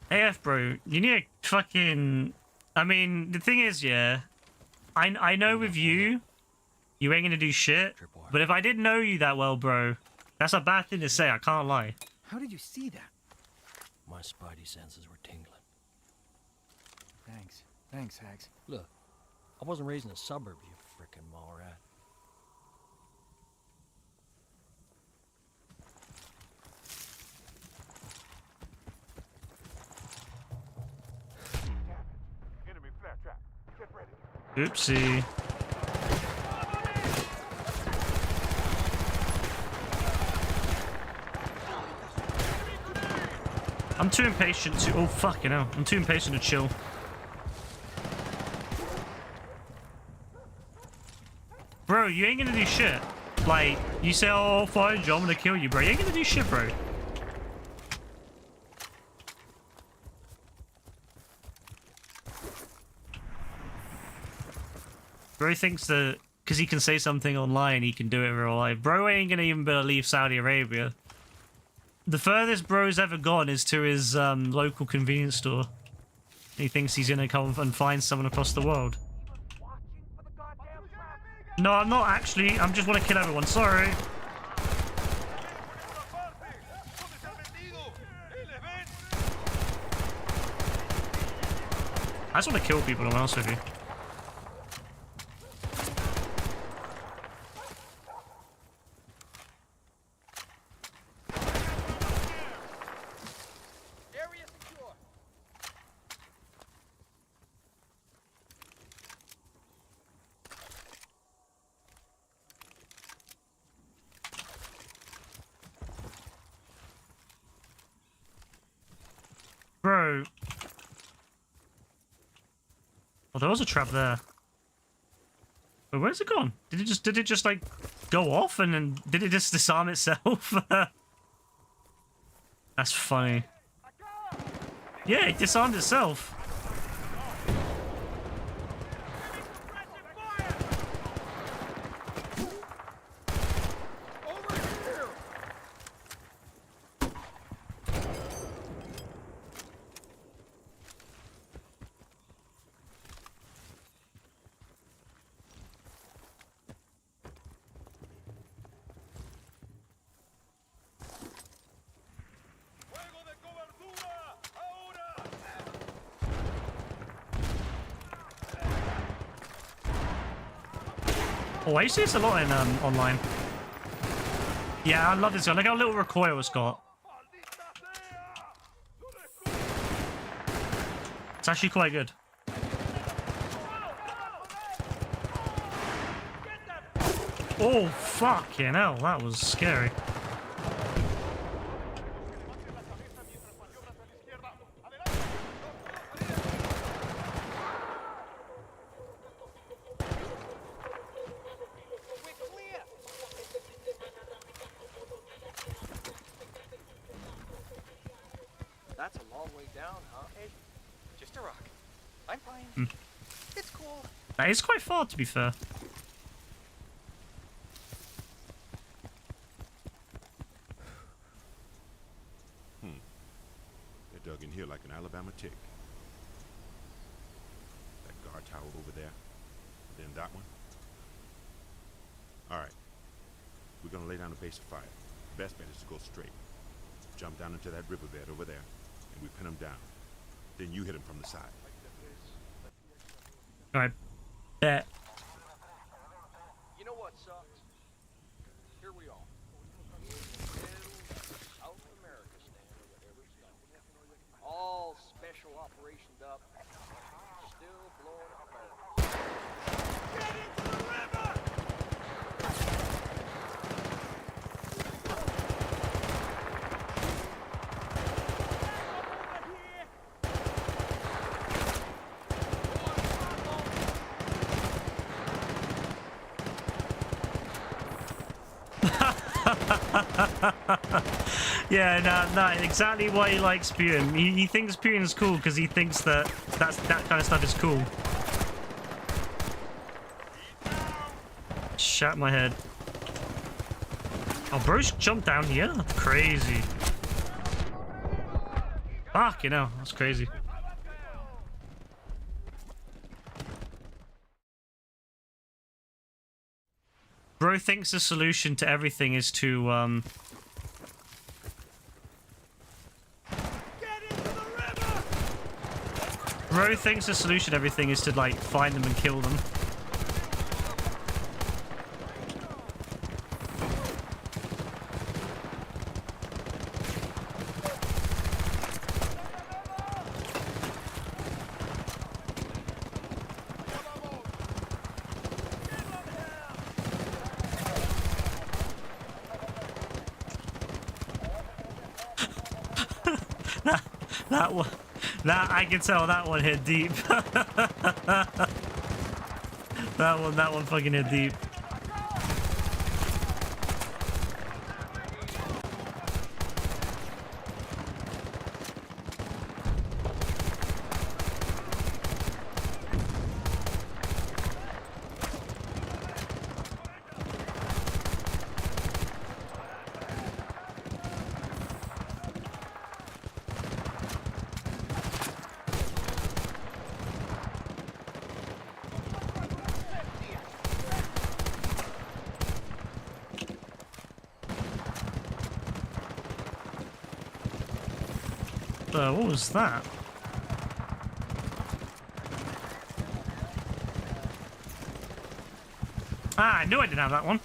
AF, bro, you need a fucking... I mean, the thing is, yeah, I know with you, you ain't gonna do shit, but if I didn't know you that well, bro, that's a bad thing to say, I can't lie. How did you see that? My spidey senses were tingling. Thanks. Thanks, Hags. Look, I wasn't raised in a suburb, you frickin' mall rat. Enemy flare trap. Get ready. Oopsie. I'm too impatient to... Oh, fucking hell. I'm too impatient to chill. Bro, you ain't gonna do shit. Like, you say, oh, fine, Joe, I'm gonna kill you, bro. You ain't gonna do shit, bro. Bro thinks that because he can say something online, he can do it in real life. Bro ain't gonna even be able to leave Saudi Arabia. The furthest bro's ever gone is to his local convenience store. He thinks he's gonna come and find someone across the world. No, I'm not actually. I just want to kill everyone. Sorry. I just want to kill people, to be honest with you. Bro. Oh, there was a trap there. But where's it gone? Did it just like go off and then did it just disarm itself? That's funny. Yeah, it disarmed itself. Oh, I see this a lot in online. Yeah, I love this gun. Look how little recoil it's got. It's actually quite good. Oh, fucking hell. That was scary. That's a long way down, huh? Hey, just a rock. I'm fine. It's cool. That is quite far, to be fair. They're dug in here like an Alabama tick. That guard tower over there. Then that one. All right. We're gonna lay down a base of fire. Best bet is to go straight. Jump down into that riverbed over there, and we pin them down. Then you hit them from the side. Alright. Bet. You know what sucks? Here we are. South America stand or whatever it's called. operationed up. Still blowing apart. Get into the river! Yeah, no, exactly why he likes spewing. He thinks spewing is cool because he thinks that that kind of stuff is cool. Shat my head. Oh, bro's jumped down here? That's crazy. Fuck, you know, that's crazy. Bro thinks the solution to everything is to, Bro thinks the solution to everything is to, like, find them and kill them. That one, that I can tell that one hit deep. that one fucking hit deep. What was that? Ah, I knew I didn't have that one.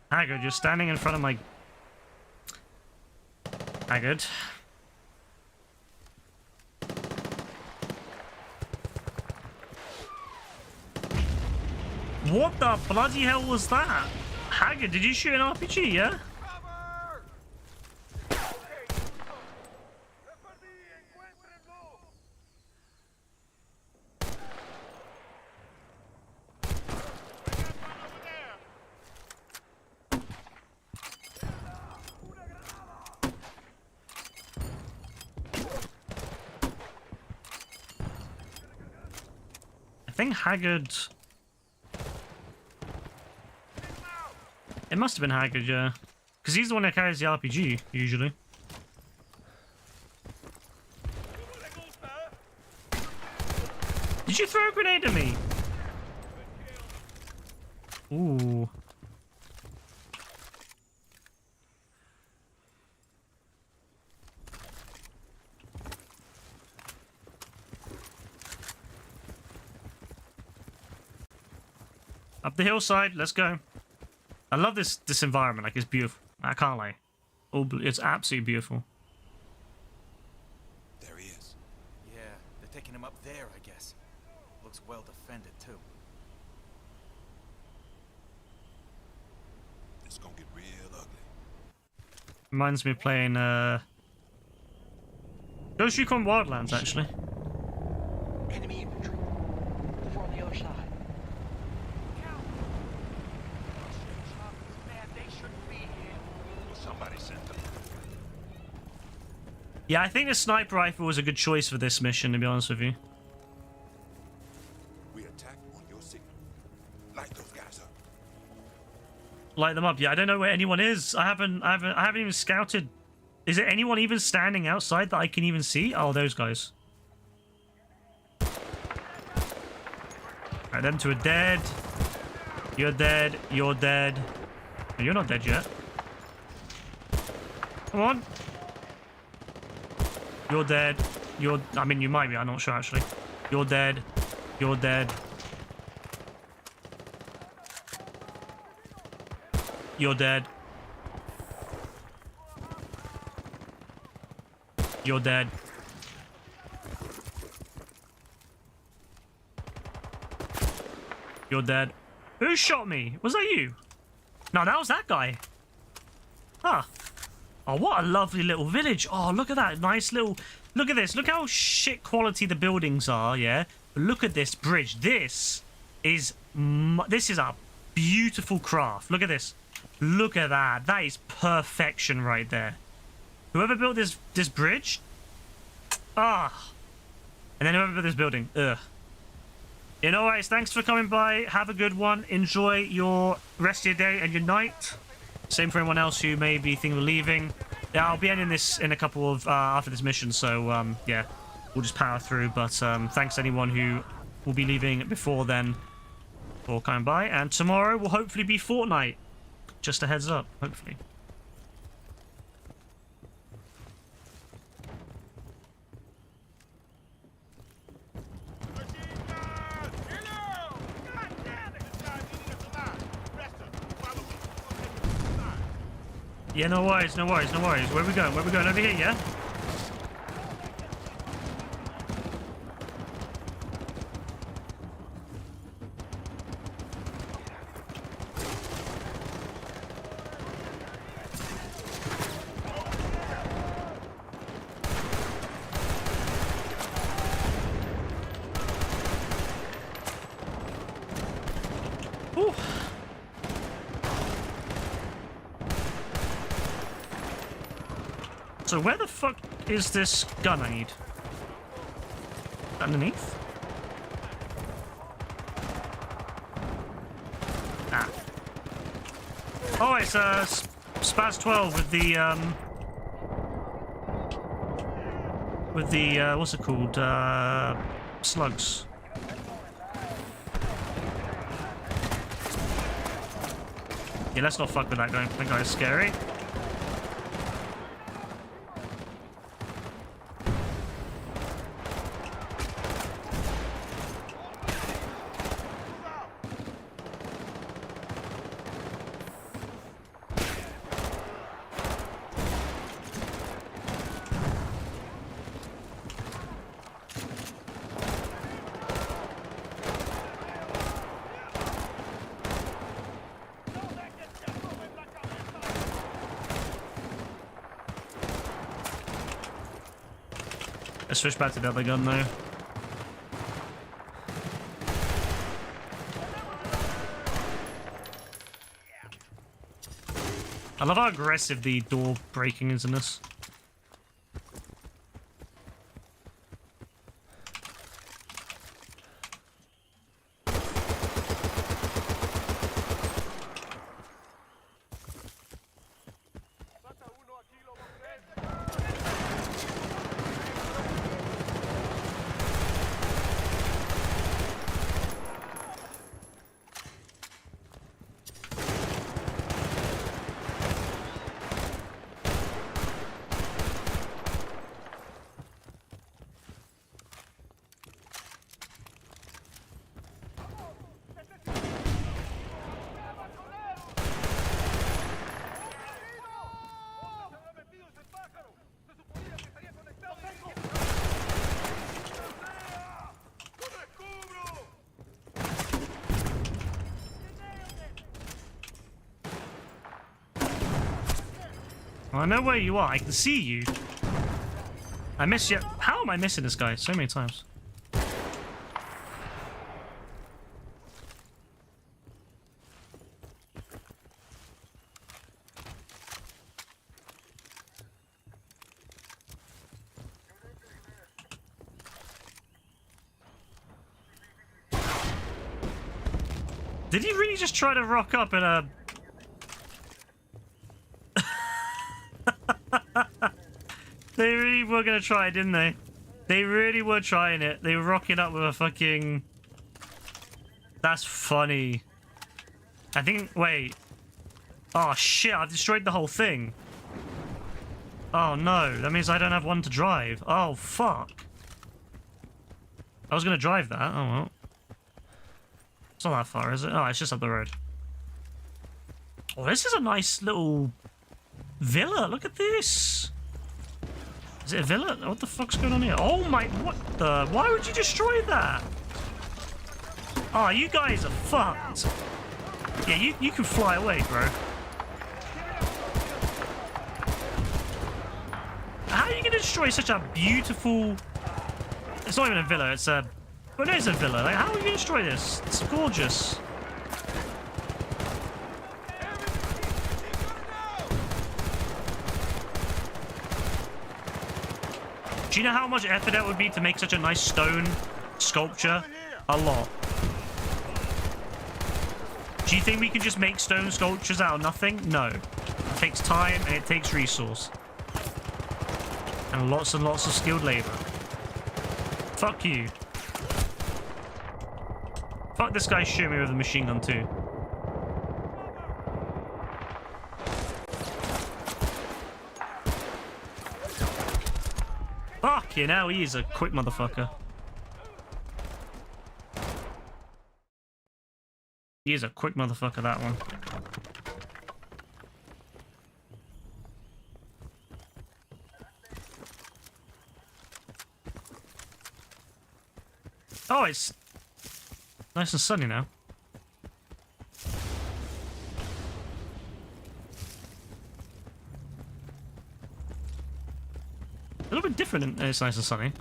Haggard, you're standing in front of my... Haggard. What the bloody hell was that? Haggard, did you shoot an RPG, yeah? I think Haggard... It must have been Haggard, yeah. Because he's the one that carries the RPG, usually. Did you throw a grenade at me? Ooh. Up the hillside, let's go. I love this environment, like it's beautiful. I can't lie. It's absolutely beautiful. There he is. Yeah, they're taking him up there, I guess. Looks well defended, too. It's gonna get real ugly. Reminds me of playing Ghost Recon Wildlands, actually. Enemy infantry. Over on the other side. Man, they shouldn't be here. Somebody sent them. Yeah, I think the sniper rifle was a good choice for this mission, to be honest with you. We attack on your signal. Light those guys up. light them up. Yeah, I don't know where anyone is. I haven't even scouted. Is there anyone even standing outside that I can even see? Oh, those guys. Alright, them two are dead. You're dead. You're dead. Oh, you're not dead yet. Come on. You're dead. I mean, you might be. I'm not sure, actually. You're dead. You're dead. You're dead. You're dead. You're dead. Who shot me? Was that you? No, that was that guy. Huh. Oh, what a lovely little village. Oh, look at that. Nice little... Look at this. Look how shit quality the buildings are, yeah? But look at this bridge. This is a beautiful craft. Look at this. Look at that. That is perfection right there. Whoever built this bridge... Ah. And then whoever built this building. Ugh. You know, guys, thanks for coming by. Have a good one. Enjoy your rest of your day and your night. Same for anyone else who may be thinking of leaving. Yeah, I'll be ending this in a couple of after this mission, so yeah, we'll just power through. But thanks to anyone who will be leaving before then for coming by. And tomorrow will hopefully be Fortnite. Just a heads up, hopefully. Yeah, no worries, no worries, no worries. Where are we going? Where are we going? Over here, yeah? Ooh. So where the fuck is this gun I need? Underneath? Ah. Oh, it's Spaz 12 with the what's it called? Slugs. Yeah, let's not fuck with that guy. That guy is scary. Let's switch back to the other gun though. I love how aggressive the door breaking is in this. I know where you are. I can see you. I miss you. How am I missing this guy so many times? Did he really just try to rock up in a They really were gonna try it, didn't they? They really were trying it. They were rocking up with a fucking... That's funny. I think... Wait. Oh, shit. I've destroyed the whole thing. Oh, no. That means I don't have one to drive. Oh, fuck. I was gonna drive that. Oh, well. It's not that far, is it? Oh, it's just up the road. Oh, this is a nice little villa. Look at this. Is it a villa? What the fuck's going on here? Oh my, what the? Why would you destroy that? Oh, you guys are fucked. Yeah, you can fly away, bro. How are you gonna destroy such a beautiful... It's not even a villa, it's a... Well, it is a villa. Like, how are you gonna destroy this? It's gorgeous. Do you know how much effort that would be to make such a nice stone sculpture? A lot. Do you think we can just make stone sculptures out of nothing? No. It takes time and it takes resource. And lots of skilled labor. Fuck you. Fuck this guy shooting me with a machine gun too. Fuck you now, he is a quick motherfucker. He is a quick motherfucker, that one. Oh, it's nice and sunny now. A little bit different and it's nice and sunny.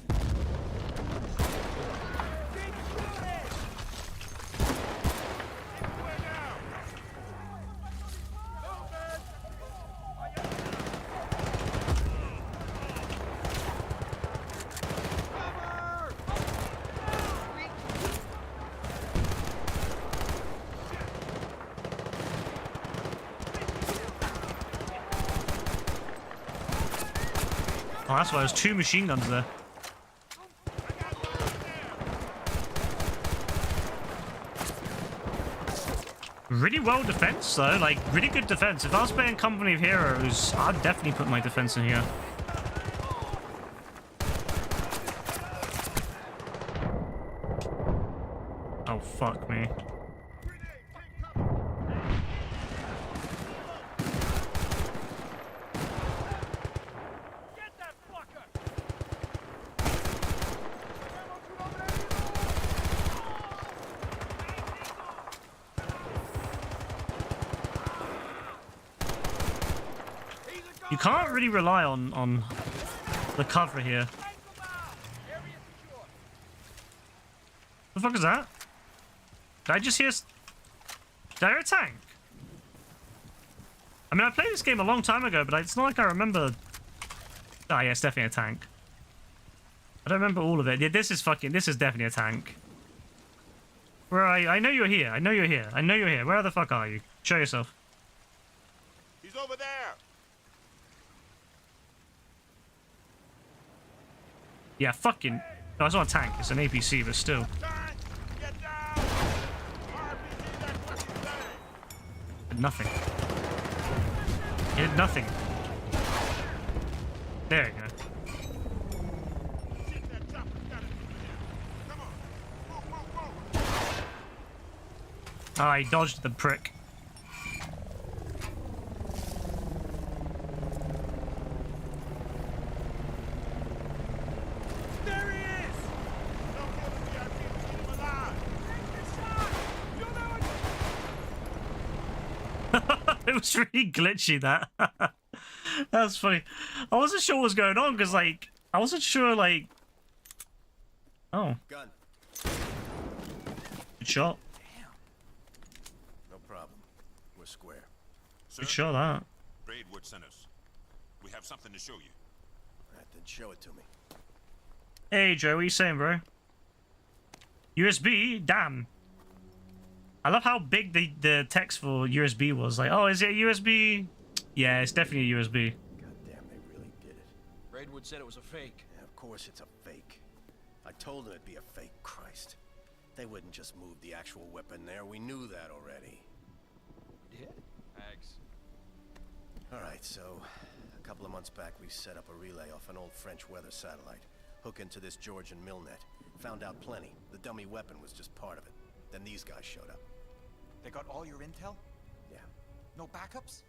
Oh, that's why there's two machine guns there. Really well defense though, like really good defense. If I was playing Company of Heroes, I'd definitely put my defense in here. Oh, fuck me. You can't really rely on the cover here. The fuck is that? Did I just hear... Did I hear a tank? I mean, I played this game a long time ago, but it's not like I remember... Oh yeah, it's definitely a tank. I don't remember all of it. Yeah, this is definitely a tank. Where are you? I know you're here. I know you're here. I know you're here. Where the fuck are you? Show yourself. He's over there. Yeah, fucking... No, it's not a tank. It's an APC, but still. Did nothing. He did nothing. There you go. Oh, he dodged the prick. It was really glitchy, that. That's funny. I wasn't sure what was going on, because, like, I wasn't sure, like... Oh. Gun. Good shot. Damn. No problem. We're square. Good shot, that. Braidwood sent us. We have something to show you. Alright, then show it to me. Hey, Joe, what are you saying, bro? USB? Damn. I love how big the text for USB was. Like, oh, is it a USB? Yeah, it's definitely a USB. God damn, they really did it. Edward said it was a fake. Yeah, of course it's a fake. I told him it'd be a fake, Christ. They wouldn't just move the actual weapon there. We knew that already. Yeah? Hags. Alright, so a couple of months back we set up a relay off an old French weather satellite. Hook into this Georgian Milnet. Found out plenty. The dummy weapon was just part of it. Then these guys showed up. They got all your intel? Yeah. No backups?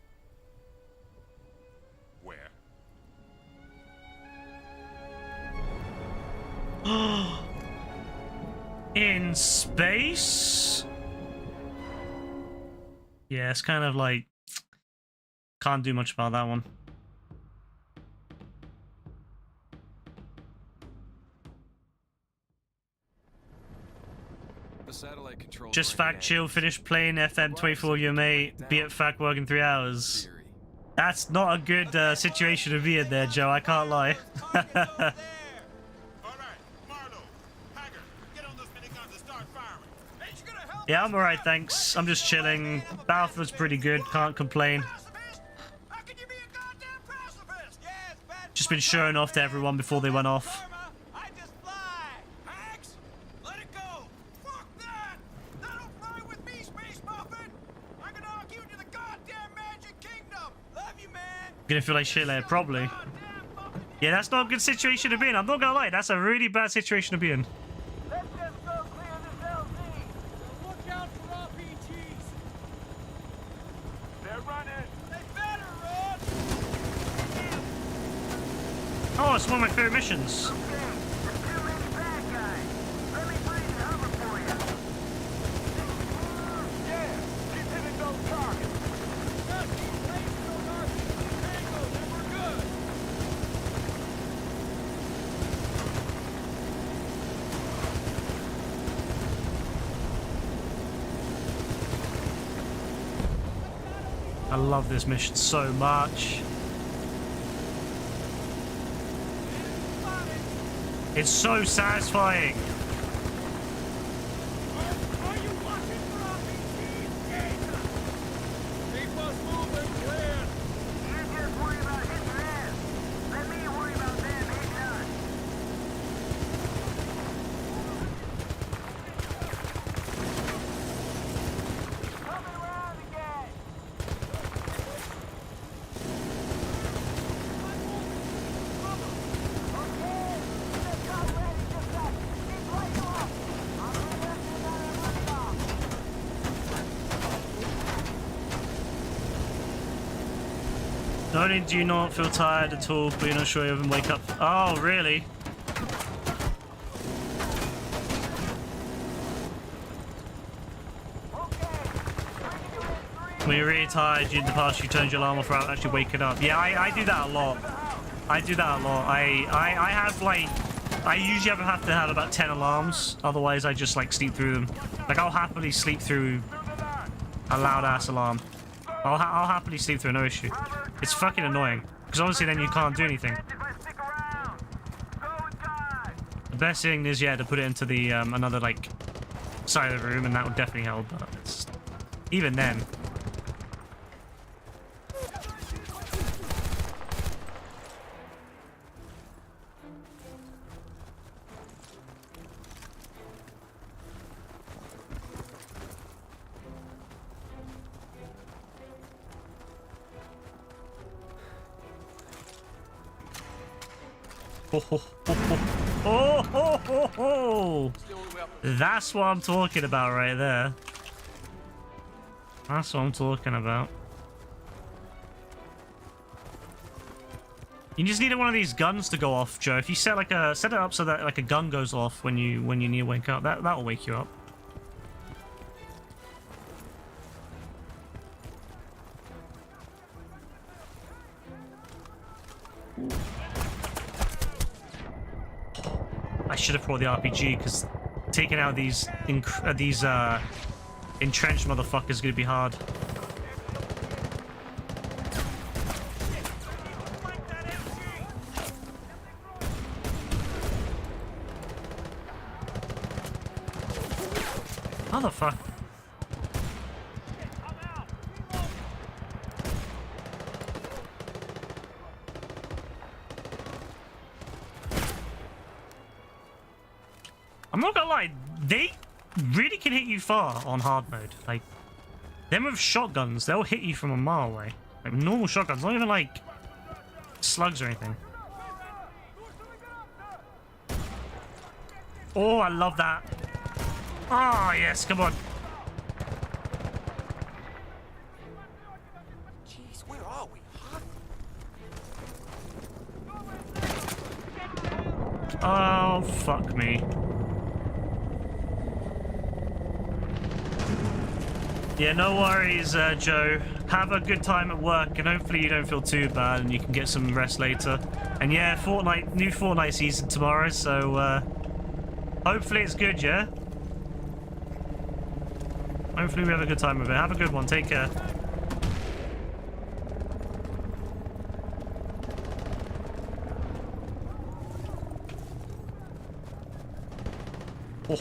Where? In space? Yeah, it's kind of like... Can't do much about that one. The satellite control. Just fact chill, finish playing FM24 with your mate, be at fact work in 3 hours. That's not a good situation to be in there, Joe, I can't lie. Yeah, I'm alright, thanks. I'm just chilling. Battlefield's pretty good, can't complain. Just been showing off to everyone before they went off. I just fly. Hags, let it go. Fuck that. That'll fly with me, Space Muffin. I'm gonna knock you into the goddamn Magic Kingdom. Love you, man. Gonna feel like shit later, probably. Yeah, that's not a good situation to be in. I'm not gonna lie, that's a really bad situation to be in. Let's just go clear this LZ. Look out for RPGs. They're running. They better run. Oh, it's one of my favorite missions. Okay, there's too many bad guys. Let me freeze and hover for you. Yeah, keep hitting those targets. Just keep placing those RPG tangles and we're good. I love this mission so much. It's so satisfying. Are you watching for RPGs? Jesus. Keep us moving, clear. You just worry about hitting your ass. Let me worry about them hitting us. Coming around again. Okay, just got ready, just got. Keep right off. I'm ready after you got everybody off. Not only do you not feel tired at all, but you're not sure you even wake up. Oh, really? When you're really tired, you in the past you turned your alarm off without actually waking up. Yeah, I do that a lot. I do that a lot. I have like, I usually have to have about 10 alarms. Otherwise, I just like sleep through them. Like I'll happily sleep through a loud ass alarm. I'll happily sleep through, no issue. It's fucking annoying because obviously then you can't do anything. The best thing is yeah to put it into the another like side of the room, and that would definitely help. But it's, even then. Oh, that's what I'm talking about right there. That's what I'm talking about. You just need one of these guns to go off, Joe. If you set it up so that like a gun goes off when you need to wake up, that'll wake you up. I should have brought the RPG because taking out these entrenched motherfuckers is gonna be hard. Motherfucker. I'm not gonna lie, they really can hit you far on hard mode. Like, them with shotguns, they'll hit you from a mile away. Like normal shotguns, not even like slugs or anything. Oh, I love that. Oh, yes, come on. Jeez, where are we? Oh, fuck me. Yeah, no worries, Joe. Have a good time at work, and hopefully you don't feel too bad, and you can get some rest later. And yeah, new Fortnite season tomorrow, so hopefully it's good, yeah? Hopefully we have a good time with it. Have a good one. Take care. Oh.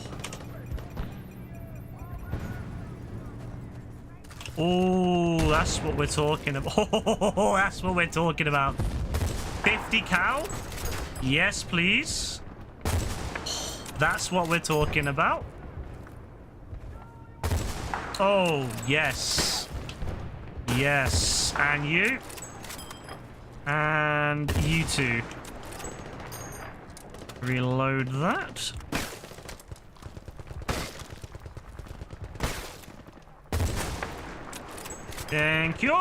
Oh, that's what we're talking about. Oh, that's what we're talking about. 50 cal? Yes, please. That's what we're talking about. Oh, yes. Yes. And you. And you too. Reload that. Thank you.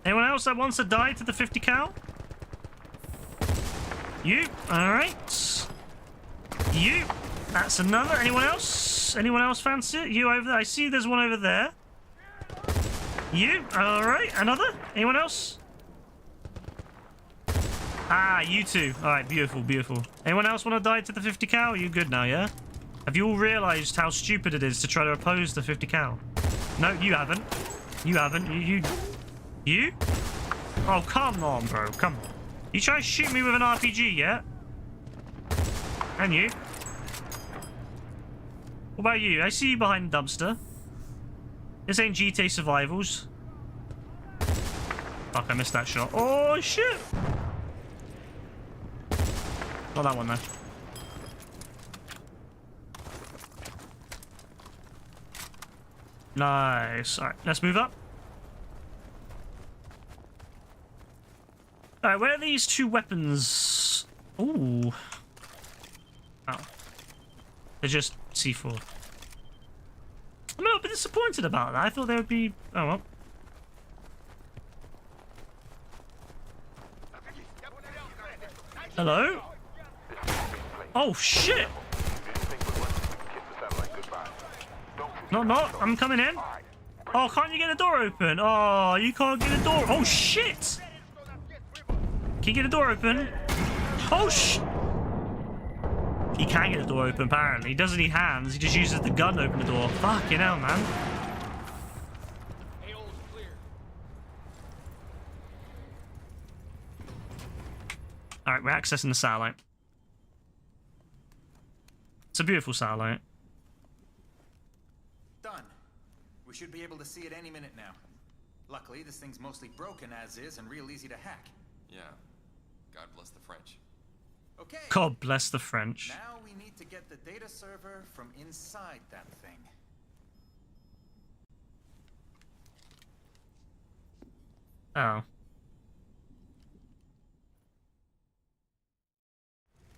Anyone else that wants to die to the 50 cal? You. All right. You. That's another. Anyone else? Anyone else fancy it? You over there? I see there's one over there. You. All right. Another? Anyone else? Ah, you two. All right. Beautiful. Beautiful. Anyone else want to die to the 50 cal? You good now, yeah? Have you all realized how stupid it is to try to oppose the 50 cal? No, you haven't. You haven't. You? Oh, come on, bro. Come on. You try to shoot me with an RPG, yeah? And you? What about you? I see you behind the dumpster. This ain't GTA Survivals. Fuck, I missed that shot. Oh, shit! Not that one, though. Nice. Alright, let's move up. Alright, where are these two weapons? Ooh. Oh. They're just C4. I'm a little bit disappointed about that. I thought they would be... Oh, well. Hello? Oh, shit! Not. I'm coming in. Oh, can't you get the door open? Oh, you can't get the door. Oh, shit! Can you get the door open? Oh, he can get the door open, apparently. He doesn't need hands. He just uses the gun to open the door. Fucking hell, man. Alright, we're accessing the satellite. It's a beautiful satellite. Done. We should be able to see it any minute now. Luckily, this thing's mostly broken as is and real easy to hack. Yeah. God bless the French. Okay. God bless the French. Now we need to get the data server from inside that thing. Oh.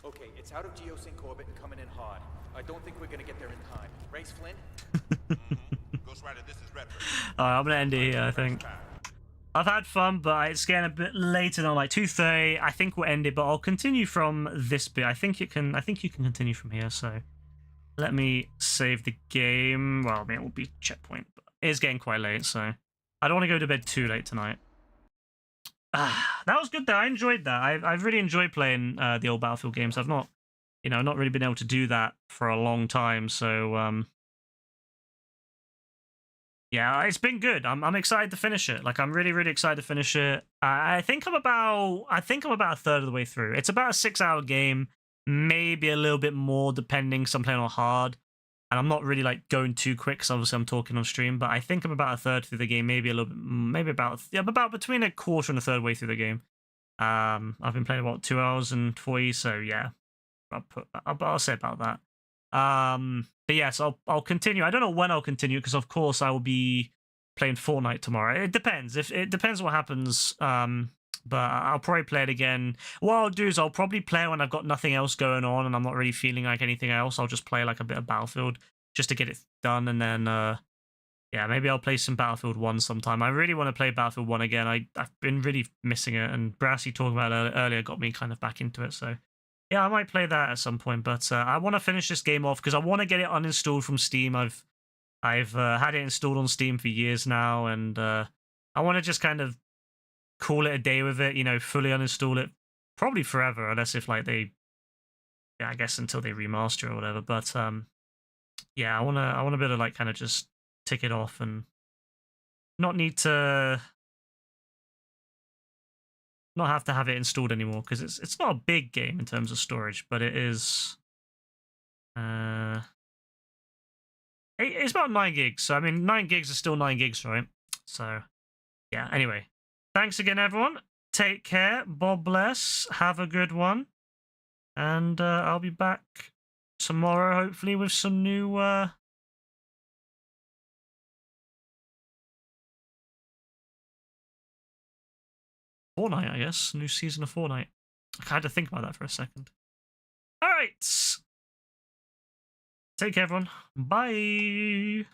Okay, it's out of geosync orbit and coming in hard. I don't think we're gonna get there in time. Race Flynn? Ghost Rider, this is Redford. Alright, I'm gonna end it here, I think. I've had fun, but it's getting a bit later now, like 2:30. I think we'll end it, but I'll continue from this bit. I think you can continue from here, so let me save the game. Well, I mean, it will be checkpoint, but it is getting quite late, so I don't want to go to bed too late tonight. That was good though. I enjoyed that. I've really enjoyed playing the old Battlefield games. I've not really been able to do that for a long time, so yeah, it's been good. I'm excited to finish it. Like, I'm really, really excited to finish it. I think I'm about a third of the way through. It's about a 6-hour game, maybe a little bit more depending. Cause I'm playing on hard, and I'm not really like going too quick. Cause obviously I'm talking on stream, but I think I'm about a third through the game, maybe a little bit, maybe about between a quarter and a third way through the game. I've been playing about 2 hours and 40, so yeah, I'll say about that. But yes, I'll continue. I don't know when I'll continue because of course I will be playing Fortnite tomorrow. It depends. If it depends what happens. But I'll probably play it again. What I'll do is I'll probably play when I've got nothing else going on and I'm not really feeling like anything else. I'll just play like a bit of Battlefield just to get it done, and then yeah, maybe I'll play some Battlefield 1 sometime. I really want to play Battlefield 1 again. I've been really missing it, and Brassy talking about it earlier got me kind of back into it. So yeah, I might play that at some point. But I want to finish this game off because I want to get it uninstalled from Steam. I've had it installed on Steam for years now, and I want to just kind of call it a day with it. You know, fully uninstall it, probably forever, unless if like they, yeah, I guess until they remaster or whatever. But yeah, I wanna be able to like kind of just tick it off and not need to not have to have it installed anymore, because it's not a big game in terms of storage, but it is it's about 9 gigs. So I mean 9 gigs is still 9 gigs, right? So yeah, anyway, thanks again everyone, take care, God bless, have a good one, and I'll be back tomorrow hopefully with some new Fortnite, I guess. New season of Fortnite. I had to think about that for a second. Alright. Take care, everyone. Bye.